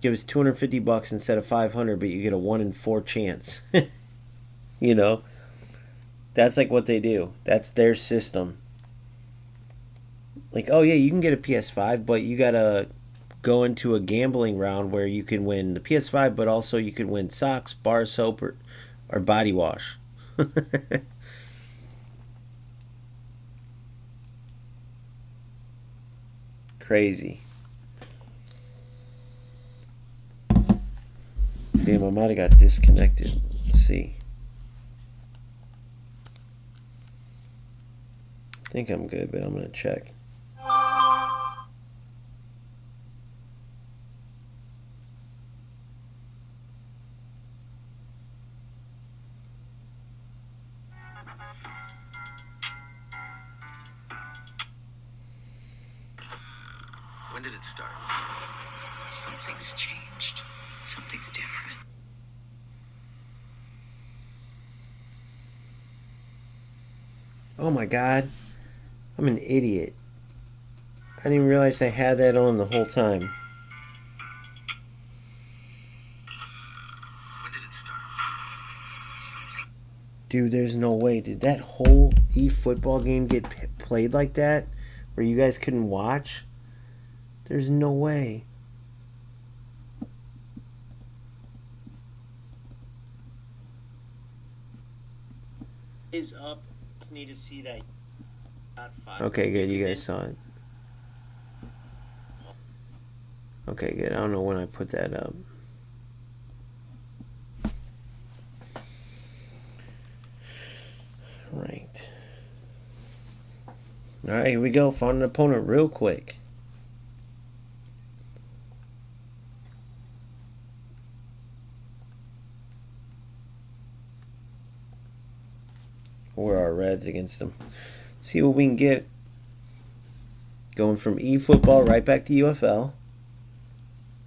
Give us $250 instead of $500, but you get a 1 in 4 chance. You know? That's like what they do. That's their system. Like, oh yeah, you can get a PS5, but you gotta go into a gambling round where you can win the PS5, but also you could win socks, bar soap, or body wash. Crazy. Damn, I might have got disconnected. Let's see. I think I'm good, but I'm gonna check. When did it start? Something's changed. Something's different. Oh my god. I'm an idiot. I didn't even realize I had that on the whole time. When did it start? Something. Dude, there's no way. Did that whole eFootball game get played like that? Where you guys couldn't watch? There's no way. Is up. Just need to see that. Okay, good. You guys saw it. Okay, good. I don't know when I put that up. Right. Alright, here we go. Found an opponent real quick. Where are our Reds against them? See what we can get. Going from eFootball right back to UFL.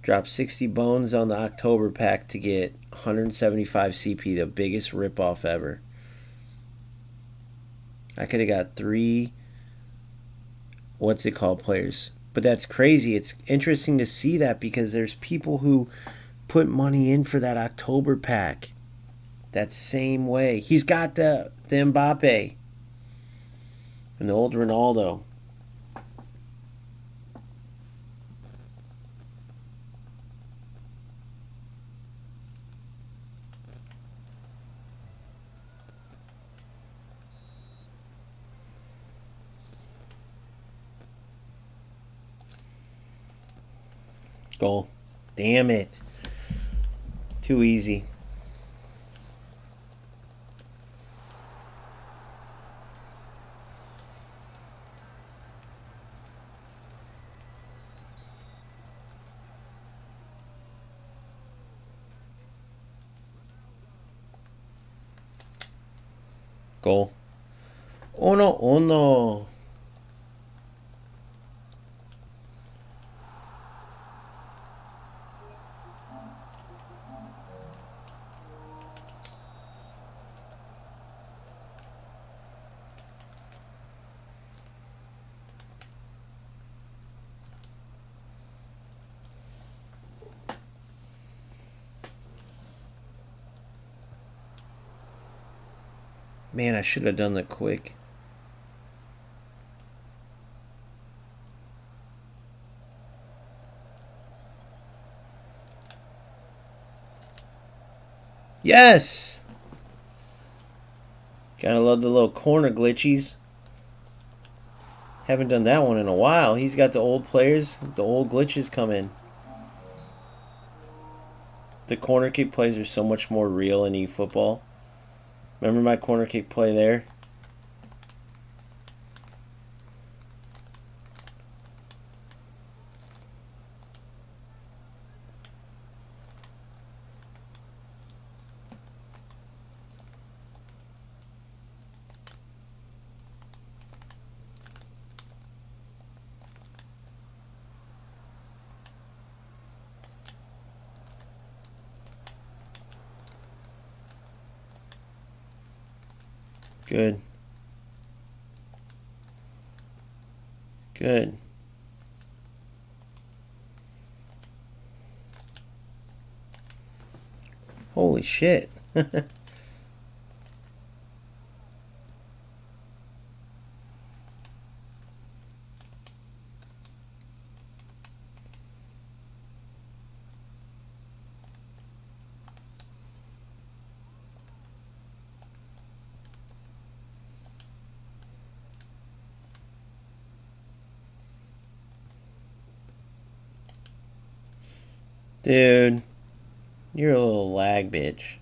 Drop 60 bones on the October pack to get 175 CP, the biggest ripoff ever. I could have got 3, what's it called, players. But that's crazy. It's interesting to see that because there's people who put money in for that October pack. That same way. He's got the Mbappe and the old Ronaldo. Goal. Damn it. Too easy. Goal. Oh no, oh no. Man, I should have done the quick. Yes! Gotta love the little corner glitchies. Haven't done that one in a while. He's got the old players. The old glitches come in. The corner kick plays are so much more real in eFootball. Remember my corner kick play there? Good. Good. Holy shit. Dude, you're a little lag bitch.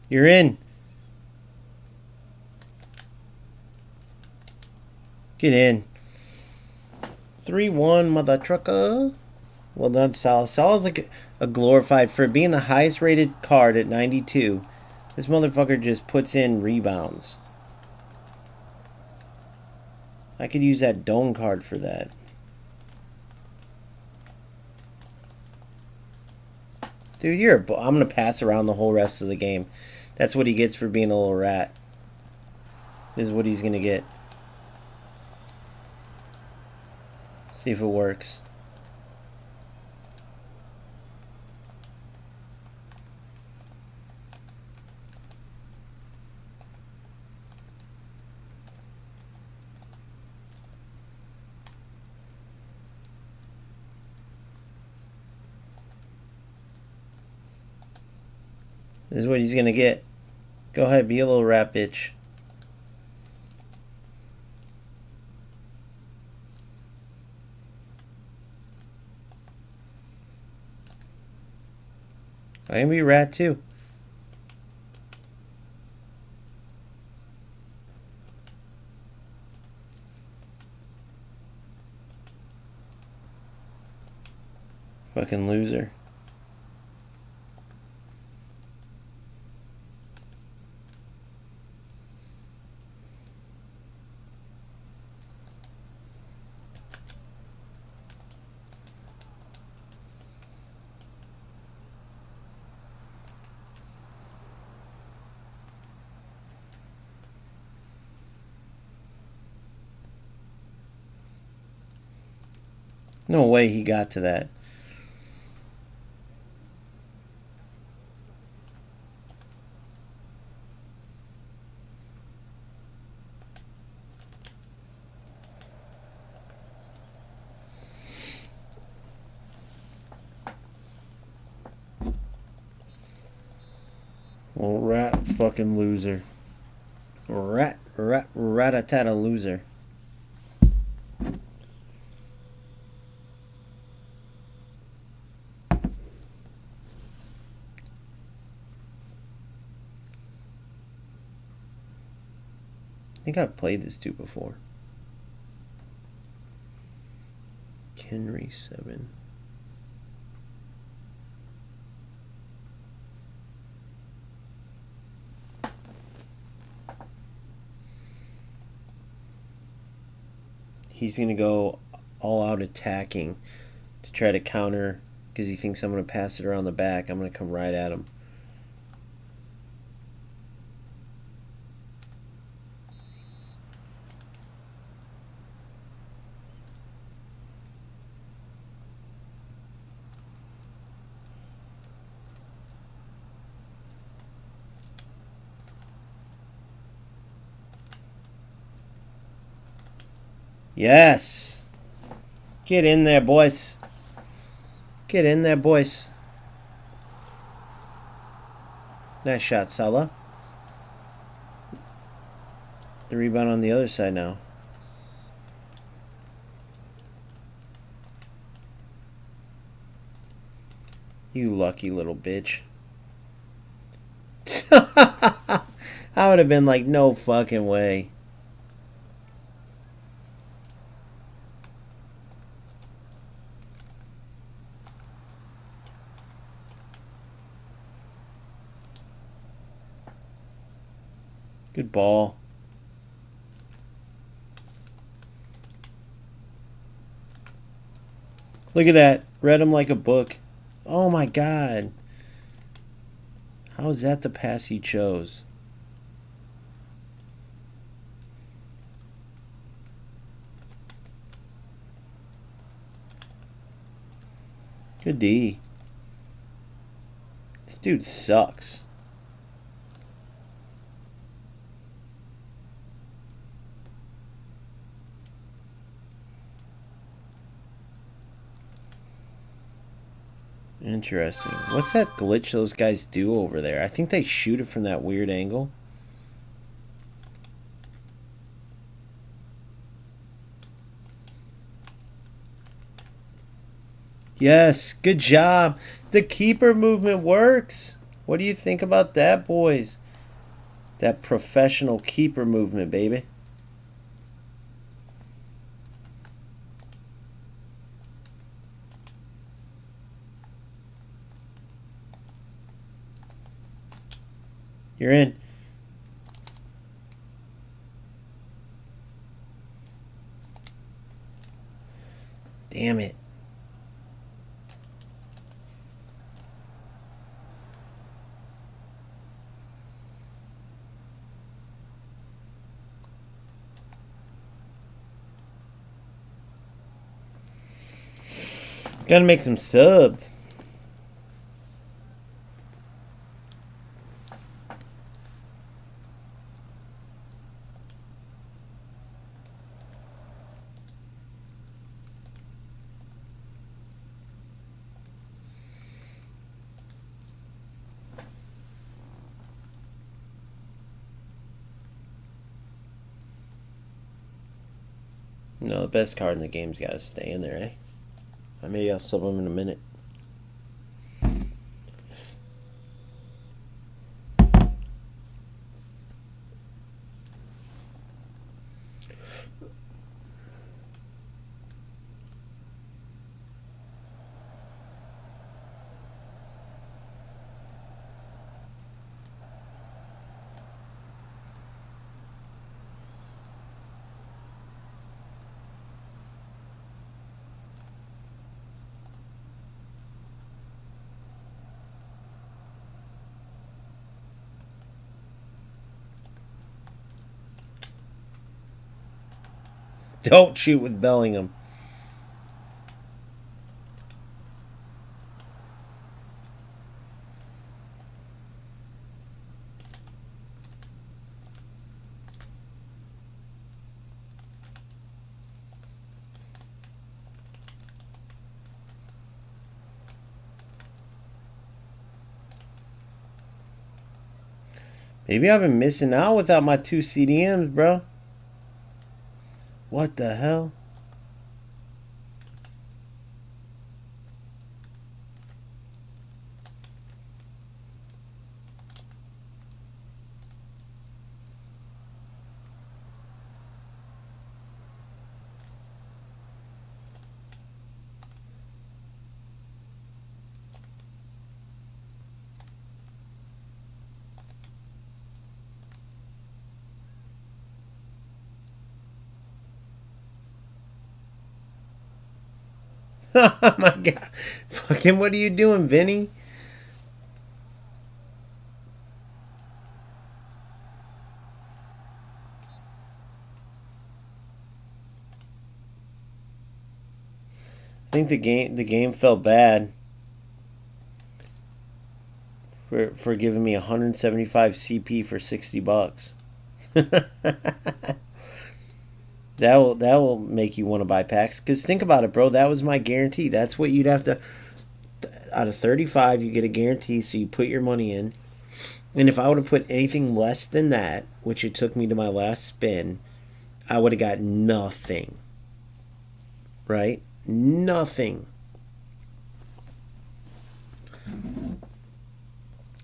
You're in. Get in. 3-1, mother trucker. Well done, Salah. Salah's like a glorified, for being the highest rated card at 92. This motherfucker just puts in rebounds. I could use that dome card for that. Dude, you're I'm going to pass around the whole rest of the game. That's what he gets for being a little rat. This is what he's going to get. See if it works. This is what he's going to get. Go ahead, be a little rat bitch. I can be a rat too. Fucking loser. No way he got to that. Well, rat fucking loser. Rat-a-tat-a loser. I think I've played this dude before. Henry 7. He's going to go all out attacking to try to counter because he thinks I'm going to pass it around the back. I'm going to come right at him. Yes! Get in there, boys. Get in there, boys. Nice shot, Salah. The rebound on the other side now. You lucky little bitch. I would have been like, no fucking way. Good ball. Look at that. Read him like a book. Oh my god. How is that the pass he chose? Good D. This dude sucks. Interesting. What's that glitch those guys do over there? I think they shoot it from that weird angle. Yes, good job. The keeper movement works. What do you think about that, boys? That professional keeper movement, baby. You're in. Damn it. Gotta make some subs. No, the best card in the game's got to stay in there, eh? Maybe I'll sub him in a minute. Don't shoot with Bellingham. Maybe I've been missing out without my 2 CDMs, bro. What the hell? Oh my god. Fucking what are you doing, Vinny? I think the game felt bad for giving me 175 CP for 60 bucks. That will make you want to buy packs. Cause think about it, bro. That was my guarantee. That's what you'd have to. Out of 35, you get a guarantee. So you put your money in, and if I would have put anything less than that, which it took me to my last spin, I would have got nothing. Right? Nothing.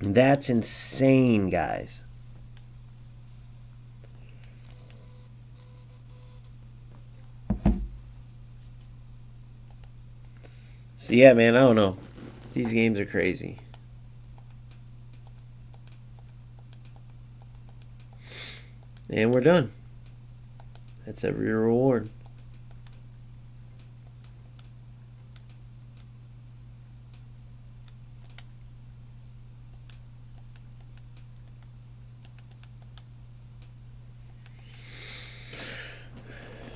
That's insane, guys. So yeah, man, I don't know. These games are crazy. And we're done. That's every reward.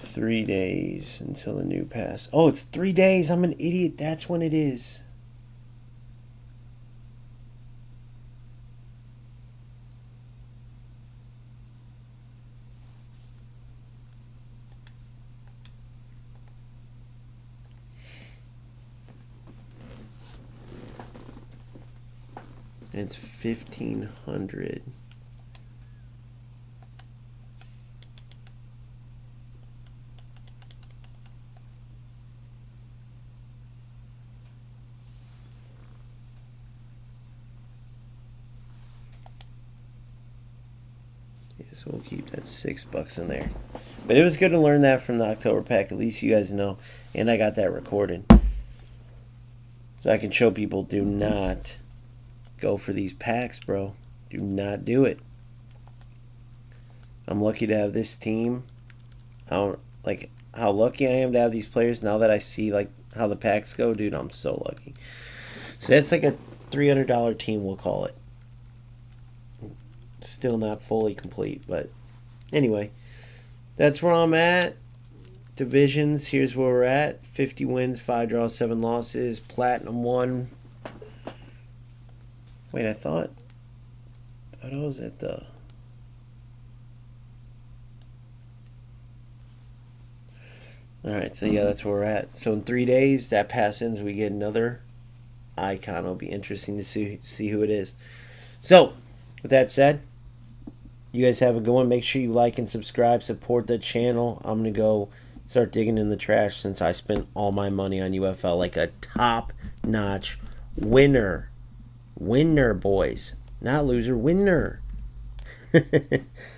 Three days until the new pass. Oh, it's 3 days. I'm an idiot. That's when it is. It's 1,500. So we'll keep that $6 in there. But it was good to learn that from the October pack. At least you guys know. And I got that recorded. So I can show people, do not go for these packs, bro. Do not do it. I'm lucky to have this team. How lucky I am to have these players now that I see like how the packs go, dude. I'm so lucky. So that's like a $300 team, we'll call it. Still not fully complete, but anyway, that's where I'm at. Divisions, here's where we're at. 50 wins, 5 draws, 7 losses. Platinum 1. Wait, I thought I was at the... Alright, so yeah, that's where we're at. So in 3 days, that pass ends, we get another icon. It'll be interesting to see who it is. So, with that said, you guys have a good one. Make sure you like and subscribe. Support the channel. I'm going to go start digging in the trash since I spent all my money on UFL like a top-notch winner. Winner, boys. Not loser, winner.